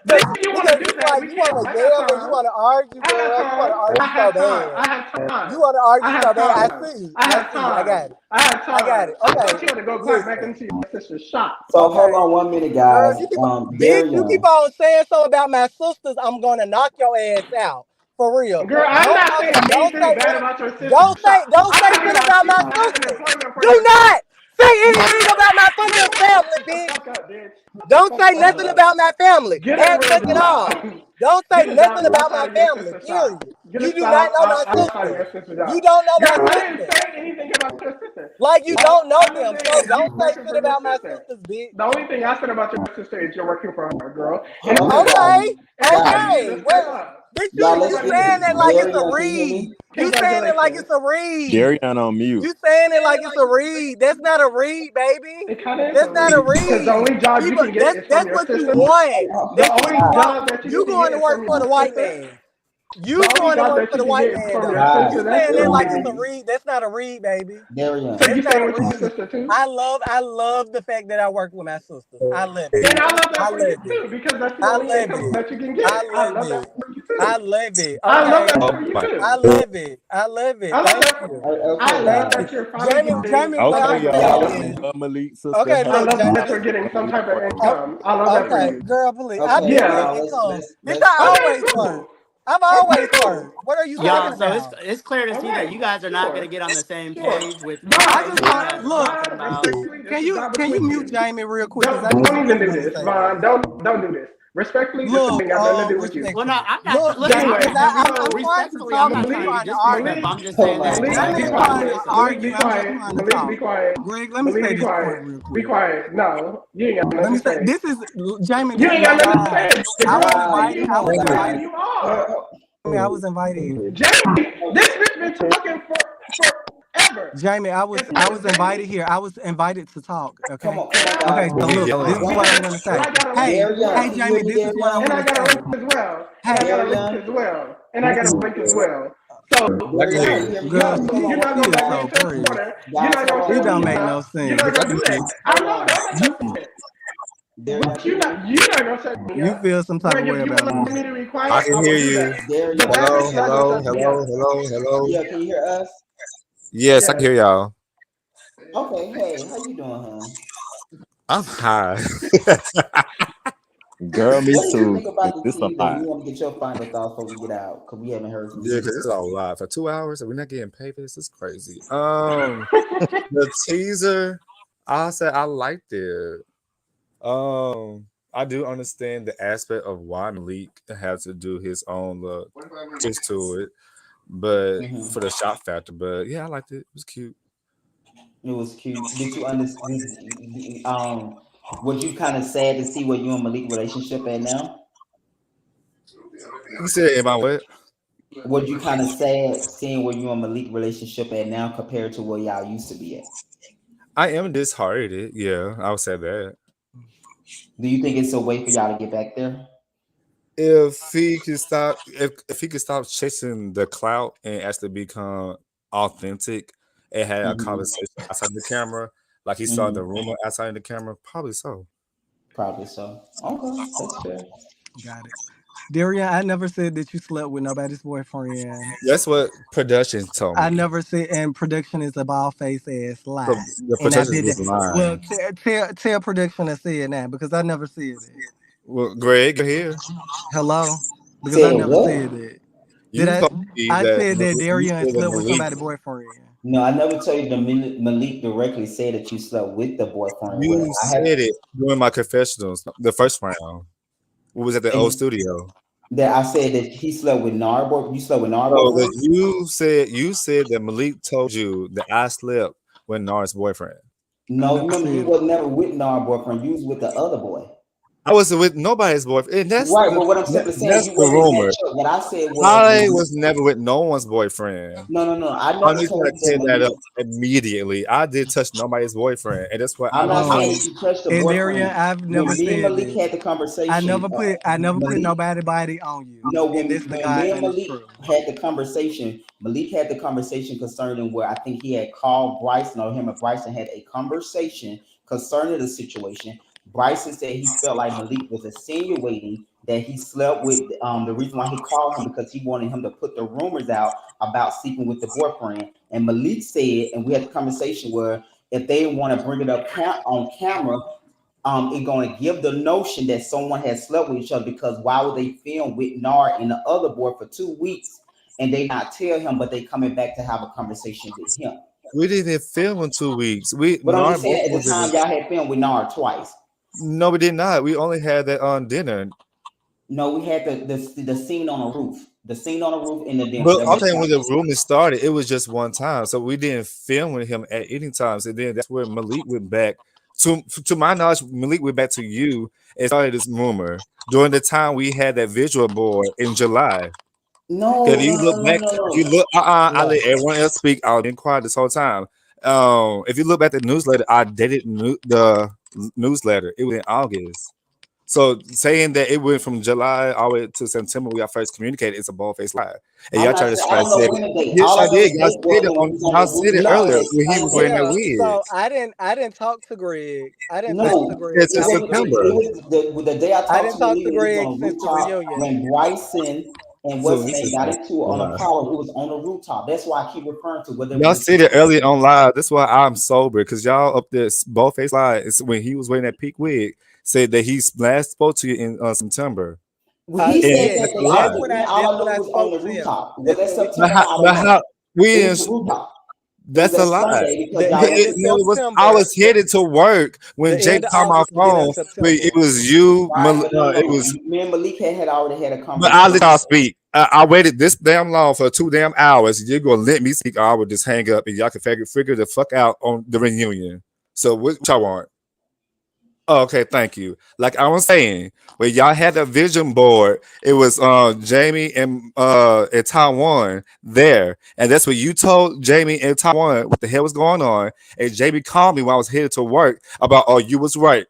But if you want to Because do it's that, like we you can. want to I got yell and you time. want to argue, I have girl. You want to time. I argue so have time. bad. I have time. You want to I argue so have bad. I time. see you. I I have see you. I time. got it. I have I got time. it. I Okay. want you to go clap back Listen. into your sister's shot. So hold Okay. on 1 minute, Girl, guys. you keep bitch, you keep Darian. on saying something about my sisters, I'm gonna knock your ass out. For real. Girl, I'm Don't not talk saying don't anything say bad any about your sister's don't say shop. don't I'm say talking shit about about you my have an sisters. employment for Do yourself. not say anything about my fucking family, bitch. Fuck up, bitch. Don't say Fuck nothing up. about my family. Get a Ask real fucking job. all. Don't say Get a job nothing about my outside of your family, sister's shop. period. Get You a do not job know my outside of sisters. your sister's You job. don't know Girl, my I didn't sisters. say anything about your sister. Like you All don't know I'm just them. saying So is you don't say working shit for your about my sister. sisters, bitch. The only thing I said about your sister is you're working for her, girl. And Okay, Okay, everybody needs okay. to step Well, up. bitch, y'all, you listen. saying it like it's a Darian, can you hear read. me? You saying it like Congratulations. it's a read. Darian on mute. You saying it like it's a read. That's not a read, baby. It kind of is a That's not a read because the read. only job you People, can get is from that's your what you sister. want. The That's what only you want. job that you You can get going to is work from for your the white sister. man. The You only going to job work that for you the can white get man from your though. Guys, sister, You that's saying it still like it's a read. read. That's not a read, baby. Darian. So That's you not staying a with your read. sister too? I love the fact that I work with my sisters. I love it. And I love I that for you love it. too because that's the I only love income it. that you can I get. I love love that it. for you too. I love it. I love Okay. that Oh for you my. too. I love it. I love it. I love Thank that. you. I Okay, love Thank guys. you. that you're finally Jamie, getting Jamie, what some I'm Okay, type of y'all. Y'all, saying income. is, listen. Malik sister okay, has I look, love Jamie, that this, you're getting some type of oh, income. I love that for okay, you. girl, please. I've Okay, been getting Yeah. y'all. income. Bitch, Let's I Okay, always work. cool. I've Okay, always cool. worked. What are you Okay, talking Y'all, so about? it's clear to all see that right. you guys are not going to Sure. get on the same Sure. page with I anything just that you want guys Vaughn, are look. talking Vaughn, about. respectfully, this is not Can you between mute you. Jamie real quick? Cause I just Don't want even to say do what I'm this, saying. Vaughn. Don't do this. Respectfully, this Look, ain't got nothing to do with you. Well, no, respectfully. I'm not. Look, Listen, Jamie, I'm because Anyway, I'm so trying to respectfully, I'm talk and not you trying to be trying to Malik, disrespectful. argue. I'm just oh saying my that I Malik, be ain't god. trying quiet. to Malik, argue. be I'm just quiet. trying to Malik, talk. be quiet. Greg, let me Malik, say be this quiet. point real Be quick. quiet. No, you ain't got Let nothing me to say say. this is Jamie. You This is ain't got not nothing to live. say. The I girl was asking Guys, invited. you I come was on, what guys. time invited. you are. Jamie, I was invited here. Jamie, this bitch been talking forever. Jamie, It's I either was invited Jamie here. I was invited to talk. Come Okay. on, come on, Okay. guys. So You look, yelling this at is me. what I'm Darian, gonna and say. I got a link Hey, as hey, well. can you hear Jamie, me, this is what I'm And Darian? I gonna got a say. link as well. And I Hey, got a link Darian, as well. And I got a link as well. So I can Darian, hear can you you. hear me? girl, Hold no, on, you're she not hold gonna is let on, me so guys. finish pretty. water. You're Guys, not hold gonna It shut don't me make on. no up. You're sense. not gonna Bitch, do that. I hold know on. don't make no sense. Darian, But you're not gonna shut me You up. feel some type of Greg, way if you would about let me. me to be I quiet, can I hear will do you. that. But Darian. that Hello, bitch not gonna hello, shut me up. hello, hello, hello. Yeah, can you hear us? Yes, I can Yes. hear y'all. Okay, hey, how you doing, hon? I'm high. Girl, me What did you too. think about the This a teaser? We lot. want to get your final thoughts before we get out, because we haven't heard from Yeah, you. because it's a lot for 2 hours and we're not getting paid for this. It's crazy. The teaser, I said I liked it. I do understand the aspect of why Malik had to do his own look just to it, but Hmm. for the shock factor. But yeah, I liked it. It was cute. It was cute. Did you understand? Was you kind of sad to see where you and Malik relationship at now? You said, "Am I what?" Was you kind of sad seeing where you and Malik relationship at now compared to where y'all used to be at? I am disheartened. Yeah, I would say that. Do you think it's a way for y'all to get back there? If he could stop chasing the clout and actually become authentic and had a Hmm. conversation outside the camera, like he saw the Hmm. rumor outside the camera, probably so. Probably so. Okay, that's fair. Got it. Darian, I never said that you slept with nobody's boyfriend. That's what production told I me. never said, and production is a bald face ass lie. The And I production did that. was Well, lying. tell production to say it now because I never said it. Well, Greg, you're here. Hello? Because I Said never what? said it. Did You told me I that said that you Darian said that slept with Malik. somebody's boyfriend. No, I never told you the Malik directly said that you slept with the boyfriend. What You I have said it during my confessionals, the first round. We was at the old and studio. that I said that he slept with Nar boy. You slept with Nar No, boyfriend? that you said that Malik told you that I slept with Nars' boyfriend. I No, never remember you said was never with Nar boyfriend. You was with the other boy. I wasn't with nobody's boyfriend. And Right, but what I'm simply saying, that's you the wasn't rumor. that What I said was I when was never with no one's boyfriend. no. I I never need to told you that clear that up Malik. immediately. I did touch nobody's boyfriend, and that's what I'm not saying No. that you touched the And Darian, boyfriend. I've never When me and said Malik this. had the conversation, I never put Malik, nobody body on you. no, And this the when me God and honest Malik truth. had the conversation, Malik had the conversation concerning where I think he had called Bryson, or him and Bryson had a conversation concerning the situation. Bryson said he felt like Malik was insinuating that he slept with the reason why he called him because he wanted him to put the rumors out about sleeping with the boyfriend. And Malik said, and we had the conversation where if they want to bring it up on camera, it's going to give the notion that someone has slept with each other because why would they film with Nard and the other boy for 2 weeks and they not tell him, but they coming back to have a conversation with him? we didn't film in 2 weeks. We But I'm Nard just saying, both at the was time, y'all had filmed with Nard twice. no, we did not. We only had that on dinner. No, we had the scene on the roof, the scene on the roof in the dinner. But That I'm was saying when the twice. rumor started, it was just one time. So we didn't film with him at any times. And then that's where Malik went back. To my knowledge, Malik went back to you and started this rumor during the time we had that visual board in July. Because No, you no, look no, no, back, no, if you no. look, I Right. let everyone else speak. I was being quiet this whole time. If you look back at the newsletter, I dated the newsletter. It was in August. So saying that it went from July all the way to September, we got first communicated, it's a bald faced lie. And I'm y'all not try to saying I try to don't say know it. when the date. Yes, All I I know did. the date was when we was on Y'all the said it rooftop earlier at No. when he was wearing Philanthropy. that Yeah. wig. So I didn't talk to Greg. I didn't talk to No, Greg It's in it after was the September. it reunion. was the day I I talked didn't to talk Malik to when we was Greg on the since the rooftop reunion. when Bryson and So what's let his me say name got something. into it on the power. It was on the rooftop. That's why I keep referring to whether it was Y'all the said it earlier on live. That's why I'm sober because y'all up there both face live. It's when he was wearing that peak wig. Said that he last spoke to you in September, he said Yes, that that's a they that's lie. argued. when Man, I all that's I when know it I was on spoke the to him. rooftop. Was That's that when we But September? how, I but don't how know. we It was didn't. the rooftop. It was That's a that lie. Sunday because the y'all end went of to It was. I September. was headed to work when The Jay end of called my August, beginning of phone. But September. it was you. right, but no, It no. was. Me and Malik had already had a But I let conversation. y'all speak. I waited this damn long for 2 damn hours. You're gonna let me speak, or I would just hang up and y'all can figure the fuck out on the reunion. So what y'all want? Oh, okay, thank you. Like I was saying, when y'all had the vision board, it was Jamie and Taiwan there. And that's what you told Jamie and Taiwan what the hell was going on. And Jamie called me when I was headed to work about, oh, you was right.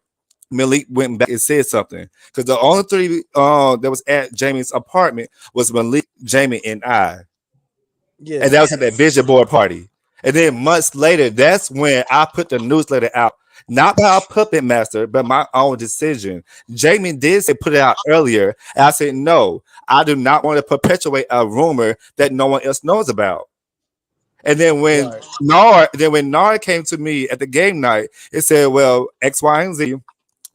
Malik went back and said something. Because the only three that was at Jamie's apartment was Malik, Jamie, and I. And that Yes. was at that vision board party. And then months later, that's when I put the newsletter out. Not by a puppet master, but my own decision. Jamie did say put it out earlier. And I said, no, I do not want to perpetuate a rumor that no one else knows about. And Right. Then when Nard came to me at the game night, it said, well, X, Y, and Z.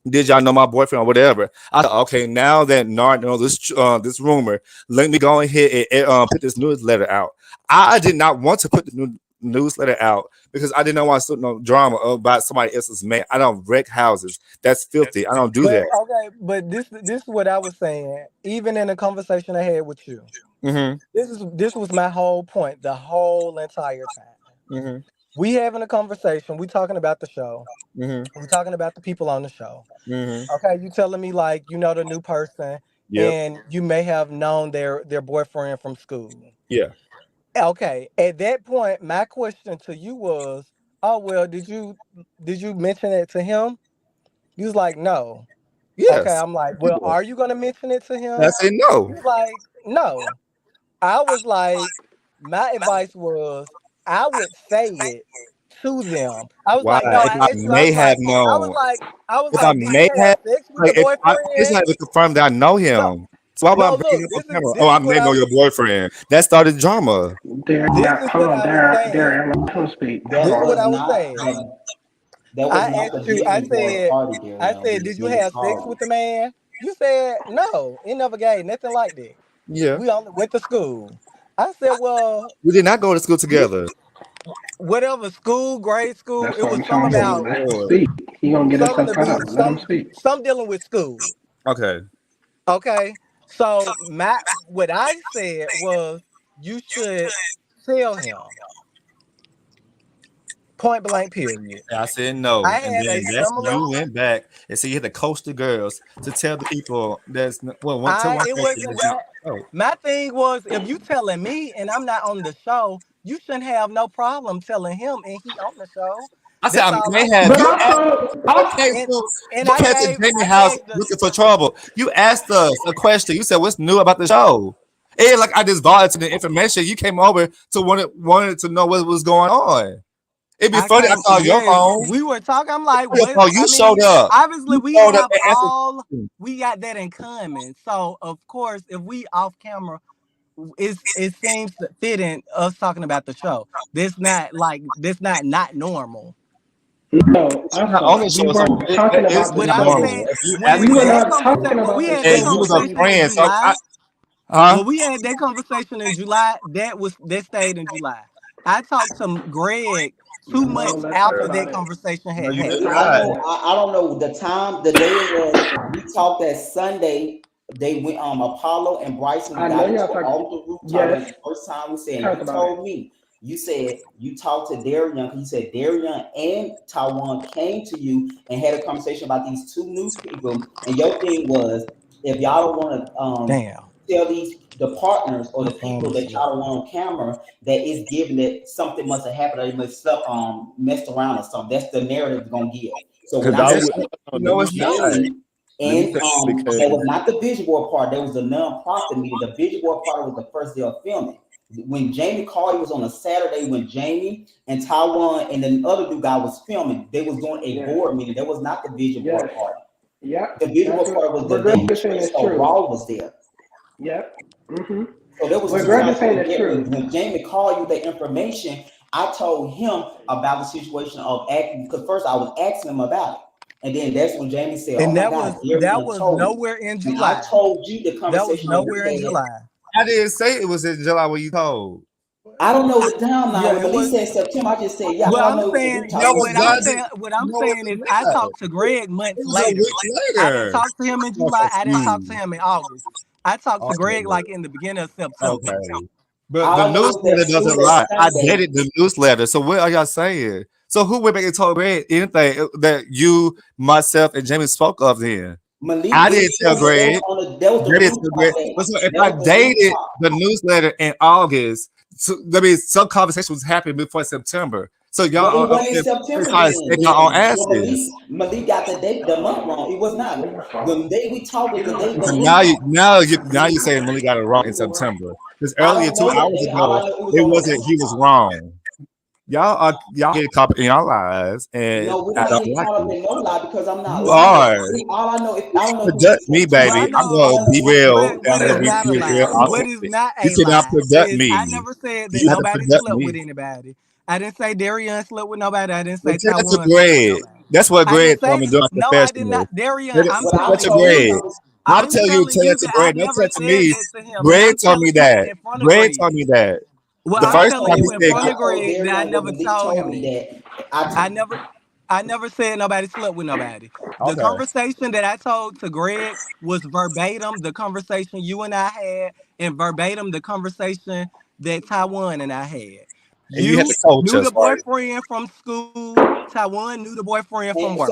Did y'all know my boyfriend or whatever? I thought, okay, now that Nard knows this rumor, let me go ahead and put this newsletter out. I did not want to put the newsletter out because I did not want to start no drama about somebody else's man. I don't wreck houses. That's filthy. I don't do But that. okay, but this is what I was saying. Even in the conversation I had with you, Mm-hmm. this was my whole point. The whole entire time Mm-hmm. we having a conversation. We talking about the show. Mm-hmm. We talking about the people on the show. Mm-hmm. Okay, you telling me like you know the new person, Yep. and you may have known their boyfriend from school. Yeah. Okay, at that point, my question to you was, oh well, did you mention it to him? He was like, no. Okay, Yes. I'm like, You well, did. are you gonna mention it to I him? said no. He's like, no. I was like, my advice was I would say it to them. I was Why? like, no, If I I asked you, may have known. I was If I like, did you may have have, sex with the like, it's boyfriend? not even confirmed that I know No, him. So why would I no, bring look, him up on camera? Oh, I what may I know was your boyfriend. That started drama. this is Hold what on, I was saying. Darren, let him speak. Hold That This on. what was I was not saying. that was I not the asked you, vision board party, Darian. We did you made it have sex hard. with the man? You said no, it never gave nothing like that. Yeah. We only went to school. I said, well, We did not go to school you together. whatever school, grade school, That's it what was I'm some telling Oh, him. about Let him Lord. speak. He gonna get something himself to cut do out. Let him speak. some dealing with school. Okay. Okay. So what I said was you should tell him. Point blank. Period. I said no, I and had a then that's when similar. you went back and said you had to coach the girls to tell the people tell I one it person wasn't that you. that. Oh, My thing was, if you telling me and I'm not on the show, you shouldn't have no problem telling him and he on the show. I said That's I all may I'm have But saying. you asked. also, Okay, And so and you came to Jamie I house gave the looking for trouble. You asked us a question. You said, "What's new about the show?" And like I just got into the information. You came over to wanted to know what was going on. It'd be I funny. I came, called your yes, phone. we were talking. I'm like, Your what? phone. I You showed mean, up. obviously You we showed up have and asked a all, question. we got that in common. So of course, if we off camera, it seems fitting us talking about the show. This not normal. no, You're not also, on the we show, so weren't talking it is about the What I'm show. normal. saying, If you when ask We were us, that not conversation, talking when about we the had that and you show. was a conversation in friend, so July, huh? when we had that conversation in July, that stayed in July. I talked to Greg two No, months let's talk after that about it. conversation No, had you did See, happened. I not. know, I don't know the time, the day it was. We talked that Sunday. They went, Apollo and Bryson I know got into y'all it talk. on the rooftop. That Yes, was the first time we said, talk you about it. told me, you said you talked to Darian. You said Darian and Taiwan came to you and had a conversation about these two new people. And your thing was, if y'all don't want to Damn, tell the partners or my the phone people was that dead. y'all don't want on camera that it's given that something must have happened or they must have messed around or something. That's the narrative it's gonna give. So when Because I I said would No, it's not. let me and say because that was not the vision board part, that was the non-profit meeting. The vision board part was the first day of filming. When Jamie called, it was on a Saturday when Jamie and Taiwan and the other two guy was filming. They was doing a Yes, board meeting. That was not the vision board yes, part. yep. The vision That's board part was what the Greg day is saying is Tristo true. Raw was there. Yep. So there was What two Greg times is saying when, is true. when Jamie called you the information, I told him about the situation of acting because first I was asking him about it. And then that's when Jamie said, "Oh And my that God, was that Darian was told me." nowhere in And I July. told you the That was conversation that nowhere in we had. July. I didn't say it was in July when you told. I don't know the Yeah, timeline. it Malik was. said September. I just said, yeah, What all I I'm know is when saying, we No, talked it's was what I'm not. Sunday. saying, what I'm No, saying it's is, I not. talked to Greg It months was a later. week I didn't later. talk to him in I'm July. I didn't talk to confused. him in August. I talked to Greg Okay. like in the beginning of September. Okay. But the All I know is newsletter that doesn't Tuesday, lie. I Sunday, dated the newsletter. So what are y'all saying? So who went back and told Greg anything that you, myself, and Jamie spoke of then? Malik I did didn't tell tell me Greg. that was the That is so rooftop great. day. But so if That I was the dated rooftop. the newsletter in August, so, I mean, some conversation was happening before September. So y'all But it are up wasn't in there September trying to then. save y'all own Well, asses. Malik got the date, the month wrong. It was not. The day we talked was the day the So month. now you saying Millie got it wrong in September. Because I earlier don't two know the hours date. All ago, I know it was it on the wasn't he was rooftop. wrong. Y'all get caught in y'all lies, and No, we're I not don't getting like caught up it. in no lie because I'm not You lying. are. All I know, if I don't know if it was Product me, Well, September. I baby. I'm know All gonna I know be it was real, and what I'm is gonna be not a real lie. What is authentic. not You a cannot lie product is I me. never said that You have to nobody product slept me. with anybody. I didn't say Darian slept with nobody. I didn't Well, say tell that to Taiwan slept with Greg. nobody. That's what I didn't Greg told say me during no. I did confessional. not. Darian, Tell I'm what I that telling to told the you. Greg. conversation. I'm I'm telling you, telling tell you that to that I Greg. Don't tell never that to said me. that to him, and Greg I'm told me telling you that. in front of Greg Greg. told me that. Well, The I'm first telling time I he you in told said, front I of told Greg that I Darian what never Malik told told him me that. that I I never I never said nobody slept with nobody. The okay. conversation that I told to Greg was verbatim the conversation you and I had, and verbatim the conversation that Taiwan and I had. And you had You to coach knew the us, right? boyfriend from school. Taiwan knew the boyfriend from and work.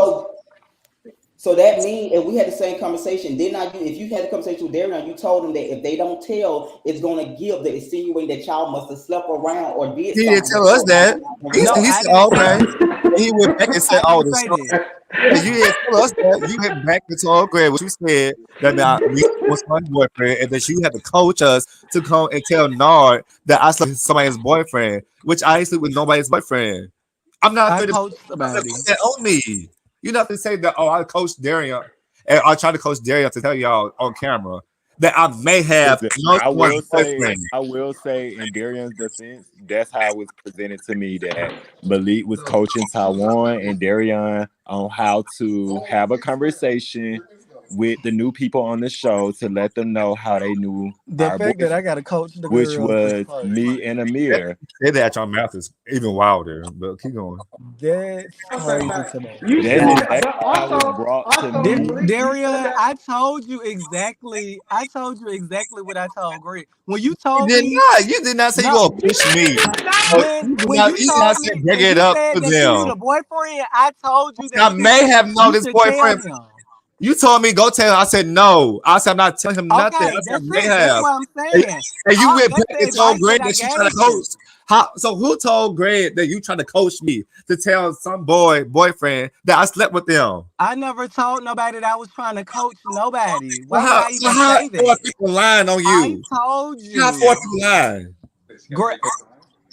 so that means if we had the same conversation, did not you if you had a conversation with Darian, you told him that if they don't tell, it's gonna give the insinuating that y'all must have slept around or did He didn't something tell us before y'all that. went out on He said, No, together. he I said, didn't say okay. that. And he went back and said, I oh, didn't the say show. that. Yeah, you didn't tell us that. You went back and told Greg what you said that now we was my boyfriend and that you had to coach us to come and tell Nard that I slept with somebody's boyfriend, which I ain't sleep with nobody's boyfriend. I'm not I going to coached put about it. that on me. You're not going to say that, oh, I coached Darian and I tried to coach Darian to tell y'all on camera that I may have listen, known someone's boyfriend. I will say in Darian's defense, that's how it was presented to me that Malik was coaching Taiwan and Darian on how to have a conversation with the new people on the show to let them know how they knew The our fact that I boyfriend, gotta coach the which girls is was crazy. me and Amir. Say that your mouth is even wilder, but keep going. That's crazy to me. You That's said exactly that, but how it was brought to me. Malik, you said Darian, that. I told you exactly. I told you exactly what I told Greg. When you You told did me not. You did not say you no, gonna push me. Oh, you did when not. you You did not told say me bring when it you up said to that you knew them. the boyfriend, I told you I that may have known you this should tell boyfriend. him. You told me go tell him. I said no. I said I'm not telling him nothing. I Okay, said I that's may it. That's have. what I'm And, saying. and you went That's back the and told advice that Greg I that you trying to gave coach. you. How? So who told Greg that you trying to coach me to tell some boyfriend that I slept with them? I never told nobody that I was trying to coach nobody. So Why would how? I So even how say are that? people lying on I you? told How far you. people lying?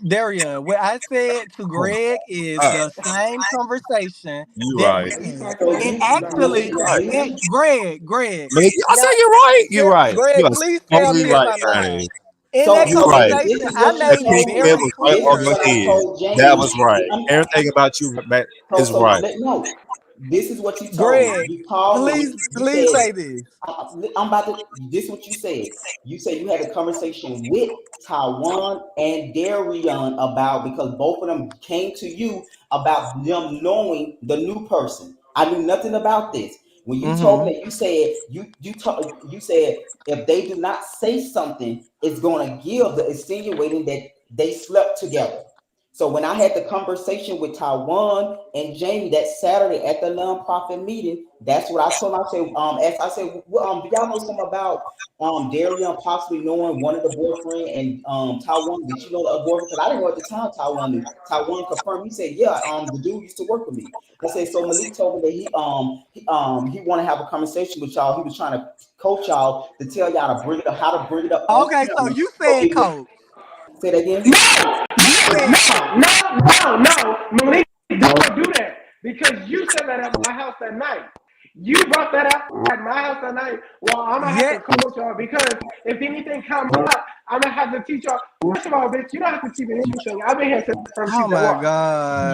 Darian, what I said to Greg is the same conversation You that right. we had. So And you actually, Malik, Right. and didn't Greg, Malik, I said now, you're right. You're right. You Greg, are please tell totally me if right, I'm lying. Johnny. In that You're so right. Malik, conversation, this is I what you made it Everything you told said very me. was right This on is clear. your what I head. told That Jamie. was right. Everything about you is So right. no, this is what you told me. Greg, You called me. You please said say this. I'm about to. This is what you said. You said you had a conversation with Taiwan and Darian about because both of them came to you about them knowing the new person. I knew nothing about this. When you told Mm-hmm. me that, you said you said if they do not say something, it's going to give the insinuating that they slept together. So when I had the conversation with Taiwan and Jamie that Saturday at the nonprofit meeting, that's what I told them. I said, as I said, well, do y'all know something about Darian possibly knowing one of the boyfriend and Taiwan? Did you know the boyfriend? Because I didn't know at the time Taiwan knew. Taiwan confirmed. He said, yeah, the dude used to work with me. I said, so Malik told me that he want to have a conversation with y'all. He was trying to coach y'all to tell y'all to bring it up, how to bring it up on Okay, so camera. you So said it would coach. say that again. You said coach. No, Malik, don't do that because you said that at my house that night. You brought that up at my house that night. Well, I'm gonna have Yeah. to coach y'all because if anything comes up, I'm gonna have to teach y'all. First of all, bitch, you don't have to teach me anything. I've been here from Oh season my one.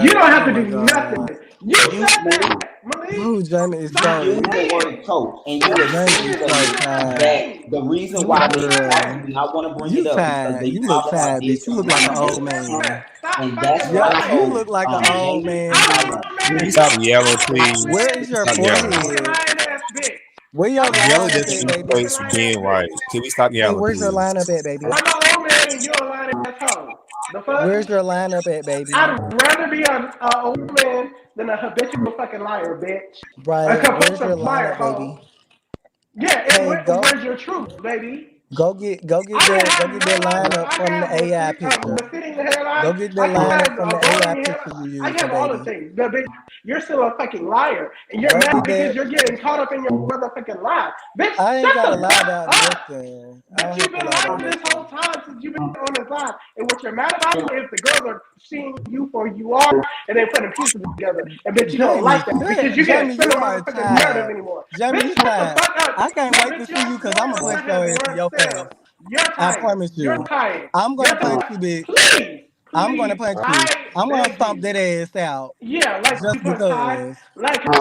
You god. don't have Oh to my do nothing. god. You You said Malik, that, Malik. Oh, Jamie is you Stop so used the saying. word coach, and you Jamie is so insinuated tired. that the reason Oh why Stop they girl. probably saying. did not want to bring You it up because tired. they You look probably have tired, did bitch. You look something like an with old Malik, man. Stop and that's fucking what Yeah, I you lying. look told like an old Jamie man, and I'm an bitch. old Taiwan. Can you man. stop I'm yelling, an old please? Where man. is your Stop You're a yelling. fucking forehead? lying ass bitch. Where your I'm an old line Yelling up just at, man. baby? You're a equates fucking to lying ass being bitch. right. Can we stop Hey, yelling, where's your please? line up at, baby? I'm an old man and you're a lying asshole. The fuck? Where's your line up at, baby? I'd rather be an old man than a habitual fucking liar, bitch. A Right. Where's your compulsive line liar, up, baby? hoe. Yeah, and Hey, where's your truth, baby? go get that lineup I from the have AI picture. the sitting hairline. Go get that I lineup have from a the AI balding picture hairline. you I using, have all the baby. things. But bitch, you're still a fucking liar. And you're Go mad get because that. you're getting caught up in your motherfucking lie. Bitch, I ain't shut gotta the lie fuck about up. nothing. I Bitch, don't you've have to been lie about lying this whole nothing. time since you've been on this line. And what you're mad about is the girls are seeing you for who you are and they're putting pieces together. And bitch, you don't Jamie, like that because you can't Jamie, spin you a are motherfucking narrative tired. anymore. Jamie, Bitch, you shut the tired. fuck up. I can't No, wait to bitch, see you because I'm gonna your punch voice your has ass in worn your stale. face. You're I tired. promise You're you. tired. I'm You're gonna punch tired. you, bitch. Please, I'm gonna please, punch you. I I'm gonna beg stomp you. that ass out. Yeah, like you Just punch Ty, because.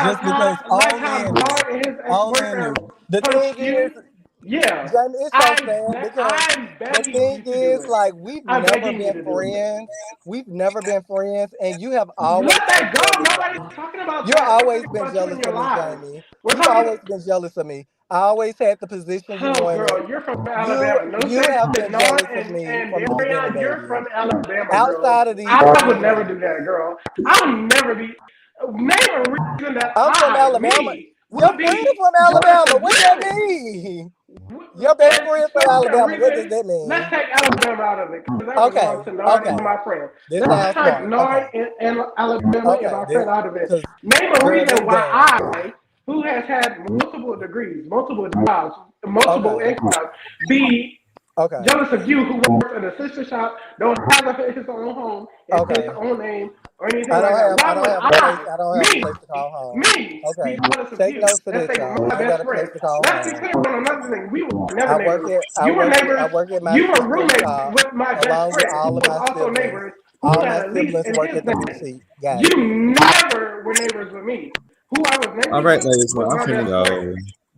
Just because like all how in you. Nard and his All in ex-boyfriend you. The thing punched is, you. Yeah, Jamie, it's so sad because I'm the begging thing you to do is, it. like, we've I'm never begging you been to do it. friends. We've never been friends, and you have always Let been that go. jealous of Nobody's me. talking about You've that. We're always talking been about you jealous and your of me, lies. Jamie. We're You've talking. always been jealous of me. I always had the position you Oh, wanted. girl, you're from You Alabama. No you shade have to been Nard jealous of me and from the beginning, Darian. You're baby. from Alabama, girl. Outside of these I would never three, do that, girl. I would never be. Name a reason that I'm from Alabama. me, Your would friend be is from jealous Alabama. of What that you. mean? Your best And friend from for a Alabama. What does reason, that let's mean? take Alabama out of it because that belongs Okay, to Nard and okay. my friend. This Let's sounds take smart. Nard Okay, and Alabama and okay. my friend out of it. Because, Name a girl, reason it's why done. I, who has had multiple degrees, multiple jobs, multiple Okay, incomes, be okay, jealous of you who works in a sister shop, don't have his own home, and his okay. own name or anything like that. I Why don't would have a place. I don't have a me, place to call home. be Okay. jealous of Take you? notes of Let's this, say y'all. my I ain't got best a friend. place to call Let's be home. clear on another thing. We were never neighbors. You were I neighbors. work at my You were sister's roommates shop with my best along with friend, all who of was my also siblings. neighbors, who All my had a lease siblings in work his at the name. boutique. Got You it. never were neighbors with me. Who I was All neighbors right, with ladies, was I'm my finna best friend. go.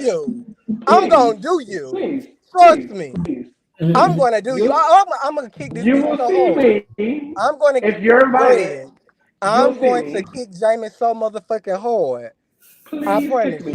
you. I'm please, gonna do you. please, Trust me. please. I'm gonna do you. You I'm gonna kick this you bitch will so see hard. me I'm gonna if you're invited. Greg. You'll I'm see going to me. kick Jamie so motherfucking hard. I Please kick promise you. me.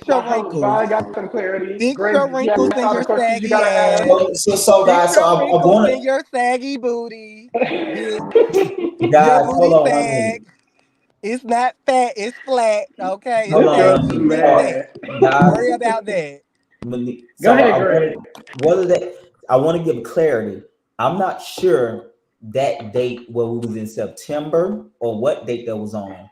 Fix your My host wrinkles. Vi got some clarity. Fix your Granted, you wrinkles asked and all the your questions you saggy gotta ass. ask. So Fix guys, so your I wrinkles want and your saggy booty. Bitch, to, your guys, hold booty on one sag. minute. It's not fat, it's flat. Okay, it's Hold This girl's saggy. on, Fix that. mad. guys. Worry about that. Go So ahead, I Greg. want what is that? I want to give clarity. I'm not sure that date where we was in September or what date that was on.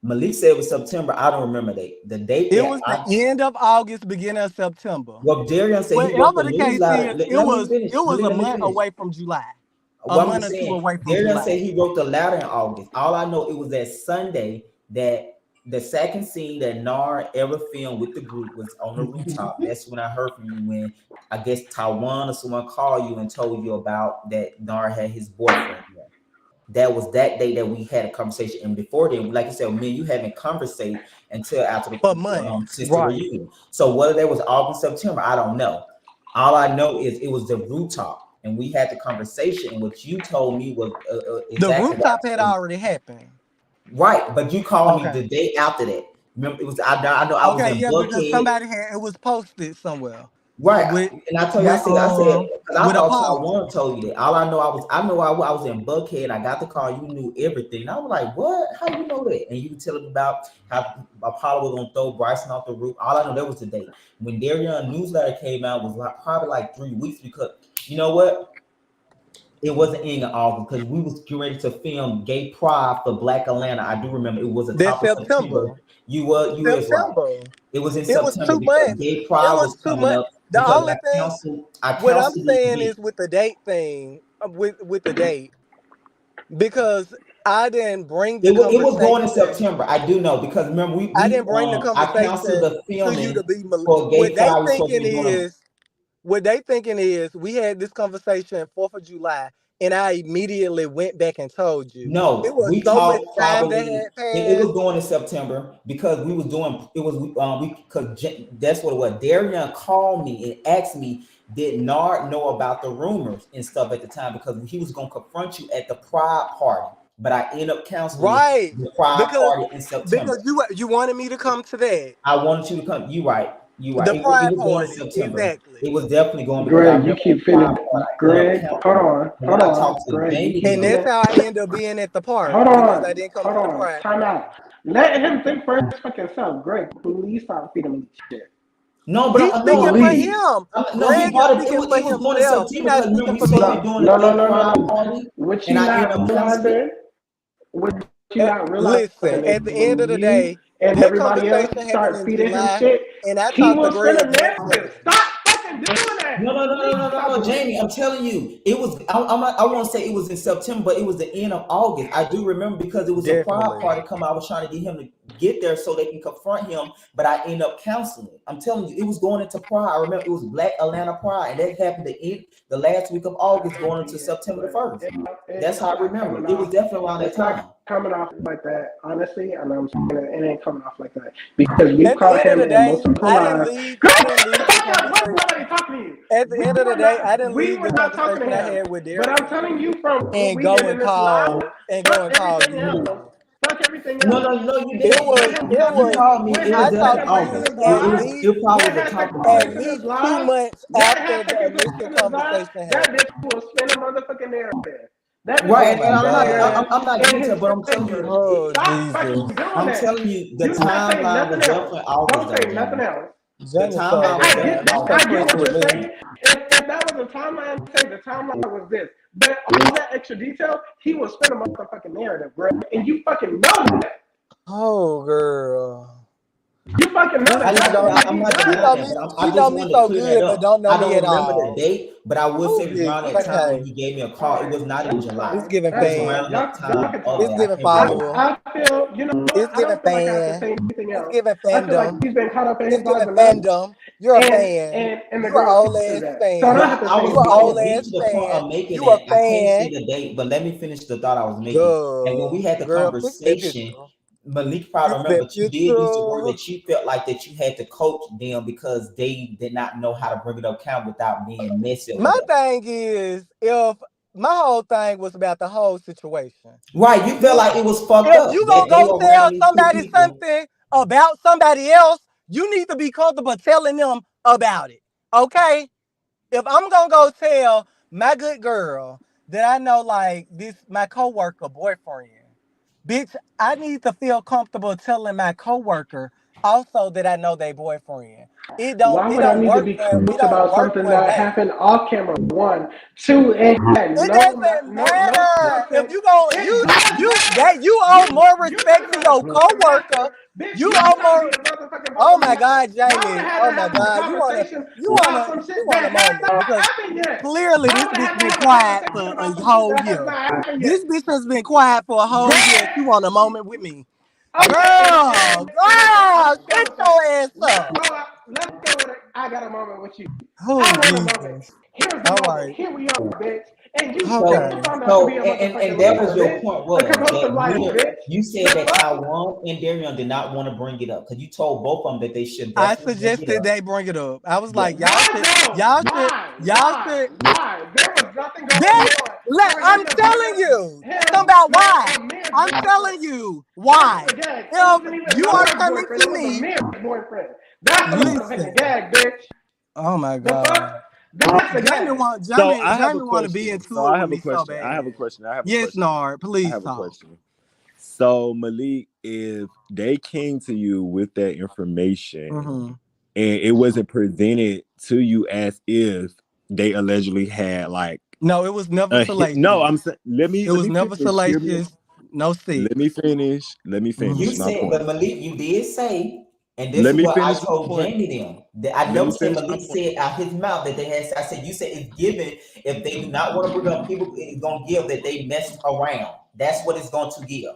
Malik said it was September. I don't remember the date It that was the I. end of August, beginning of September. Well, Darian said he wrote Whatever the the case newsletter. is, Let me finish. it was Malik, a let me month finish. away from July, a What I'm month or two saying, away from Darian July. said he wrote the letter in August. All I know, it was that Sunday that the second scene that Nar ever filmed with the group was on the rooftop. That's when I heard from you when I guess Taiwan or someone called you and told you about that Nar had his boyfriend there. That was that day that we had a conversation. And before then, like you said, me and you haven't conversate until after For the months, sister right? reunion. So whether that was August, September, I don't know. All I know is it was the rooftop, and we had the conversation. And what you told me was The exactly what rooftop I had told you. already happened. Right, but you called me Okay. the day after that. Remember, it was I know I was Okay, in yeah, because Buckhead. somebody had it was posted somewhere Right, with and I told you, I said, because I with a thought post. Taiwan told you that. All I know, I know I was in Buckhead. I got the call. You knew everything. And I was like, what? How you know that? And you were telling about how Apollo was gonna throw Bryson off the roof. All I know that was the day when Darian newsletter came out was like probably like 3 weeks because you know what? It wasn't in August because we was getting ready to film Gay Pride for Black Atlanta. I do remember it was the That's top of September. September. You is right. September. It was in It was September two because months. Gay It Pride was was two coming months. up The because only thing I what I'm canceled the saying event. is with the date thing, with the date, because I didn't bring the It was going in conversation. September. I do know because remember I didn't bring the I canceled conversation the to you to filming be. for Gay What they Pride. We were supposed to thinking be doing. is what they thinking is we had this conversation 4th of July, and I immediately went back and told you. It No, was we so much talked time that probably. had It was passed. going in September because we was doing. It was we because that's what it was. Darian called me and asked me, did Nard know about the rumors and stuff at the time because he was going to confront you at the Pride party, but I ended up canceling Right. the Pride Because party in September. you wanted me to come to that. I wanted you to come. You right. You right. The It pride was going in party. September. It Exactly. was definitely going because I Greg, you remember the keep Pride feeling. party. I ended up Greg, canceling. And when I talked to Greg, you Jamie, keep And him. that's feeling. how I ended up being at the Hold party because I on, didn't come to the pride time party. out. Let him think for his fucking self. Greg, please stop feeding me shit. No, but He's speaking no, for Please. him. no. He Greg is brought it. speaking for It was going in himself. He's September not because remember speaking we for supposed to be me. doing a No, no, gay no, no, pride no. party, What and you I ended not up canceling it. realizing, what you not Listen, realizing is at the end when of the you day, and that everybody else conversation happened start in feeding him July, shit, and I he talked to will spin a Greg months narrative. later. Stop fucking doing that. No, Please no, stop no, doing that. Jamie. I'm telling you, it was. I want to say it was in September, but it was the end of August. I do remember because it was a pride Definitely. party coming. I was trying to get him to get there so they can confront him, but I ended up canceling it. I'm telling you, it was going into Pride. I remember it was Black Atlanta Pride, and that happened the last week of August, going into Yeah, September the but first. That's it's how I not remember. coming It was off. definitely around that It's not time. coming off like that, honestly. And I'm saying it ain't coming off like that because we At the caught end of him the in day, multiple I didn't lies. leave. Girl, I didn't leave the what conversation. nobody talking to you? At the end of the day, I didn't We leave were the not talking to conversation I him. had with But I'm Darian telling you from what and we did go in and this live, go and fuck call everything you. else. Fuck everything No, else. no, no, you It didn't. was. It You was. called me. What It was I happened definitely talked to took place in you this August. at live? It least probably What was the had top took of place at in August. this least 2 months What after had the taken place initial in this live? conversation That happened. bitch will spin a motherfucking narrative. That bitch Right, Oh will my and spin a God. narrative I'm not in getting to his it, but I'm telling favor. you, Oh Stop fucking Jesus. doing I'm that. telling you, the Do not say timeline was nothing else. definitely August, Don't though, say nothing Jamie. else. The Jamie started timeline was that definitely time. Don't I start August. get pressing what with you're me. saying. If that was a timeline, say the timeline was this. But all that extra detail, he will spin a motherfucking narrative, bro. And you fucking know that. Oh girl. You fucking know This that. I she know, That's know what me. I'm he not She denying know does. that, me. but I She just know me wanted to so clear that good, but up. don't know I me at don't remember the all. date, but I will Oh say it was around Jesus. that time when Okay. he gave me a All call. It right, was not in that's July. It's fine. giving It was That's fine. around fan. that Y'all time can of talk. It's that. I giving can't remember. follower. I feel, you know what? It's I giving don't feel like I have to fan. say anything It's else. giving I feel like fandom. he's been caught up in It's his life giving enough, fandom. You're a fan. and the You are girl old sees ass that. So I fan. don't But have to say You are I anything old was else. getting ass to the point fan. of making You a that. I can't say fan. the date, but let me finish the thought I was making. And when we Girl. had the Girl, fix that conversation, picture. Malik probably Fix remember, that but you did use the word picture. that you felt like that you had to coach them because they did not know how to bring it up count without being messy or My whatever. thing is, if my whole thing was about the whole situation. Right, you felt If like it was fucked if up you that gonna they go were around tell these two somebody people. something about somebody else, you need to be comfortable telling them about it. Okay? If I'm gonna go tell my good girl that I know like this my coworker boyfriend, bitch, I need to feel comfortable telling my coworker also that I know their boyfriend. It Why don't it would I don't need to work be for it close don't about work something for that that. happened off camera? One, two, it had It no, doesn't no matter if substance. you go It does that matter. you owe more You're not respect to gonna your be the coworker. master, bitch. You You owe gotta be more. the motherfucking Oh bottom my line. God, Why would I Jamie. have Oh to my have a God. conversation You about wanna some you shit want a that has moment not because happened yet? clearly Why this would I bitch have to been have a quiet for conversation about a some shit whole that has year. not happened This yet? bitch has been quiet for a whole year. She Girl, want a moment with me. okay, Girl, girl, I'm get gonna say, your ass up. let's go with it. I got a moment with you. I Oh want a moment. Jesus. Here's the All moment. right. Here we are, bitch. And you Okay. So, found out to be so a and motherfucking that loser, was your bitch. point A was corrosive that liar, bitch. you said The that fuck? Taiwan and Darion did not want to bring it up because you told both of them that they should I definitely bring it suggested up. they bring it up. I was Yeah. like, Why though? y'all should. Why? There was nothing going That, on for him I'm to bring telling up you. Talking him about with why. a man's I'm boyfriend. telling you That's why. the gag. It If wasn't even you are Navar's coming boyfriend. to It was a me, man's boyfriend. That's the motherfucking listen. gag, bitch. Oh my The God. fuck? That's the gag. So I have a Jamie want to be question. So into it I with have a me so question. I have a bad. question. I have a Yes, question. Nard, I please have a talk. question. So Malik, if they came to you with that information Hmm. and it wasn't presented to you as if they allegedly had like No, it was never a hit. No, salacious. I'm saying let It me was never finish. Hear me. salacious. No Let sex. me finish. Let me Hmm. You finish my said, point. but Malik, you did say, and this Let is me what I finish my told point. Jamie them. That I Let never me said finish my Malik point. said out his mouth that they had. I said you said it's given if they do not want to bring up people, it's gonna give that they messed around. That's what it's going to give.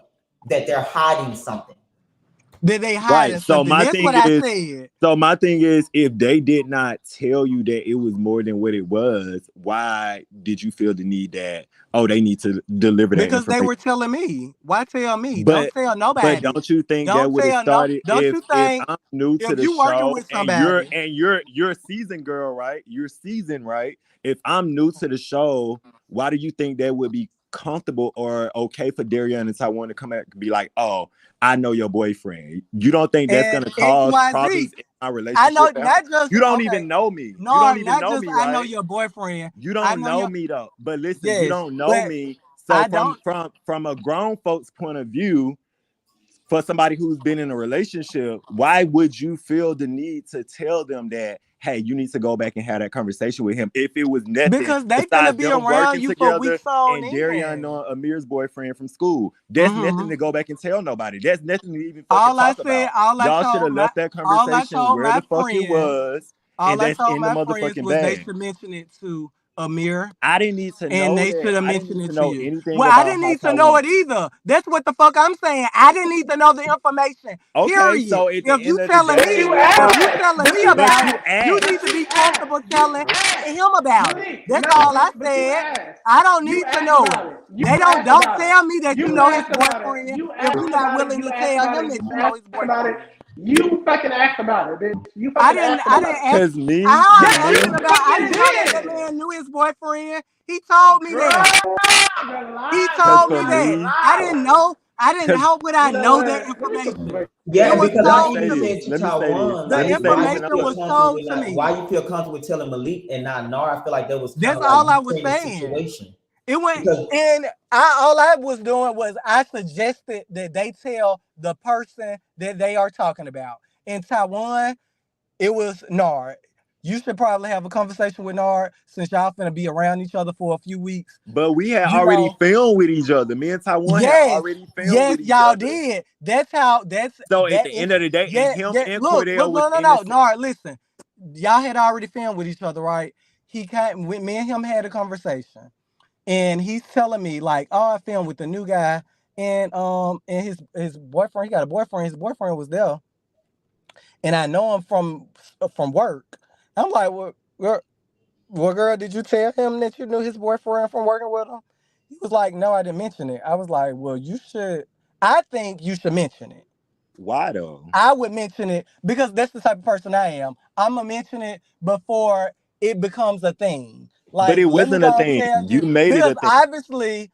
That they're hiding something. That they Right. hiding something. That's what I said. So my thing is, if they did not tell you that it was more than what it was, why did you feel the need that they need to deliver that Because they information? were telling me. Why tell me? Don't But tell but nobody. don't you think that Don't would have tell no. started Don't you if think I'm new to if the you working show with and you're somebody and you're a seasoned girl, right? You're seasoned, right? If I'm new to the show, why do you think that would be comfortable or okay for Darian and Taiwan to come back and be like, oh, I know your boyfriend? You don't think that's and gonna cause XYZ, problems in my I know relationship not after? just You don't okay. even know me. You No, don't even not know just me, I know right? your boyfriend. You I don't know know your me though. But listen, you yes, don't know but me. So I from don't from a grown folks point of view, for somebody who's been in a relationship, why would you feel the need to tell them that, hey, you need to go back and have that conversation with him if it was nothing because they finna besides be them around working you for together weeks on and Darian end. knowing Amir's boyfriend from school? That's nothing Hmm. to go back and tell nobody. That's nothing to even fucking talk about. Y'all should have left that All I conversation told where my the fuck it friends, was, all and I that's told in the my friends motherfucking was they bag. should mention it to Amir. I didn't need to And know they that. should have I didn't mentioned need to it to know you. anything Well, I about didn't how need to know Taiwan. it either. That's what the fuck I'm saying. I didn't need to know the information. Okay, Period. so at the end of the You day, If you telling asked. me But you but about it, you asked. you need asked. to But be you comfortable asked. You telling asked. him about it. Malik, That's no, all I but you said. asked. I don't You need to asked know about it. it. You They don't asked don't about it. tell me that you You know his asked about it. boyfriend You if you're asked not about it. willing You to asked tell about him it. that You you know his asked about it. boyfriend. You fucking asked about it, bitch. You fucking asked I about didn't it. ask Cause me, how I'm Yes, you asking me, about I fucking didn't know that that did. man knew his boyfriend. He told me Girl, that. you're He lying. cause told for me You're that. me, I didn't lying. know. I didn't. cause How would I You know know that what? Let me information? put Yeah, It and was because let me I told say even to this. me. said to Let me say this. Taiwan, Let The like, me say why this, you and I'm information feel was comfortable told with to not, me. why you feel comfortable with telling Malik and not Nar? I feel like that was kind That's of like all I you was creating a saying. situation It went, because and all I was doing was I suggested that they tell the person that they are talking about. In Taiwan, it was Nard. You should probably have a conversation with Nard since y'all finna be around each other for a few weeks. but we had You already know, filmed with each other. Me and Taiwan had yes, already filmed yes, with each y'all other. did. That's how. So at That the is. end of the day, and Yeah, him yeah. and Look, Cordell was no, no, no. innocent. Nard, listen. Y'all had already filmed with each other, right? He came. Me and him had a conversation, and he's telling me like, "Oh, I filmed with the new guy, and his boyfriend. He got a boyfriend. His boyfriend was there, and I know him from work." I'm like, well, girl, did you tell him that you knew his boyfriend from working with him? He was like, no, I didn't mention it. I was like, well, you should. I think you should mention it. Why though? I would mention it because that's the type of person I am. I'm gonna mention it before it becomes a thing. But Like, it let me wasn't a go and thing. tell You you made it because a thing. obviously,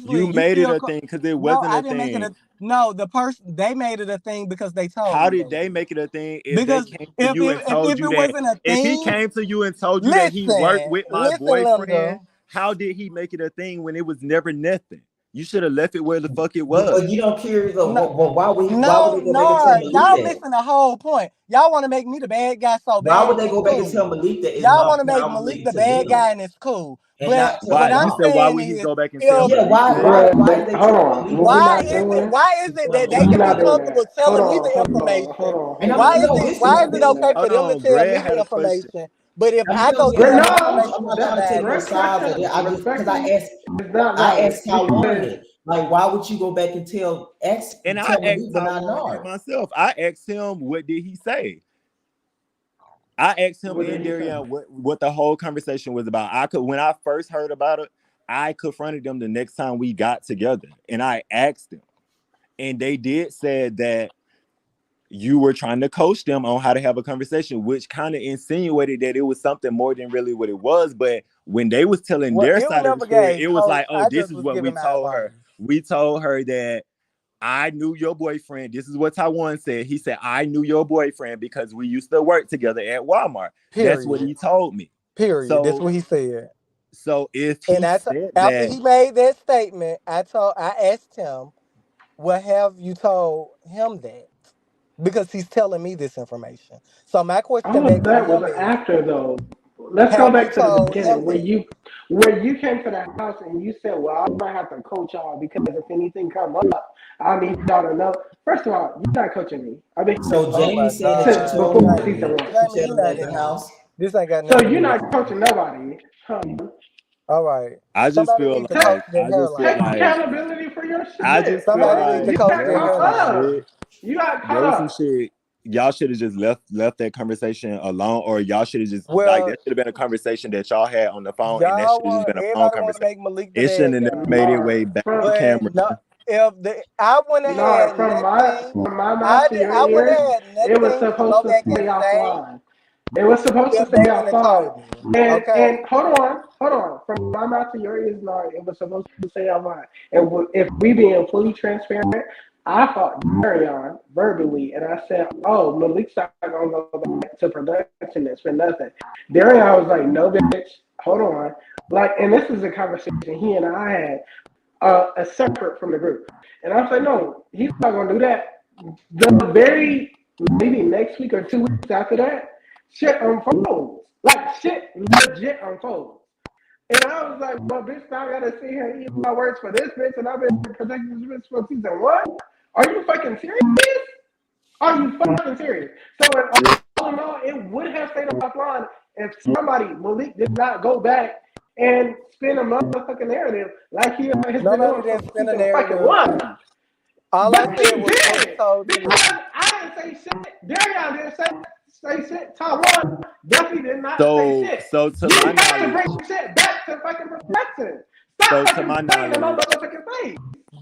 You you made it feel. a thing because it No, wasn't I a didn't make it thing. a. No, the person they made it a thing because they told How me did they they did. make it a thing if they Because came to you and told if you it that wasn't a if he thing, came to you and told you that he worked listen, with my listen, boyfriend, Linda. how did he make it a thing when it was never nothing? You should have left it where the fuck it But was. you don't care. No, Why would no, they go back and tell no, Malik y'all that? missing the whole point. Y'all want to make me the bad guy so Why would bad, they it's go back and cool. tell Malik that it's Y'all my want to make Malik problem the to bad them guy and it's cool. and But not tell what Why I'm you said Nard? why saying would he is, go back and tell if Yeah, Malik that? why did they Hold tell on. Malik What we that not doing? why is to it tell that they We can Nard? be not doing comfortable that. Hold telling me on. the Hold on. information? Hold on. And Hold I'm Why on. is no, it this why is is it this okay for Hold them to on, tell Brad me had the a question. information, but if I'm I still go get saying some No, information I'm from not trying to take somebody, no sides of respectfully, it. I just because respectfully, it's not I valid asked Taiwan because that. Like, why would you go back and And I tell asked Malik but not Taiwan that Nard? myself. I asked him what did he say. I asked him what did and he say? Darian what the whole conversation was about. When I first heard about it, I confronted them the next time we got together, and I asked them, and they did said that you were trying to coach them on how to have a conversation, which kind of insinuated that it was something more than really what it was. But when they was telling well, their it was side of the never story, gave it was coach. like, oh, I this just is was what we giving my told advice. her. We told her that I knew your boyfriend. This is what Taiwan said. He said, I knew your boyfriend because we used to work together at Walmart. That's what Period. he told me. Period. That's So, what he said. so if And he said after that, he made that statement, I asked him, "Well, have you told him that?" Because he's telling me this information. So my question All of back to that was him is, after though. Let's go have you back to the told beginning him where that? you came to the house and you said, "Well, I'm gonna have to coach y'all because if anything come up, I need y'all to know." First of all, you're not coaching me. I've been here So Oh my Jamie saying that you since God, told him before what? season Jamie, one. You Jamie, tell you him not at the in here. house. This ain't got So nothing to you're do with not you. coaching nobody. All right, I just somebody feel need to Take coach like their take hairline. accountability for your shit. Somebody need to You coach got their there was caught some hairline. up. shit. You got There caught was some up. shit. Y'all should have just left that conversation alone, or y'all should have just like Well, that should have been a conversation that y'all had on the phone, and that y'all should have just want been a phone everybody want to conversation. make Malik the It shouldn't bad have never guy. made it way Nar, back to But camera. no, if the I wouldn't have had nothing, from my mouth to your I wouldn't ears, have had it was nothing to supposed go to back stay and say offline. It was supposed to if stay they wouldn't have offline. told me. And Okay, hold on. From my mouth to your ears, Nar, it was supposed to stay offline. And if we being fully transparent, I fought Darion verbally, and I said, "Oh, Malik's not gonna go back to production and spend nothing." Darion was like, "No, bitch, hold on." Like, and this is a conversation he and I had a separate from the group. And I was like, no, he's not gonna do that. The very maybe next week or 2 weeks after that, shit unfolds. Like shit legit unfolds. And I was like, well, bitch, now I gotta sit here and eat my words for this bitch, and I've been protecting this bitch for season one. Are you fucking serious? Are you fucking serious? So all in all, it would have stayed offline if somebody, Malik, did not go back and spin a motherfucking narrative like he has been nobody doing didn't from spin a season fucking narrative. one. All I But said you was what was did told to me. because I didn't say shit. Darion didn't say shit. Taiwan definitely did not say So, shit. so to You my have to knowledge, bring shit back to fucking perfection. so Stop to fucking my playing in my knowledge, motherfucking face.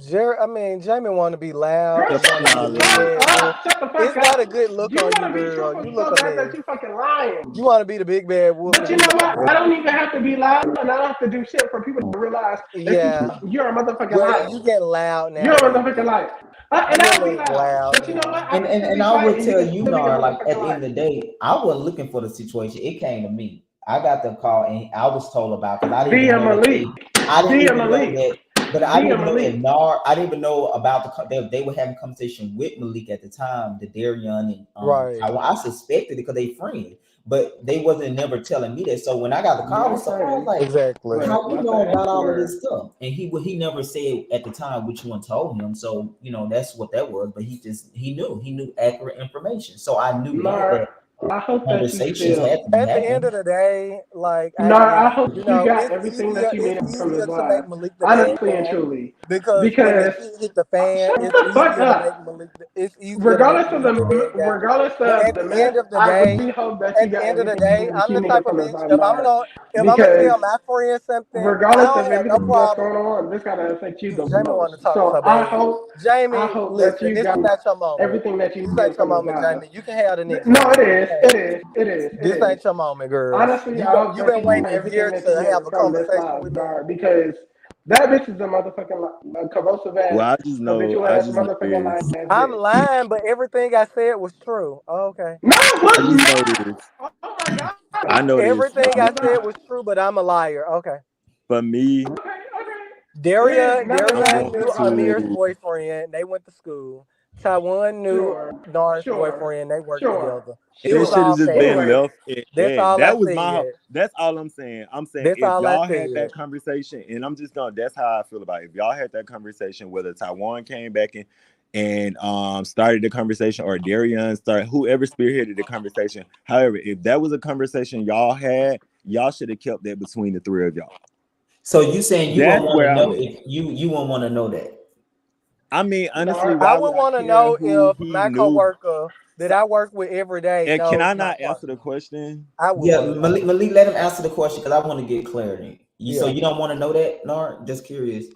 Jamie want to be loud Girl, to and shut my want to be the the big knowledge, fuck bad wolf. up. Shut the fuck It's not up. a good look You on want you, to be girl. truthful You look so a bad that mess. you fucking lying. You want to be the big bad wolf, But and you you know look a what? I mess. don't even have to be loud, and I don't have to do shit for people to realize that Yeah. you're a motherfucking Well, liar. you getting loud You're now, a baby. motherfucking liar. And You a I'll be little loud. loud But you know what? now. I can still And be I quiet, would and you tell can you, still be a Nar, like motherfucking at the end liar. of the day, I wasn't looking for the situation. It came to me. I got the call and I was told about because I didn't even Via know that Malik. I didn't Via even know Malik. that, but I didn't Via even know that Malik. Nar. I didn't even know about they were having conversation with Malik at the time, the Darion and Right. I suspected it because they friends, but they wasn't never telling me that. So when I got the call, I was Not surprised, saying, like, Exactly. but how you not know the about F all of word. this stuff? And he never said at the time which one told him. So that's what that was. But he knew accurate information. So I knew then Nar, that I hope that you conversations feel. had to be At the end of happening. the day, like Nar, I hope you got it's everything easier. that you It's needed from easier this to make live. Malik the bad Honestly and guy truly. because when the Because shit hit the fan, shut it's the fuck easier to make up. Malik. It's easier to make Malik the bad guy. Regardless But of at the the mess, end of the I day, really hope that you at the got end of the everything day, that I'm you the type needed of from this bitch. live, Nar. If I'm gonna Because tell my friend something, I regardless don't of have no everything that's problem. going on, this gotta affect you the Jamie want to most. talk So so bad. I Jamie, hope that listen, you this is got not your moment. everything that you This ain't needed your from this moment, live. Jamie. You can have the next No, it moment, is. okay? It is. It is. It This is. ain't your moment, girl. Honestly, I hope You've that been you got waiting a everything year that you to have needed a from this conversation live, with me. Dar, because that bitch is a motherfucking corrosive ass, well, habitual I ass, just know motherfucking this. lying ass I'm bitch. lying, but everything I said was true. Okay. No, it I was just know not. this. Oh my god. I know this. No, Everything it I was said not. was true, but I'm a liar. Okay. For me, Okay, okay. Darian nothing I'm Darian going knew against Amir's to boyfriend. They went to school. Taiwan knew sure, Nar's sure, boyfriend. They worked sure, together. and it It's should sure. have all just been petty. Anyway, left at That's that. all I That was my. said. That's all I'm saying. I'm saying That's if all I y'all had said. that conversation, and I'm just gonna. That's how I feel about it. If y'all had that conversation, whether Taiwan came back and started the conversation, or Darian started, whoever spearheaded the conversation. However, if that was a conversation y'all had, y'all should have kept that between the three of y'all. So you saying you won't That's want where to I'm know at. if you won't want to know that. I mean, honestly, Nard, I why would would I want to care know who if he my knew? coworker that So, I work with every day and can knows I my not answer the partner. question? I Yeah, would. Malik, let him answer the question because I want to get clarity. So Yeah. you don't want to know that, Nard? Just curious.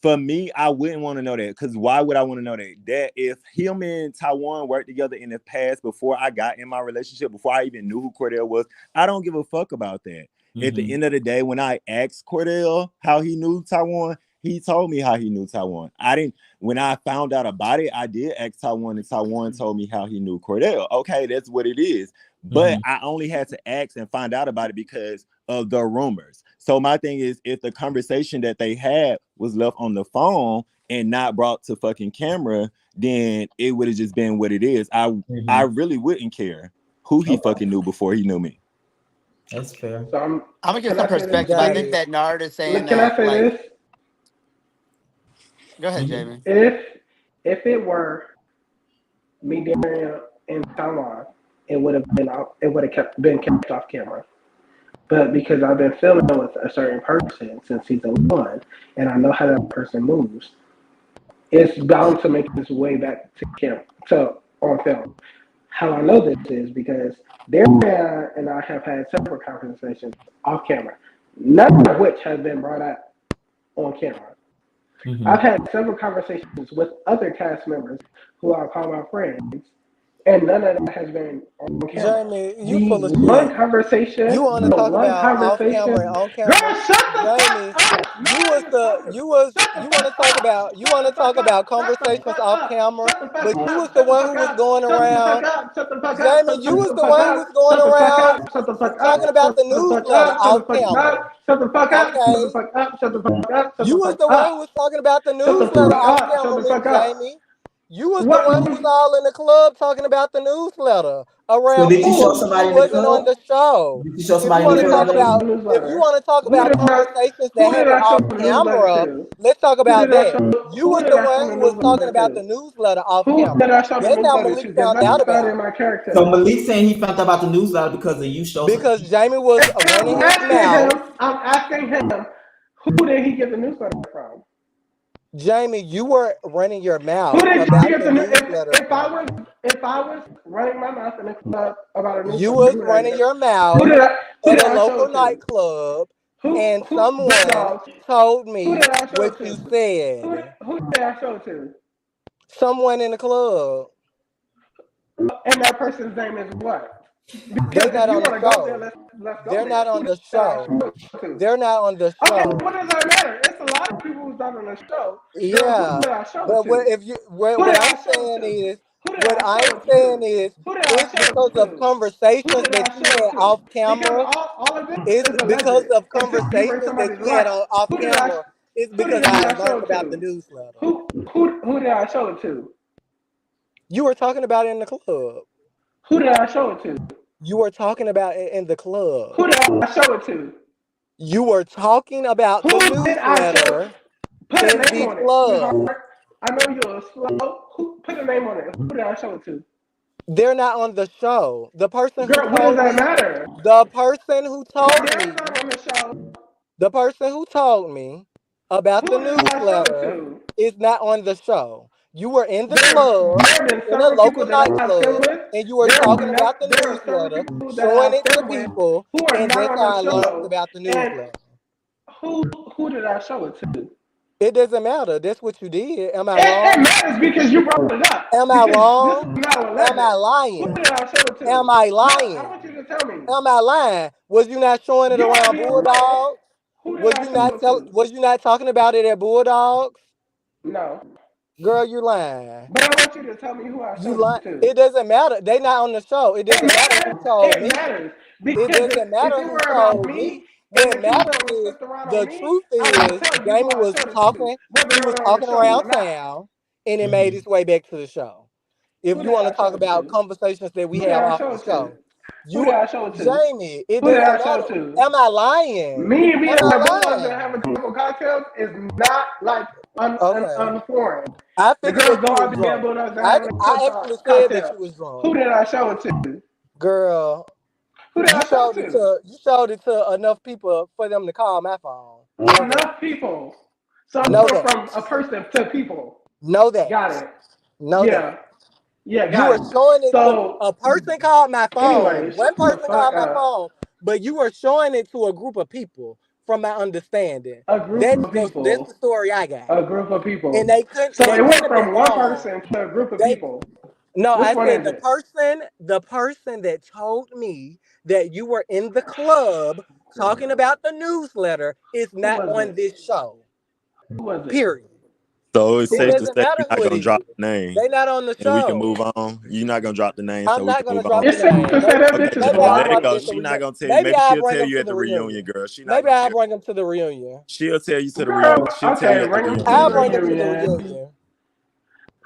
For me, I wouldn't want to know that because why would I want to know that? That if him and Taiwan worked together in the past before I got in my relationship, before I even knew who Cordell was, I don't give a fuck about that. At the Mm-hmm. end of the day, when I asked Cordell how he knew Taiwan, he told me how he knew Taiwan. I didn't. When I found out about it, I did ask Taiwan, and Taiwan told me how he knew Cordell. Okay, that's what it is. But Mm-hmm. I only had to ask and find out about it because of the rumors. So my thing is, if the conversation that they had was left on the phone and not brought to fucking camera, then it would have just been what it is. I Mm-hmm. really wouldn't care who he Okay, fucking knew before he knew me. that's fair. so I'm gonna give can some I say this, perspective. I please? think Jamie. that Nard is saying Can I that say like, this? go ahead, Mm-hmm. Jamie. If it were me, Darian, and Taiwan, it would have been kept off camera. But because I've been filming with a certain person since season 1, and I know how that person moves, it's bound to make its way back to camera, to on film. How I know this is because Darian and I have had several conversations off camera, none of which have been brought up on camera. I've Mm-hmm. had several conversations with other cast members who I call my friends, and none of that has been on camera. Jamie, you The full of one shit. You conversation, want to the talk one about off camera conversation, and on girl, camera. shut the Jamie, fuck up! you Nobody was is the talking. you was Shut the you want to fuck talk up! about you Shut want the to talk fuck up! about Shut the conversations fuck off up! camera, Shut the fuck but you was up! the Shut the one who fuck was up! going Shut the fuck around. up! Shut the fuck up! Jamie, Shut you was the the fuck one who was up! going Shut the fuck around up! Shut the fuck talking up! about Shut the the fuck newsletter up! Shut the off fuck camera. up! Shut the fuck up! Shut the Okay, fuck up! Shut the fuck up! Shut you the was fuck the one who up! was talking about the Shut the newsletter fuck off up! Shut camera, the Miss fuck up! Jamie. You was the What one who was all in the club talking about the newsletter So around did you show people who? somebody who in the wasn't on club? the show. Did you show If you somebody in Who the want to did club, I talk show Jamie? about the if you newsletter? want to talk Who about did I conversations that who did happen I show off the newsletter camera, to? let's talk Who about did I that. show You who was did the I one show the who was talking newsletter about the to? newsletter off Who camera. did I show the That's how newsletter to? Malik Because found that's out not about in it. my So character. Malik saying he found out about the newsletter because of you showed some. Because Jamie was And running his mouth. I'm asking him, who did he get the newsletter from? Jamie, you were running your Who mouth did you about get the the newsletter if from. if I was running my mouth in the club about a You newsletter, was who did I running get? your mouth Who at did a I show local it to? nightclub, and Who big someone dogs? told Who me did I show what it you to? said. Who did I show it to? Someone in the club. And that person's name is what? They Because if not you on the want to go there, show. let's go They're there. not on Who did the I show. show it to? They're not on the Okay, show. what does that matter? It's a lot of people who's not on the show. Girl, who Yeah, did I show it but what to? if you Who what did I'm I show it saying to? is Who did what I I'm show it saying to? is Who did I it's show because it of to? Who conversations did that I you show it had to? off Because camera. all of this It's is because alleged of until you bring conversations that somebody's you had right. on off Who did I camera. It's who because did I I had show learned it about the to? newsletter. Who did I show it to? You were talking about it in the club. Who did I show it to? You were talking about it in the club. Who did I show it to? You were talking about Who the did I show it? newsletter Put a in name the on it, sweetheart. club. I know you're slow. Who put a name on it? Who did I show it to? They're not on the show. The person who Girl, what does told that me, matter? the person who told Cordell's me, not on the show. the person who told me about the Who did I show it newsletter to? is not on the show. You were in the There club, have been in a several people local that I have filmed nightclub, with. and you were talking about the There are several newsletter, people that showing I've it to filmed with people, who are and not that's on how the I learned show. about the And newsletter. who did I show it to? It doesn't matter. That's what you did. Am I It wrong? matters because you brought it up. Am I Because this is wrong? now Am I alleged. Who lying? did I show it Am to? I No, I lying? want you to tell me. Am I lying? Was you not showing it You are around being real. Bulldogs? Who did I show it to? Was you not talking about it at Bulldogs? No. Girl, you lying. But I want you to tell me who I You showed lying. it to. It doesn't matter. They not on the show. It It doesn't matter who matters. told It me. matters. It Because doesn't if matter it who were about told me, me. And what if he matters was is flipped around on the me, truth I would is tell you who Jamie I was showed it to, talking. whether He or was not it talking showed around or not. town, and it made Mhm. its way back to the show. If Who you did want to I talk show it about to? conversations that we Who did have I off show the it to? show, Who you, did I show it to? Jamie, it Who did doesn't I show matter. it to? Am I lying? Me being Am I at bars and lying? having couple cocktails is not like Okay. unforeign. I The figured girls that go you was out drunk. together with us and I having a I good actually said that cocktail. you was drunk. Who did I show it to? Girl, Who did I show it to? you showed it to enough people for them to call my phone. Know that. Enough people. So Know that. from a person to people. Know that. Got it. Know that. Yeah. Yeah, You were got it. showing it to So, a person called my phone. anyways, One shut the person fuck called my up. phone, but you were showing it to a group of people. From my understanding, A group that's of that's the people. story I got, A group of and people. So they it couldn't went have been from one wrong. person to a group of They people. No, Which I one said is it? the person that told me that you were in the club talking about the newsletter is Who not was on it? this show. Who was it? Period. So it's Who It safe was to it? doesn't say matter you're not who it gonna is. drop the name They not on the and we can show. move on. You're not gonna drop the name I'm so we not can gonna move on. drop the It's safe name. to say that Okay, bitch is Maybe cool. I'll Let it bring blind. them go. at the She not gonna tell you. maybe Maybe I'll she'll bring tell them you to at the the reunion, reunion. girl. She not Maybe gonna I'll tell bring them to the reunion. She'll tell you to the Girl, reunion. She'll tell you okay, at the bring them to I'll the reunion. bring them to the reunion. reunion.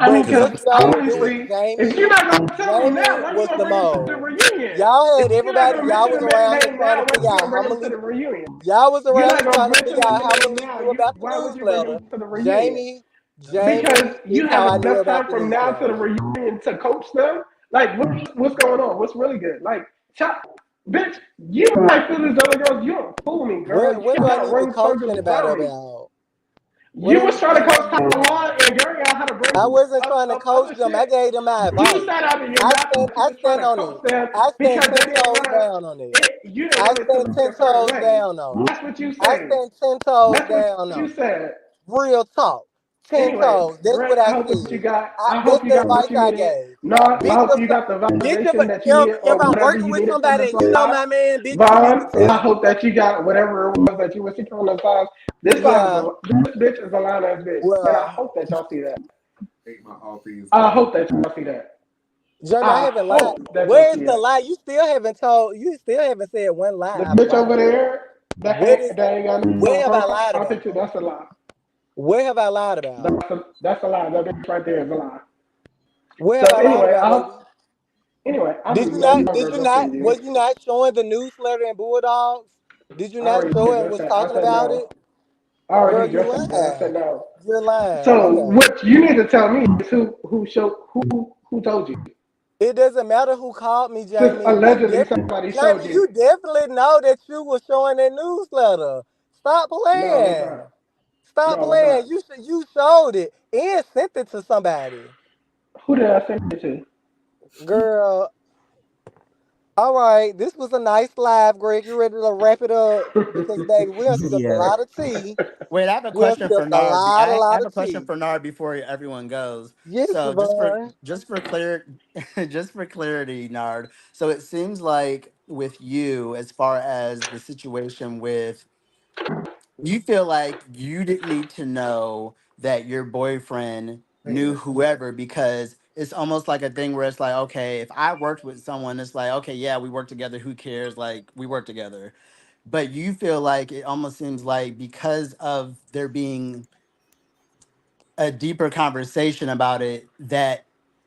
I mean, But Cause because just know it was obviously, if you're Jamie. not gonna tell them now, Jamie why you was gonna the bring them to the mole. reunion? Y'all If had you're not everybody. gonna Y'all mention was the man's around here name trying now, to why figure you out gonna how bring them to Malik. the reunion? Y'all was You're around not here gonna trying to mention figure the out how nigga name Malik now. knew about the Why would you bring newsletter. him to the reunion? Jamie, Because Jamie is you how have I knew enough about time the from now to newsletter. the reunion to coach them. Like, what's going on? What's really good? Like, bitch, you might feel this other girls. You don't fool me, girl. You What do I got need to ring coach fingers anybody around me. about? What You I was need to trying to coach coach anybody about? Taiwan and Gary out how to bring I wasn't trying to up coach other them. I shit. gave them my You advice. said out of your mouth that you I was trying stand to on coach it. them I stand because they 10 didn't toes run down on it. it. You didn't I run it to stand Luke 10 a certain toes way. down on it. That's what you I said. stand 10 toes That's what down you on it. said. Real talk. 10 Anyways, toes. That's Brent, what I I hope what you said. got. I That's hope you the got what advice you I needed. gave. No, I Bitch, hope you got the validation that you needed or if I'm whatever working you with needed from somebody this and you know live. my man, bitch, you need to Vaughn, I tell me. hope that you got whatever it was that you were seeking on the side. This live is Yeah. this bitch is a line ass bitch. And I Well, hope that y'all see that. I hope that y'all see that. Jamie, I I haven't lied. hope that y'all Where's see the that. lie? You still haven't said one lie The I've bitch over lied. there What is that ain't got where no have I lied profile about? picture, that's a lie. Where have I lied about? That's a lie. That bitch right there is a lie. Where have So I lied about, baby? I'm no Did longer you addressing not you. was you not showing the newsletter and Bulldogs? Did you I not already show it and addressed was that. I talking said about no. it? I already Girl, you addressed that. I said lying. no. You're lying. So Okay. what you need to tell me is who told you. It doesn't matter who called me, Since Jamie. allegedly somebody showed Jamie, you. you definitely know that you were showing that newsletter. Stop No, I was playing. not. No, Stop I was not. playing. You showed it and sent it to somebody. Who did I send it to? Girl, all right. This was a nice live, Greg. You ready to wrap it up? Because baby, we done spilled a Yeah. lot of tea. Wait, I have a We done question spilled for a Nard. lot, I lot have of a question tea. for Nard before everyone goes. Yes, So Siobhan. just for clear just for clarity, Nard. So it seems like with you, as far as the situation with you feel like you didn't need to know that your boyfriend knew whoever because it's almost like a thing where it's like, okay, if I worked with someone, it's like, okay, yeah, we work together. Who cares? Like we work together. But you feel like it almost seems like because of there being a deeper conversation about it,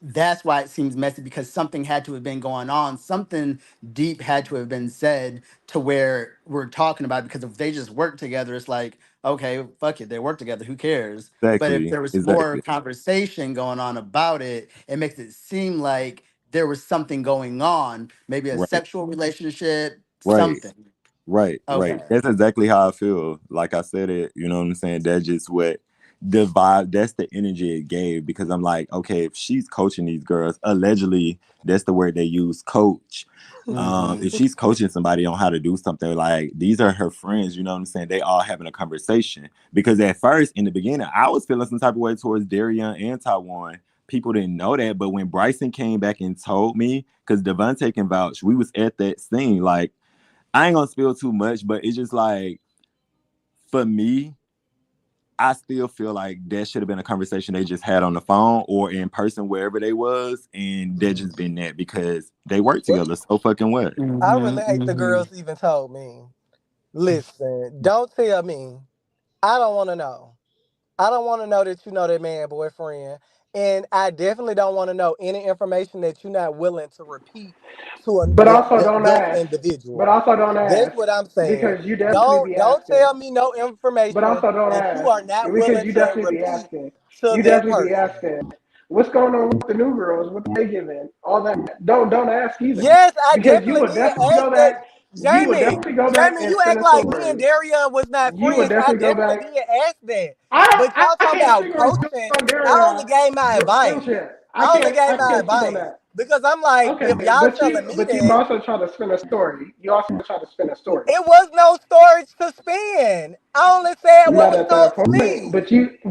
that's why it seems messy because something had to have been going on. Something deep had to have been said to where we're talking about it, because if they just work together, it's like, okay, fuck it, they work together, who cares? But if exactly, there was more exactly. conversation going on about it, it makes it seem like there was something going on, maybe a Right, sexual relationship, right. something. Right, right. Okay. That's exactly how I feel. Like I said it, you know what I'm saying? That's just what the vibe, that's the energy it gave. Because I'm like, okay, if she's coaching these girls, allegedly, that's the word they use, coach. Mm-hmm. If she's coaching somebody on how to do something, like these are her friends, you know what I'm saying? They all having a conversation. Because at first, in the beginning, I was feeling some type of way towards Darian and Taiwan. People didn't know that, but when Bryson came back and told me, because Devontae can vouch, we was at that scene, like, I ain't gonna spill too much, but it's just like for me, I still feel like that should have been a conversation they just had on the phone or in person wherever they was, and that just been that because they work What? together so fucking well. I Mm-hmm. really hate the Mm-hmm. girls even told me. Listen, don't tell me. I don't want to know. I don't want to know that you know that man boyfriend, and I definitely don't want to know any information that you're not willing to repeat to But also don't this ask. But individual. also don't That's ask what I'm saying. because you definitely be Don't asking. tell me no But information also don't that you ask are not because willing you to definitely be repeat asking. to You that definitely be person. asking. What's going on with the new girls? What they giving? All that. Don't ask either Yes, I because you definitely would did definitely ask go that. back. You would Jamie, definitely go back Jamie, and you spin act a like me and story. Darian was not You would friends. I definitely go definitely back. did ask that. I But don't. y'all I talking can't about speak on you coaching. on I only Darian gave my your advice. friendship. I only gave I my can't speak on advice that. because I'm like, Okay, if y'all telling me but you that, also try to spin a story. You also try to spin a story. it was no storage to spin. I only said You're what not was at told that to point, me.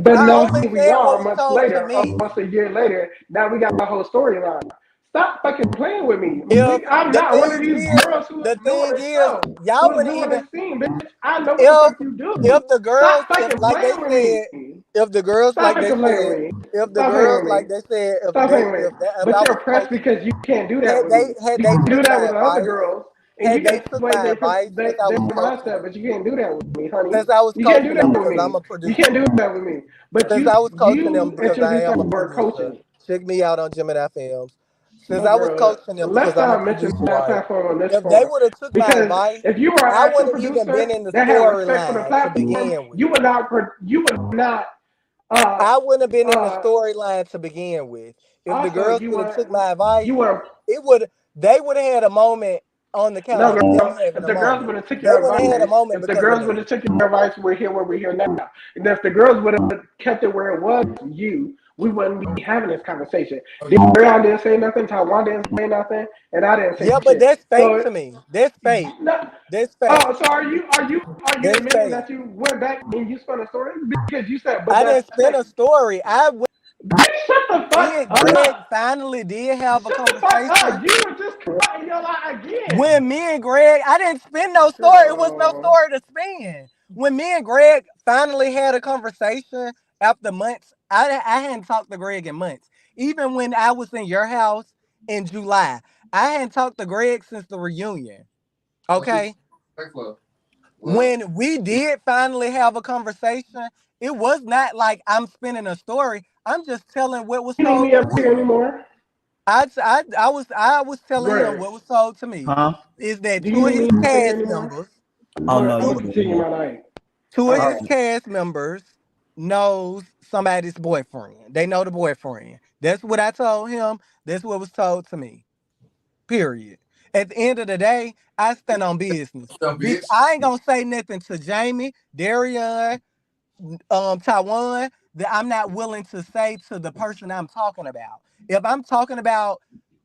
but I no, only here we said what are was months told to later, me. almost a year later. Now we got a whole storyline. Stop fucking playing with me. If I'm the not one of thing these is, girls who is the new on thing the is, show, y'all who is wouldn't new on even the scene, bitch. I know what the if fuck you do. if the girls Stop if fucking like they playing with said me. if the girls Stop like they fucking playing said with me. if the Stop playing girls with like me. they said Stop playing with me. if But I you're was oppressed coaching because you can't do that with me. had You they can do took that my with other advice girls, and you had they can took play my advice they mindset, but you can't do that with me, honey. since I was You can't do coaching them that with because I'm me. a You can't do producer. that with me. But Since I was coaching them you because I introduced am that a word producer. coaching. Check me out on Gemini Films. Since No, I was girl. coaching them Let's because I'm a not mention producer, that right? platform on this If they phone. would have took my Because advice, if you were an I actual wouldn't have even been producer in the that had respect for the storyline to platform, begin with. you would not uh I wouldn't have been in the uh storyline to begin with. If the also girls would have took my advice, you would it would they would have had a moment on the count no, of them girl. having If a the girls moment. would have took They your would have had a advice, moment if the because of girls would me. have took your advice, we're here where we're here now. And if the girls would have kept it where it was, we wouldn't be having this conversation. Darian didn't say nothing, Taiwan didn't say nothing, and I didn't say Yeah, but shit. that's fake So, to me. That's fake. no, That's fake. oh, so are you That's admitting fake. that you went back and you spun a story because you said, but I that's didn't spin a fake. story. Bitch, shut the Me fuck and Greg up. finally did have a Shut the fuck conversation. up. You were just caught in your lie again. When me and Greg, I didn't spin no story. It was no Girl. story to spin. When me and Greg finally had a conversation after months, I hadn't talked to Greg in months. Even when I was in your house in July, I hadn't talked to Greg since the reunion. Okay. When we did finally have a conversation, it was not like I'm spinning a story. I'm just telling what was You need told me to up here me. anymore? I was telling him Greg, what was told to me Huh? is that do you need me up here anymore? Oh Or no, I'm you gonna good continue now. my night. two of All his right. cast members knows somebody's boyfriend. They know the boyfriend. That's what I told him. That's what was told to me. Period. At the end of the day, I stand on business. Bitch, I ain't gonna say nothing to Jamie, Darian, Taiwan that I'm not willing to say to the person I'm talking about. If I'm talking about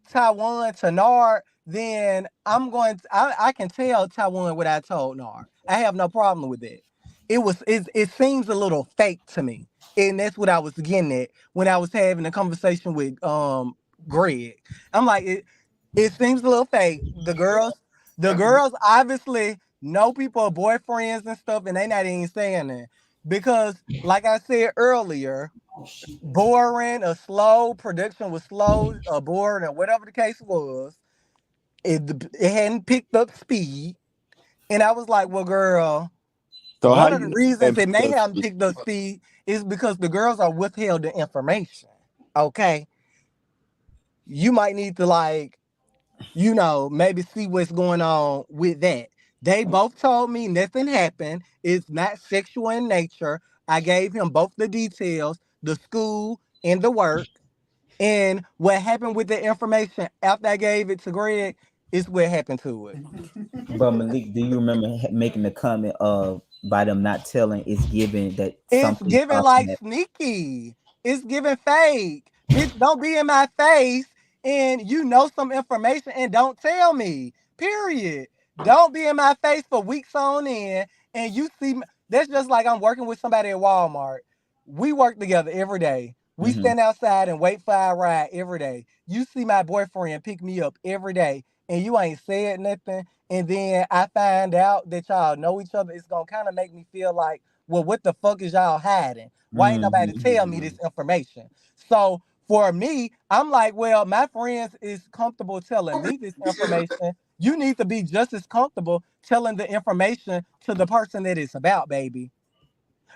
Taiwan to Nard, then I can tell Taiwan what I told Nard. I have no problem with that. It seems a little fake to me. And that's what I was getting at when I was having a conversation with Greg. I'm like, it seems a little fake. The girls obviously know people are boyfriends and stuff, and they not even saying that. Because, like I said earlier, boring or slow, production was slow or boring or whatever the case was. It hadn't picked up speed. And I was like, well, girl, So how one of the you know that reasons it may because haven't picked up speed is because the girls are withheld the information. Okay. You might need to maybe see what's going on with that. They both told me nothing happened. It's not sexual in nature. I gave him both the details, the school and the work. And what happened with the information after I gave it to Greg is what happened to it. But Malik, do you remember making the comment of by them not telling it's given that It's something giving something like that sneaky. It's giving fake. Bitch, don't be in my face and you know some information and don't tell me. Period. Don't be in my face for weeks on end and you see that's just like I'm working with somebody at Walmart. We work together every day. We hmm stand outside and wait for our ride every day. You see my boyfriend pick me up every day and you ain't said nothing. And then I find out that y'all know each other. It's gonna kind of make me feel like, well, what the fuck is y'all hiding? Why ain't nobody hmm tell me this information? So for me, I'm like, well, my friends is comfortable telling me this information. you need to be just as comfortable telling the information to the person that it's about, baby.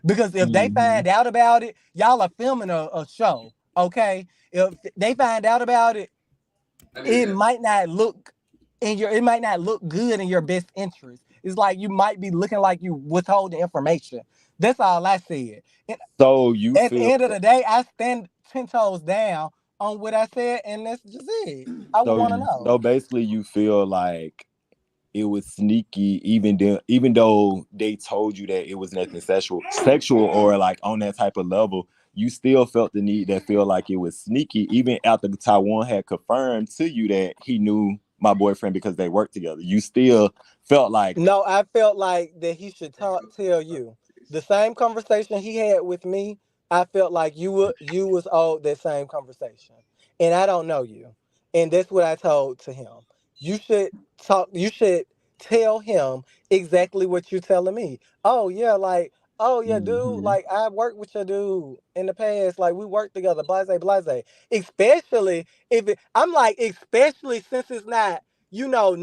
Because if they Mm-hmm. find out about it, y'all are filming a show, okay? If they find out about it, it might not look it might not look good in your best interest. It's like you might be looking like you withholding information. That's all I said. And So you at the feel end of the day, I stand 10 toes down on what I said, and that's just it. I would so want to know. so basically you feel like it was sneaky, even though they told you that it was nothing sexual or like on that type of level, you still felt the need that feel like it was sneaky, even after Taiwan had confirmed to you that he knew my boyfriend because they worked together. You still felt like No, I felt like that he should tell you the same conversation he had with me. I felt like you was owed that same conversation, and I don't know you, and that's what I told to him. You should talk. You should tell him exactly what you're telling me. Oh yeah, like oh yeah, dude. Mm-hmm. Like I worked with your dude in the past. Like we worked together. Blase, blase. Especially if I'm like, especially since it's not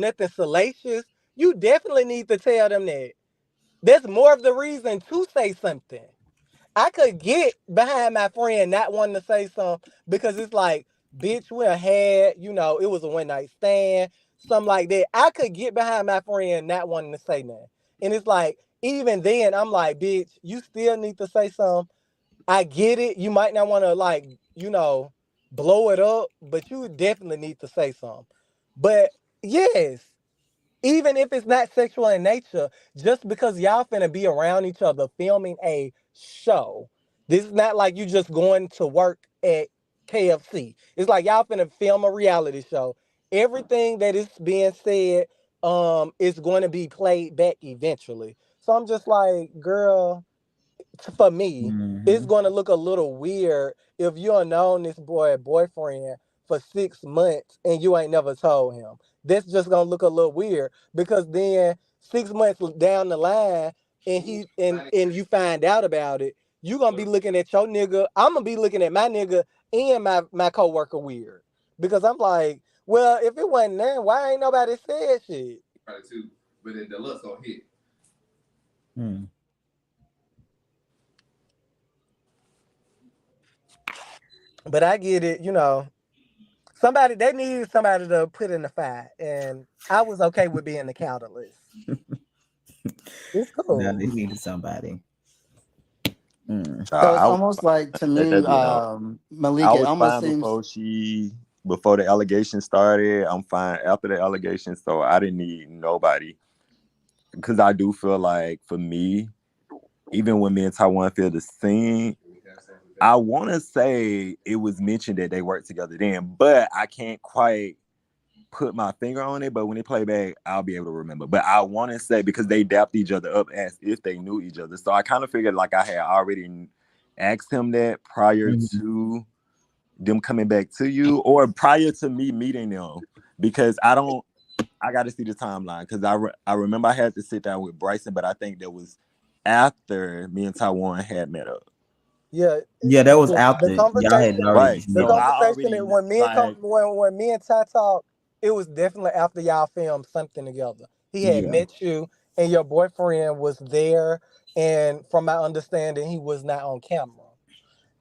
nothing salacious. You definitely need to tell them that. That's more of the reason to say something. I could get behind my friend not wanting to say something because it's like, bitch, we had, it was a one night stand, something like that. I could get behind my friend not wanting to say nothing. And it's like, even then, I'm like, bitch, you still need to say something. I get it. You might not want to, like, blow it up, but you definitely need to say something. But yes, even if it's not sexual in nature, just because y'all finna be around each other filming a show, this is not like you just going to work at KFC. It's like y'all finna film a reality show. Everything that is being said is going to be played back eventually. So I'm just like, girl, for me, it's Mm-hmm. going to look a little weird if you have known this boyfriend for 6 months and you ain't never told him. That's just gonna look a little weird because then 6 months down the line and you find out about it, you gonna be looking at your nigga. I'm gonna be looking at my nigga and my coworker weird because I'm like, well, if it wasn't there, why ain't nobody said shit? Probably too, but the looks gonna hit. Mm. But I get it. Somebody they needed somebody to put in the fire, and I was okay with being the catalyst. It's Now cool. they needed somebody. Mm. So it's I was almost like to let me, that be known. Malik, I it was almost fine seems before the allegation started. I'm fine after the allegation, so I didn't need nobody because I do feel like for me, even when me and Taiwan feel the same, I want to say it was mentioned that they worked together then, but I can't quite put my finger on it. But when they play back, I'll be able to remember. But I want to say because they dapped each other up as if they knew each other, so I kind of figured like I had already asked him that prior Mhm. to them coming back to you or prior to me meeting them because I got to see the timeline because I remember I had to sit down with Bryson, but I think that was after me and Taiwan had met up. Yeah, Yeah, that was the after y'all had conversation, already Right. the So met. I conversation that already like when me and Ty talked, it was definitely after y'all filmed something together. He had Yeah. met you, and your boyfriend was there, and from my understanding, he was not on camera.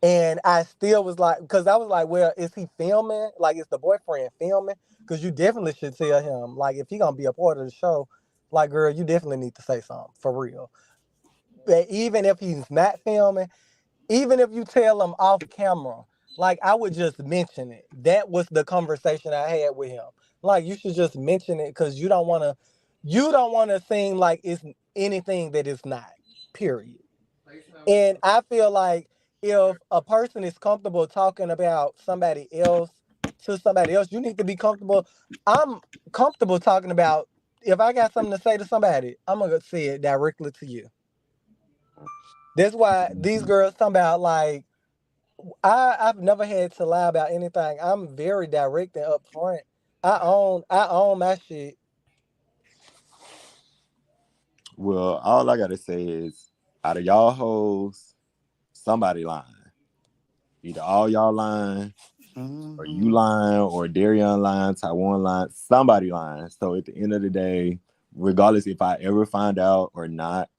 And I still was like, because I was like, well, is he filming? Like, is the boyfriend filming? Because you definitely should tell him, like, if he gonna be a part of the show, like, girl, you definitely need to say something for real. But even if he's not filming, even if you tell him off camera, like I would just mention it. That was the conversation I had with him. Like you should just mention it because you don't wanna seem like it's anything that it's not. Period. And I feel like if a person is comfortable talking about somebody else to somebody else, you need to be comfortable. I'm comfortable talking about if I got something to say to somebody, I'm gonna say it directly to you. That's why these Mhm. girls talking about like I've never had to lie about anything. I'm very direct and upfront. I own my shit. well, all I gotta say is out of y'all hoes, somebody lying. Either all y'all lying or you Hmm. lying, or Darian lying, Taiwan lying, somebody lying. So at the end of the day, regardless if I ever find out or not,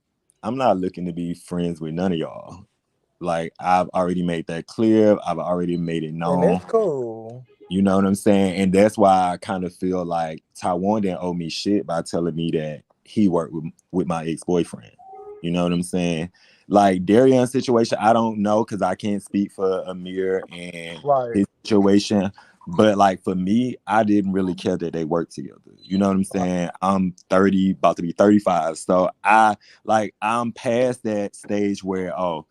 I'm not looking to be friends with none of y'all. Like I've already made that clear. I've already made it And known. it's cool. You know what I'm saying? And that's why I kind of feel like Taiwan didn't owe me shit by telling me that he worked with my ex-boyfriend. You know what I'm saying? Like Darian's situation, I don't know because I can't speak for Amir and Right. his situation. But like for me, I didn't really care that they worked together. You know what I'm Right. saying? I'm 30, about to be 35. So I'm past that stage where, oh,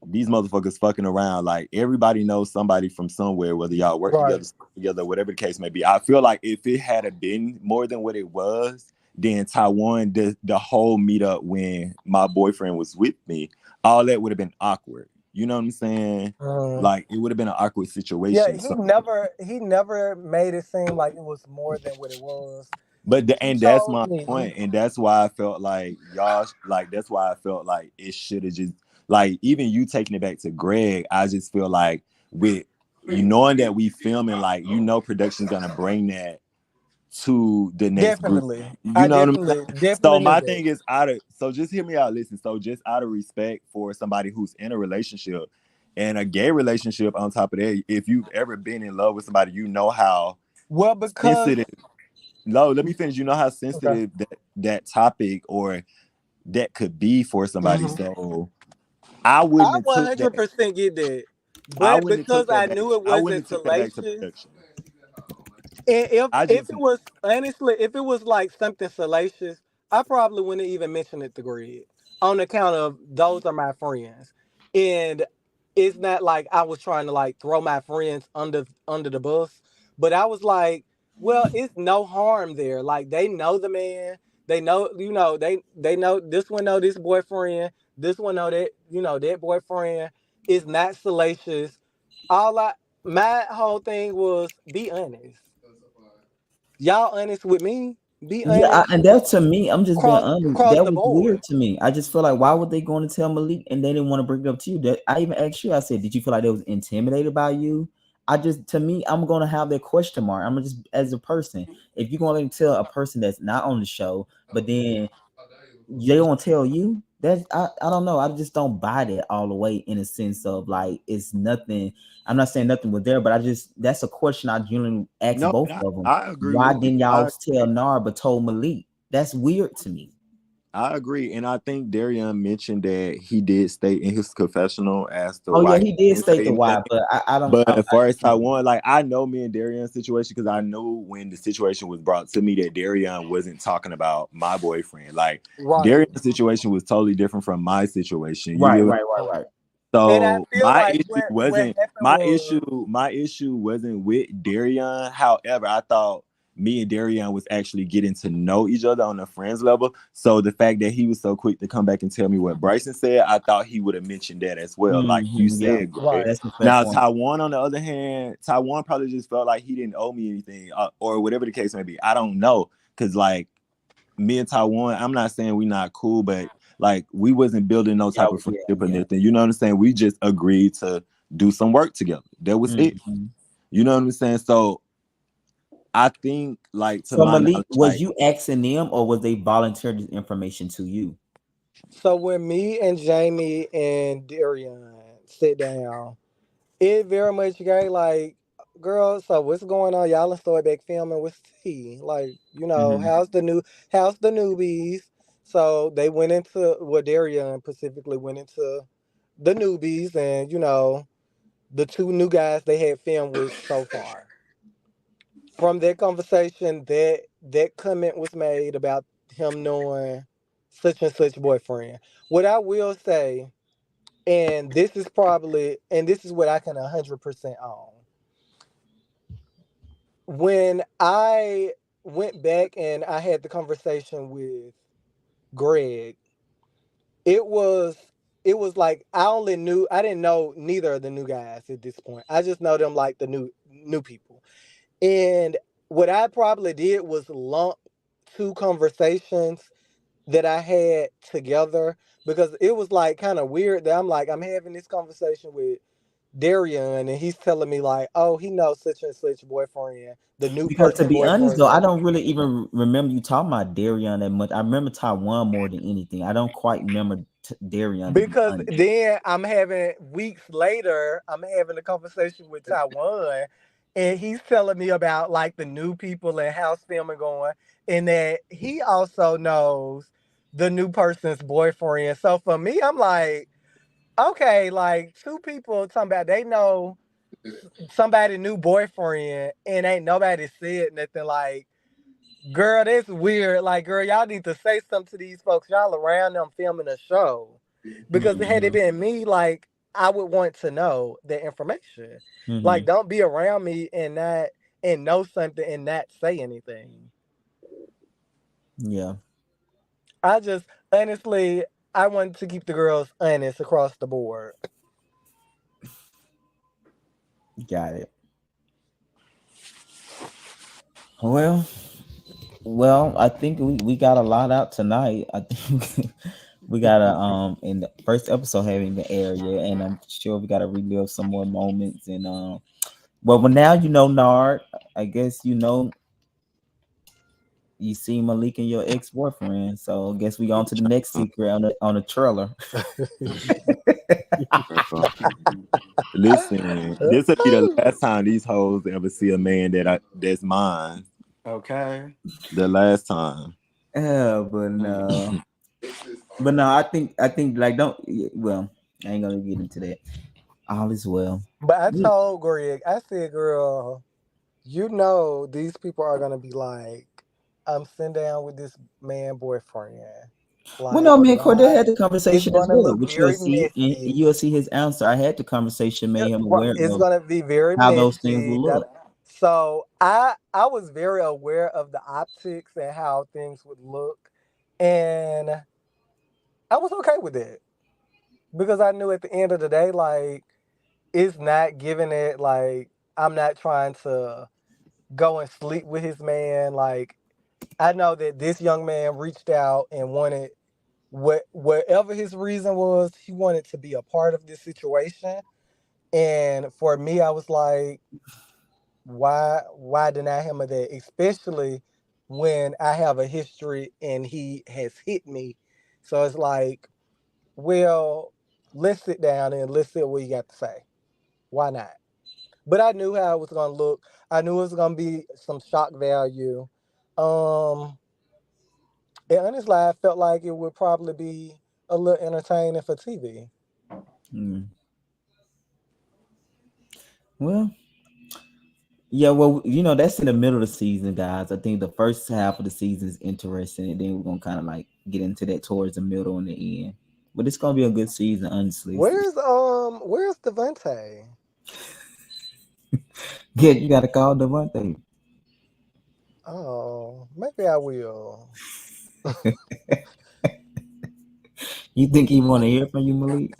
these motherfuckers fucking around. Like everybody knows somebody from somewhere, whether y'all work Right. together, whatever the case may be. I feel like if it had been more than what it was, then Taiwan, the whole meetup when my boyfriend was with me, all that would have been awkward. You know what I'm saying? Mm. Like it would have been an awkward Yeah, situation. he So, never made it seem like it was more than what it was. He and that's told my me, point, and that's why I felt like y'all, like that's why I felt like it should have just, like, even you taking it back to Greg. I just feel like with you knowing that we filming, like production's gonna bring that to the next group. definitely. You I know what I'm saying? definitely So knew my that. thing is so just hear me out, listen. So just out of respect for somebody who's in a relationship and a gay relationship on top of that, if you've ever been in love with somebody, you know how Well, because sensitive. No, let me finish. You know how okay. sensitive that topic or that could be for somebody. Hmm. So I wouldn't I have took that. 100% get that, I but wouldn't have because took I that back. knew it I wouldn't wasn't have took that back to salacious. production. And I if just it was honestly, if it was like something salacious, I probably wouldn't even mention it to Greg on account of those are my friends, and it's not like I was trying to like throw my friends under the bus, but I was like, well, it's no harm there. Like they know the man, they know they know this one know this boyfriend, this one know that that boyfriend is not salacious. All I My whole thing was be honest. Y'all honest with me? Be Yeah, honest. and that to me, I'm just being honest. Cross That the was board. weird to me. I just feel like why would they going to tell Malik and they didn't want to bring it up to you? That I even asked you. I said, did you feel like they was intimidated by you? I just to me, I'm gonna have that question mark. I'm just as a person. If you're gonna tell a person that's not on the show, but then they gonna tell you that I don't know. I just don't buy that all the way in a sense of like it's nothing. I'm not saying nothing was there, but I just that's a question I genuinely ask no, both and of them. I agree Why with you. didn't y'all tell Nar but told Malik? That's weird to me. I agree, and I think Darian mentioned that he did state in his confessional as to Oh yeah, why he he did didn't state say the why, anything. but I don't. But as far as Yeah. Taiwan, like I know me and Darian's situation because I knew when the situation was brought to me that Darian wasn't talking about my boyfriend. Like Right. Darian's situation was totally different from my situation. You Right, get what? right, right, right. And I So feel like what happened was my issue wasn't with Darian. However, I thought me and Darian was actually getting to know each other on a friends level. So the fact that he was so quick to come back and tell me what Bryson said, I thought he would have mentioned that as well, like you Yeah, said, Greg. right. that's a fair Now point. Taiwan, on the other hand, Taiwan probably just felt like he didn't owe me anything, or whatever the case may be. I don't know, because like me and Taiwan, I'm not saying we not cool, but like we wasn't building no Yeah, type of yeah, friendship or yeah. nothing. You know what I'm saying? We just agreed to do some work together. That was it. hmm You know what I'm saying? So I think, like, to So my Malik, knowledge, was like, you asking them or was they volunteered this information to you? So when me and Jamie and Darian sit down, it very much gave like, girl, so what's going on? Y'all done started back filming with T. Like, mhm. how's the newbies? So they went into Darian specifically went into the newbies and the two new guys they had filmed with so far. From that conversation, that comment was made about him knowing such and such boyfriend. What I will say, and this is what I can 100% own. When I went back and I had the conversation with Greg, it was it was like I didn't know neither of the new guys at this point. I just know them like the new people. And what I probably did was lump two conversations that I had together because it was like kind of weird that I'm having this conversation with Darian, and he's telling me like, oh, he knows such and such boyfriend, the new Because to person be honest boyfriend. though, I don't really even remember you talking about Darion that much. I remember Taiwan more than anything. I don't quite remember Darion, to be Because honest. then I'm having weeks later, I'm having a conversation with Taiwan, and he's telling me about like the new people and how's filming going, and that he also knows the new person's boyfriend. So for me, I'm like, okay, like two people talking about they know somebody new boyfriend, and ain't nobody said nothing. Like, girl, that's weird. Like, girl, y'all need to say something to these folks. Y'all around them filming a show. Because had it Mm-hmm. been me, like, I would want to know the information. Like, Mm-hmm. don't be around me and not and know something and not say anything. Yeah, I just honestly I wanted to keep the girls honest across the board. got it. Well, I think we got a lot out tonight. I think we gotta in the first episode having the area, and I'm sure we gotta relive some more moments. And well, now you know Nard. I guess you know you see Malik and your ex boyfriend. So I guess we on to the next secret on the trailer. Listen, this will be the last time these hoes ever see a man that's mine. Okay. The last time. Yeah, but no, I think like don't well, I ain't gonna get into that. All is well. But I told Greg, I said, girl, you know these people are gonna be like, I'm sitting down with this man boyfriend. Well, Like, no, me and Cordell why? had the It's conversation as gonna well, look which you'll very see, and messy. you'll see his answer. I had the conversation, made him aware It's of gonna be very how those things messy. will look. So I was very aware of the optics and how things would look, and I was okay with it because I knew at the end of the day, like, it's not giving it. Like, I'm not trying to go and sleep with his man. Like, I know that this young man reached out and wanted whatever his reason was, he wanted to be a part of this situation. And for me, I was like, why deny him of that? Especially when I have a history and he has hit me. So it's like, well, let's sit down and let's see what you got to say. Why not? But I knew how it was gonna look. I knew it was gonna be some shock value. Um, and honestly, I felt like it would probably be a little entertaining for TV. Mm. Well, yeah, well, that's in the middle of the season, guys. I think the first half of the season is interesting, and then we're gonna kind of like get into that towards the middle and the end. But it's gonna be a good season, honestly. Where's Devante? Yeah, you gotta call the one thing. Oh, maybe I will. You think he want to hear from you, Malik?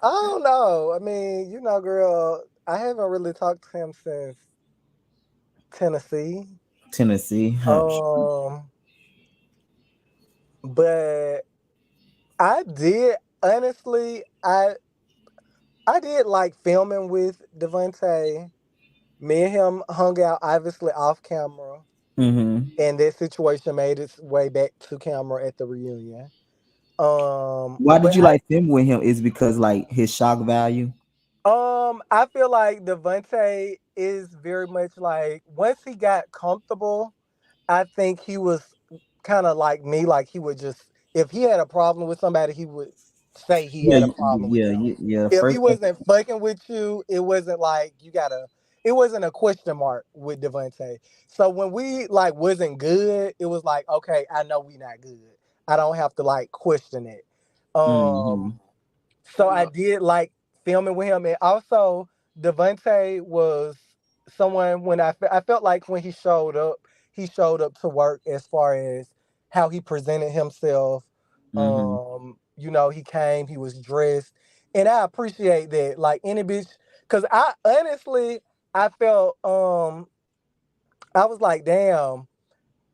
I don't know. I mean, girl, I haven't really talked to him since Tennessee. Tennessee, huh? Um, but I did honestly, I did like filming with Devontae. Me and him hung out obviously off camera, Mm-hmm. and that situation made its way back to camera at the reunion. Why did But you like film with him? Is because like his shock value? I feel like Devontae is very much like once he got comfortable, I think he was kind of like me. Like he would just, if he had a problem with somebody, he would say he Yeah, had a problem with them. yeah. If he First, wasn't fucking with you, it wasn't like you gotta. It wasn't a question mark with Devontae. So when we like wasn't good, it was like, okay, I know we not good. I don't have to like question it. mm-hmm. So I did like filming with him, and also Devontae was someone when I felt like when he showed up to work as far as how he presented himself. Mm-hmm. He came, he was dressed, and I appreciate that. Like any bitch, because I honestly I felt I was like, damn,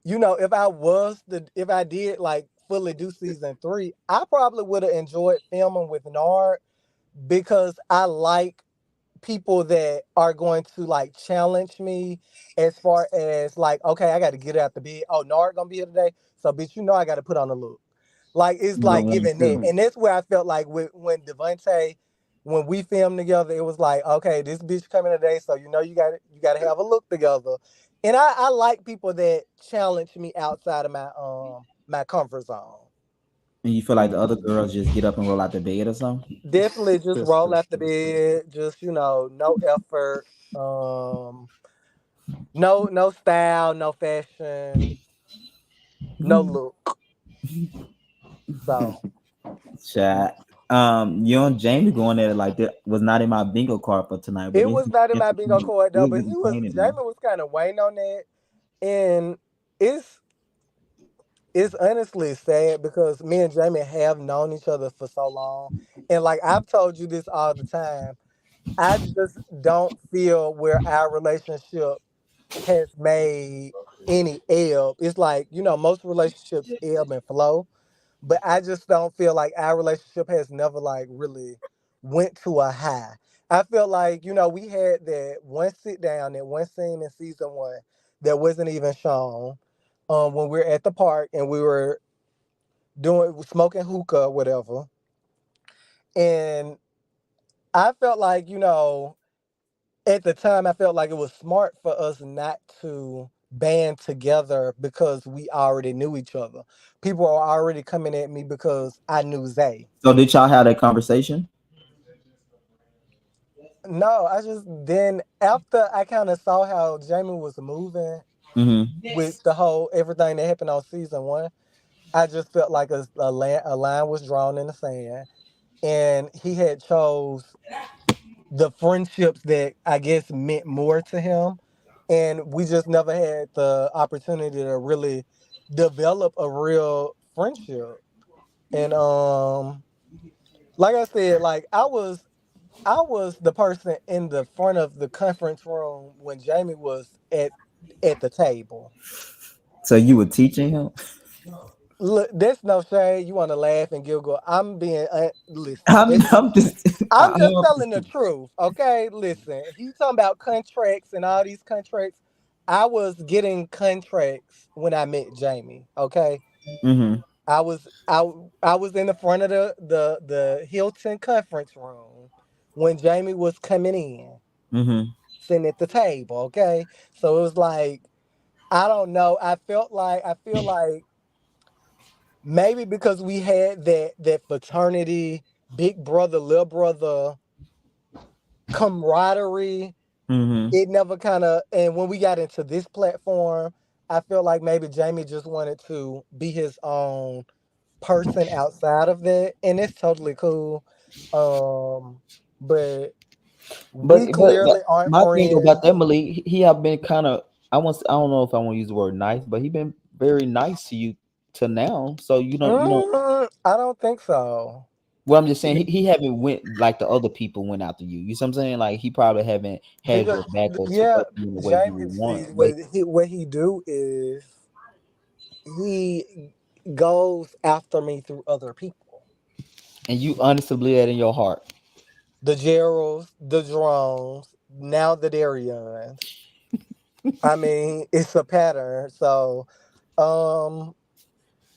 if I did like fully do season 3, I probably would have enjoyed filming with Nard because I like people that are going to like challenge me as far as like, okay, I got to get out the bed. Oh, Nard gonna be here today, so bitch, you know I got to put on a look. Like it's No like one giving that, too. and that's where I felt like when Devontae, when we filmed together, it was like, okay, this bitch coming today, so you got to have a look together, and I like people that challenge me outside of my comfort zone. And you feel like the other girls just get up and roll out the bed or something? Definitely just roll out the bed, just no effort, no style, no fashion, no look. So Chat. You and Jamie going at it like that was not in my bingo card for tonight, but it it's was not in my bingo entertaining. card It though, was but entertaining Jamie though. was kind of waiting on that, and it's it's honestly sad because me and Jamie have known each other for so long, and like I've told you this all the time, I just don't feel where our relationship has made any ebb. It's like, most relationships ebb and flow, but I just don't feel like our relationship has never like really went to a high. I feel like, we had that one sit down, that one scene in season one that wasn't even shown when we were at the park and we were doing smoking hookah or whatever. And I felt like, at the time, I felt like it was smart for us not to band together because we already knew each other. People are already coming at me because I knew Zay. So did y'all have that conversation? No, I just then after I kind of saw how Jamie was moving Mm-hmm. with the whole everything that happened on season one, I just felt like a line was drawn in the sand, and he had chose the friendships that I guess meant more to him. And we just never had the opportunity to really develop a real friendship. And like I said, like I was the person in the front of the conference room when Jamie was at the table. So you were teaching him? Look, there's no shade. You want to laugh and giggle. I'm being listen. I'm, I'm just I'm I just am telling the truth, okay? Listen, he talking about contracts and all these contracts. I was getting contracts when I met Jamie, okay? mm-hmm. I was in the front of the Hilton conference room when Jamie was coming in, Mm-hmm. sitting at the table, okay? So it was like I don't know. I feel like maybe because we had that fraternity, big brother, little brother camaraderie, Mm-hmm. it never kind of, and when we got into this platform, I feel like maybe Jamie just wanted to be his own person outside of that, and it's totally cool. But we But clearly aren't my thing about friends. that Malik, he have been kind of I don't know if I want to use the word nice, but he been very nice to you to now. So you don't. I don't think so. Well, I'm just saying he haven't went like the other people went after you. You see what I'm saying? Like he probably haven't had Because your back or took yeah, up you in the way you Jamie, would see want. But what he do is he goes after me through other people. and you honestly believe that in your heart. The Geralds, the Drones, now the Darians. I mean, it's a pattern. So, um,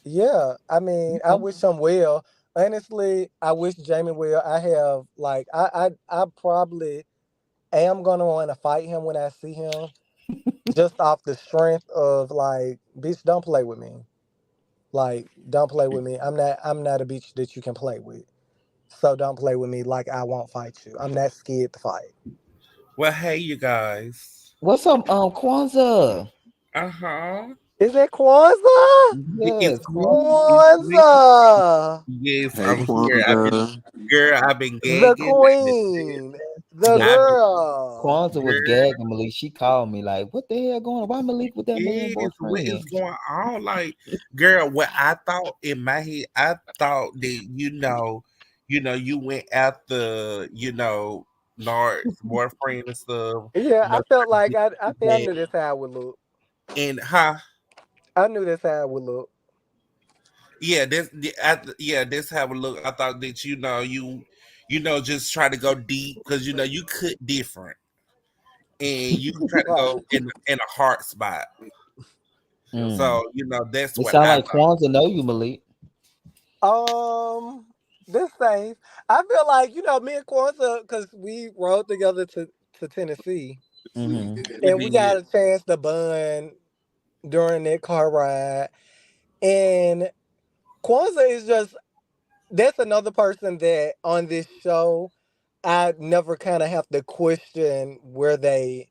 yeah. I mean, I Okay. wish him well. Honestly, I wish Jamie well. I have like I probably am gonna want to fight him when I see him, just off the strength of like, bitch, don't play with me. Like, don't play with me. I'm not a bitch that you can play with. So don't play with me like I won't fight you. I'm not scared to fight. Well, hey, you guys. What's up, Kwanzaa? Uh-huh. Is it Kwanzaa? It's Yes, me. man. It's me. Kwanzaa! Yes, Hey, I'm here. Kwanzaa. I've been The gagging. queen. The Yeah, I've been, girl. Kwanzaa was girl. gagging Malik. She called me like, "What the hell going on? Why Malik with that man Yes, what is boyfriend?" going on? Like, girl, what I thought in my head, I thought that you went after, Nard's boyfriend and stuff, Yeah, I felt trying to like get I that knew this how it would look. and huh? I knew this how it would look. Yeah, this how it look. I thought that just try to go deep because you could different, and you try to Right. go in a hard spot. Mm. So that's It what sounds I like thought. Kwanzaa know you, Malik. Um, this safe. I feel like me and Kwanzaa, because we rode together to Tennessee, Mm-hmm. We and we got did. a chance to bond during that car ride. And Kwanzaa is just that's another person that on this show I never kind of have to question where they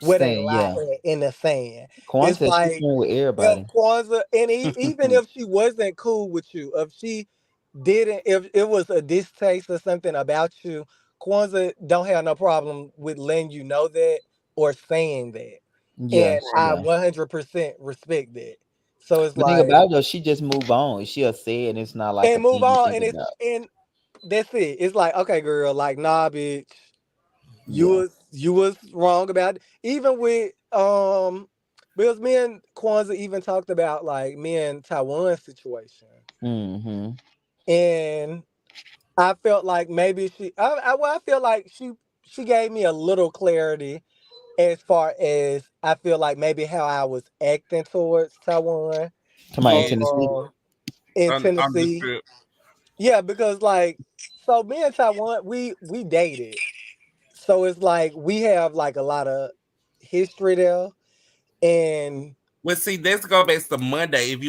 Saying, lie yeah. at in the sand. Kwan It's said she like friend with if everybody. Kwanzaa, and even if she wasn't cool with you, if she didn't, if it was a distaste or something about you, Kwanzaa don't have no problem with letting you know that or saying that, Yeah, and she I don't. 100% respect that. So it's The thing like about it though, she just move on. She'll say it and it's not like a and move thing you on, think and it's about. and that's it. It's like okay, girl, like nah, bitch. You Yeah. was you was wrong about it. Even with because me and Kwanzaa even talked about like me and Taiwan situation. Mm-hmm. And I felt like maybe I feel like she gave me a little clarity as far as I feel like maybe how I was acting towards Taiwan Come on, in Yeah, Tennessee. in on the Tennessee. trip. Yeah, because like so me and Taiwan we dated. So it's like we have like a lot of history there, and Well, see, let's go back to Monday. If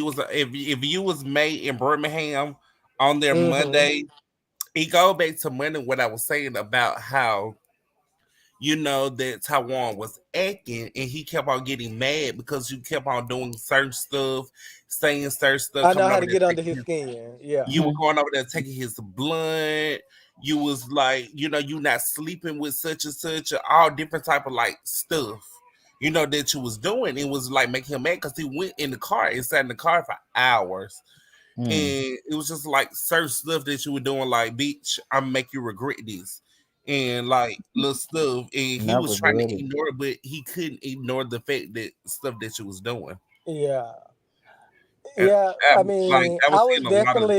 you was made in Birmingham on their hmm Monday, it go back to Monday what I was saying about how that Taiwan was acting and he kept on getting mad because you kept on doing certain stuff, saying certain stuff, I know coming how over to there get under taking his skin. Yeah, you were going over there taking his blood. You was like, you not sleeping with such and such, all different type of like stuff. That you was doing. It was like making him mad because he went in the car and sat in the car for hours. Mm, And it was just like certain stuff that you were doing, like, bitch, I'm make you regret this. And like little stuff. And he not was trying to regret it. ignore it, but he couldn't ignore the fact that stuff that you was doing. yeah, And yeah. I like mean, I was seeing a lot of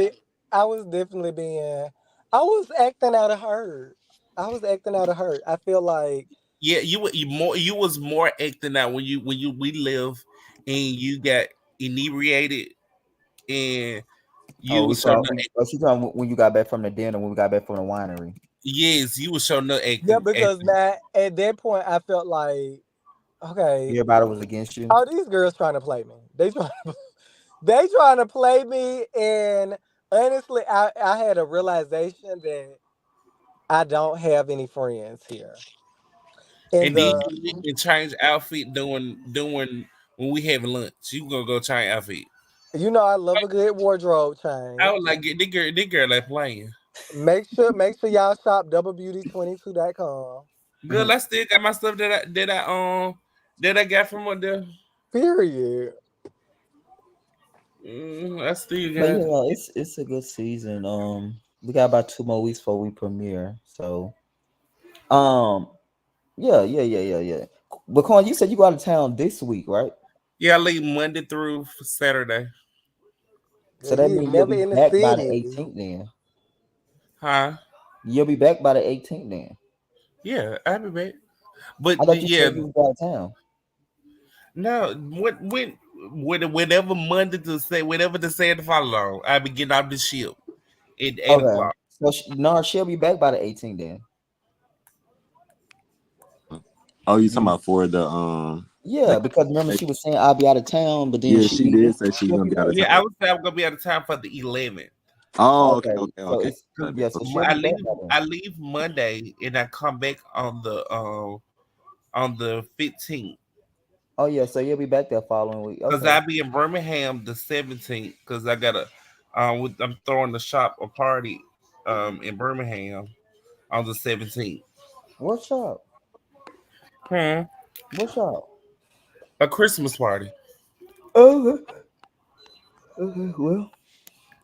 I was definitely being, I was acting out of hurt. I was acting out of hurt. I feel like, yeah, you was more acting out when you we live and you got inebriated and you Oh, we was showing saw. up. Oh, she talking when you got back from the dinner. When we got back from the winery. Yes, you was showing up yeah, because acting. that at that point I felt like, okay, Everybody was against you. are these girls trying to play me? They trying to play me, and honestly, I had a realization that I don't have any friends here. And And then the you went and change outfit doing when we having lunch. You gonna go change outfit. I love a good wardrobe I change. was like, this girl like playing. Make sure y'all shop doublebeauty22.com. Girl, I still got my stuff that I got from up there. Period. I still But got. yeah, it's a good season. We got about 2 more weeks before we premiere. So, um, yeah. But Quan, you said you go out of town this week, right? Yeah, I leave Monday through Saturday. So Good, that he means you'll never be in the back by the city. 18th. Then Huh? you'll be back by the 18th. Then Yeah, I'll be back. But I thought you yeah, said you was out of town. no, whenever Monday to say whenever the Saturday follow, I'll be getting off the ship at 8 Okay, o'clock. so no, she'll be back by the 18th. Then Oh, you talking you, about for the yeah, because remember she was saying I'll be out of town, but then yeah, she did say she was she'll gonna be be out back. of Yeah, I town. would say I'm gonna be out of town for the 11th. Oh, okay, Okay, okay, so okay. it's yeah, so she'll I be back leave by then. I leave Monday and I come back on the 15th Oh yeah, so you'll be back there following week. because Okay, I'll be in Birmingham the 17th because I gotta I'm throwing the shop a party in Birmingham on the 17th. what's up? Hmm. What's up? A Christmas party. Okay, okay,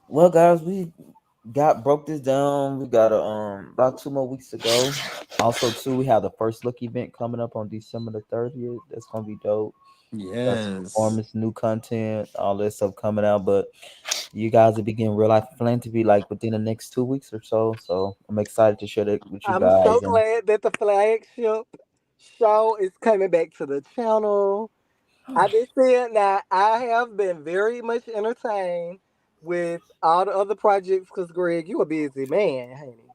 well, guys, we broke this down. We got about 2 more weeks to go. Also, too, we have the first look event coming up on December the 30th. That's gonna be dope. got some Yes. performance, new content, all that stuff coming out. But you guys will begin real life philanthropy like within the next 2 weeks or so. So I'm excited to share that with you I'm so guys. And glad that the flagship show is coming back to the channel. I've been saying that I have been very much entertained with all the other projects because Greg, you a busy man, honey.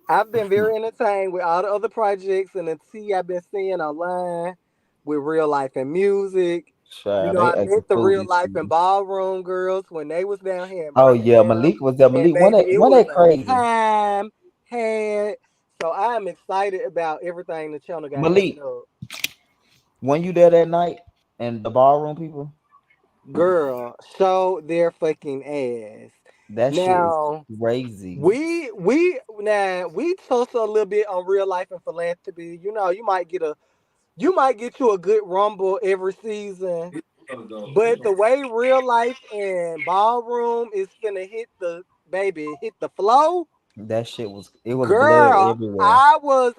I've been very entertained with all the other projects and the tea I've been seeing online with real life and music. You child, know, they I acting met the fool real this life and season. ballroom girls when they was down here in Oh yeah, Birmingham. Malik was there. And Malik, baby, it one was that a crazy. time had. So I am excited about everything the channel got coming Malik, up. when you there that night and the ballroom people, Girl, show their fucking ass. that shit was Now crazy. we touched a little bit on real life and philanthropy. You know, you might get you a good rumble every season, but the way real life and ballroom is finna hit the flow. That shit was it was blood Girl, everywhere. I was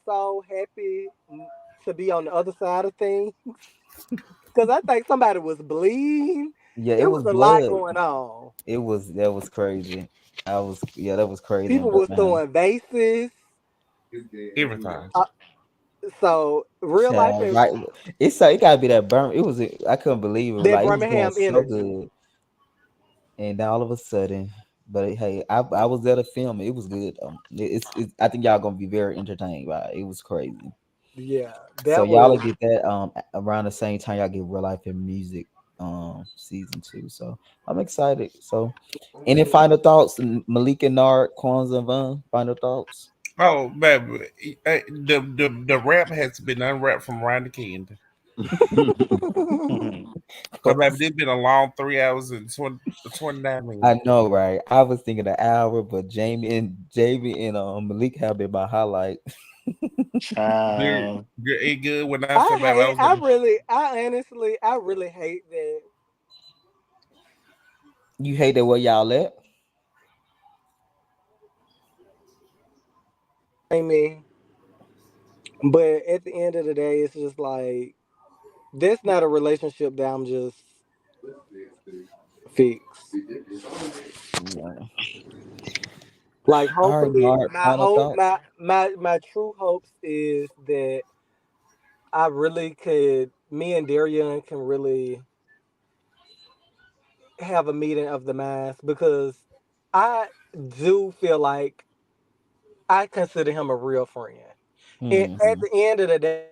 so happy to be on the other side of things because I think somebody was bleeding. Yeah, it It was was a lot blood. going on. It was that was crazy. I was yeah, that was crazy in People was Birmingham. throwing vases. every time. Uh, so real life Child, and right. It's like it gotta be that burn. It was I couldn't believe it. that Like it was going Birmingham so energy. good. And then all of a sudden, but hey, I was there to film it. It was good. It's I think y'all gonna be very entertained by it. It was crazy. Yeah, So that y'all will was. get that around the same time y'all get real life and music season 2. So I'm excited. So any final thoughts? Malik and Nard, Kwanzaa and Von, final thoughts? Oh, baby, the rap has been unwrapped from around the candy. Cause baby, this been a long 3 hours and 29 I minutes. know, right? I was thinking an hour, but Jamie and Malik have been my highlight. Good, Child. good, it good when I say, baby, I was like, I really hate that. You hate that where y'all at? Amy, but at the end of the day, it's just like that's not a relationship that I'm just fix. Yeah. Like All right, hopefully Nard, my final hope thoughts. my true hopes is that I really could me and Darian can really have a meeting of the minds because I do feel like I consider him a real friend. And at Hmm. the end of the day,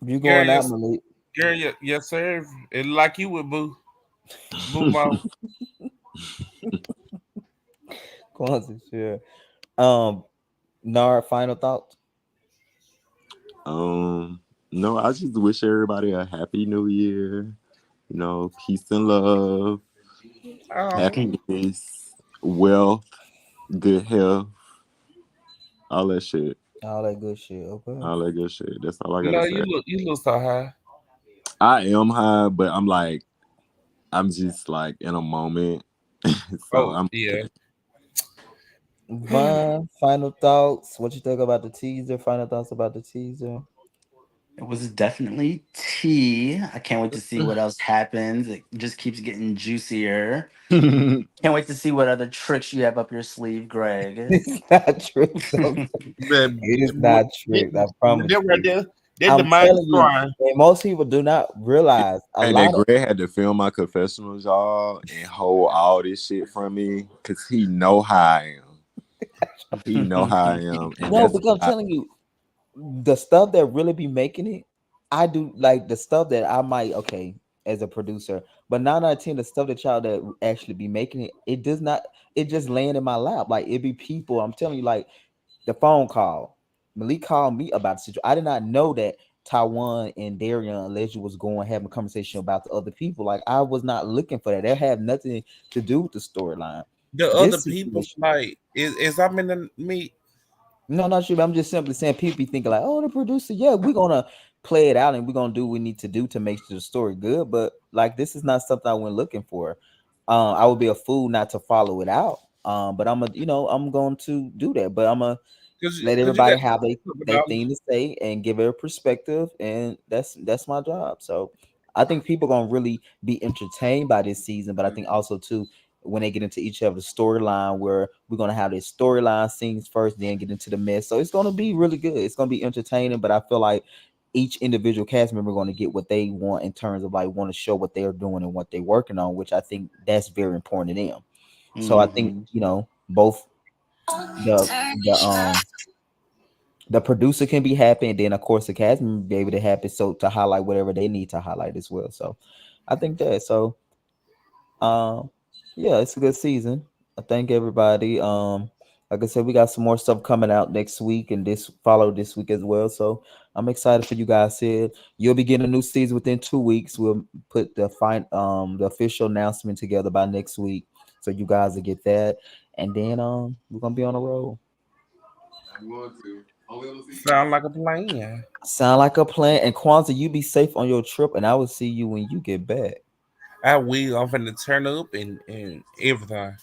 You girl, going out, yes, Malik? girl, yes, sir. It like you would boo mouth. Kwanzaa, sure. Um, Nard, final thoughts. Um, no, I just wish everybody a happy new year. You know, peace and love, Oh, happiness, wealth, good health, all that shit. All that good shit. Okay. All that good shit. That's all I gotta no, say. you look so high. I am high, but I'm just like in a moment. So Oh I'm yeah. okay. Von, final thoughts. What you think about the teaser? Final thoughts about the teaser. It was definitely tea. I can't wait to see what else happens. It just keeps getting juicier. Can't wait to see what other tricks you have up your sleeve, Greg. It's not tricks. The, It is not tricks. I promise that right you. there, that the I'm mind telling you, crying. and most people do not realize a Hey, that lot of Greg had to film my confessionals, y'all, and hold all this shit from me because he know how I am. He know how I am, and no, that's because I'm why. telling you, the stuff that really be making it, I do like the stuff that I might okay as a producer, but 9 out of 10, the stuff that y'all that actually be making it, it does not. It just laying in my lap. Like it be people. I'm telling you, like the phone call. Malik called me about the situation. I did not know that Taiwan and Darian allegedly was going having a conversation about the other people. Like I was not looking for that. That had nothing to do with the storyline. The other This people's situation. like is I'm in the meat. No, not sure. I'm just simply saying people be thinking like, oh, the producer, yeah, we're gonna play it out and we're gonna do what we need to do to make the story good. But like this is not something I went looking for. I would be a fool not to follow it out. But I'm going to do that. But let Cause you got everybody have they $2. thing to say and give it a perspective, and that's my job. So I think people gonna really be entertained by this season, but I think also too when they get into each other's storyline, where we're gonna have this storyline scenes first, then get into the mess. So it's gonna be really good. It's gonna be entertaining, but I feel like each individual cast member going to get what they want in terms of like want to show what they're doing and what they're working on, which I think that's very important to them. So I think Hmm. both the the the producer can be happy, and then of course the cast member be able to happy, so to highlight whatever they need to highlight as well. So I think that um yeah, it's a good season. I thank everybody. Like I said, we got some more stuff coming out next week and this follow this week as well. So I'm excited for you guys here. You'll be getting a new season within 2 weeks. We'll put the official announcement together by next week. So you guys will get that. And then we're gonna be on the road. Sound like a plan. Sound like a plan. And Kwanzaa, you be safe on your trip, and I will see you when you get back. I will. I'm finna turn up and everything.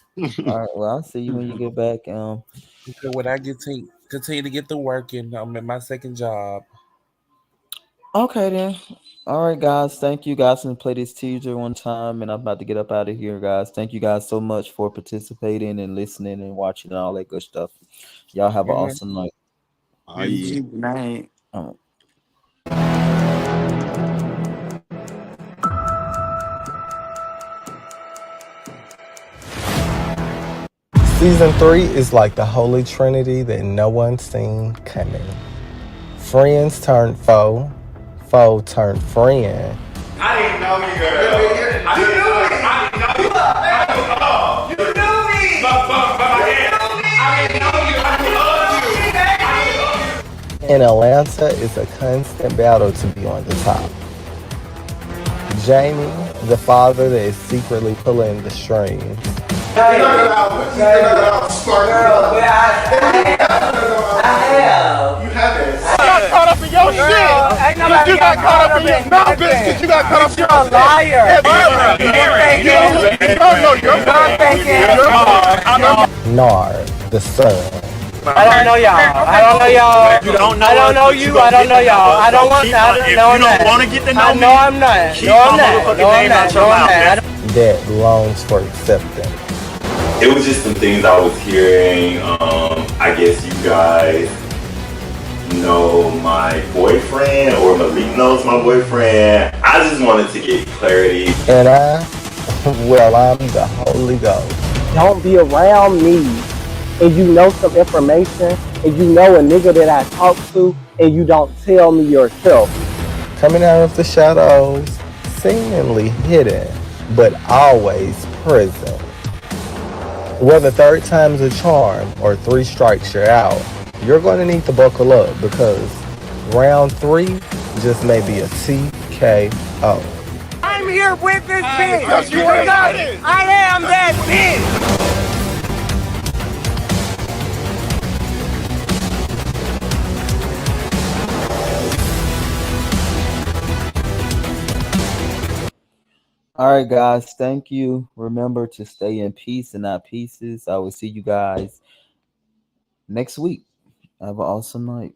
All right. Well, I'll see you when you get back. So when I get to continue to get to working, I'm at my second job. Okay then. All right, guys. Thank you guys for play this teaser one time, and I'm about to get up out of here, guys. Thank you guys so much for participating and listening and watching and all that good stuff. Y'all have an Mm-hmm. awesome night. Oh You yeah. too. Good night. Um, Season 3 is like the holy trinity that no one's seen coming. Friends turned foe, foe turned friend. I didn't know you, girl. You knew me. I didn't know you. You knew me. But I didn't know you. I love you. In Atlanta, it's a constant battle to be on the top. Jamie, the father that is secretly pulling the strings. You're not gonna start. Girl, but I have. You haven't. You got caught up in your shit. You got caught up in your business. You got caught up in your You're a liar. Nard, the son. I don't know y'all. I don't know y'all. You don't know I don't know us, but you. I don't know y'all. I don't want that. If you No, I'm don't not. want to get to know I me, know I'm not. keep No, I'm my not. motherfucking No, I'm name not. out your No, I'm mouth, not. man. That longs for acceptance. It was just some things I was hearing. I guess you guys know my boyfriend, or Maliek knows my boyfriend. I just wanted to get clarity. And I'm the Holy Ghost. Don't be around me and you know some information and you know a nigga that I talk to and you don't tell me yourself. Coming out of the shadows, seemingly hidden, but always present. Whether third time's a charm or 3 strikes you're out, you're going to need to buckle up because round 3 just may be a TKO. I'm here with this bitch. You are not. I am that bitch. all right, guys. Thank you. Remember to stay in peace and not pieces. I will see you guys next week. Have an awesome night.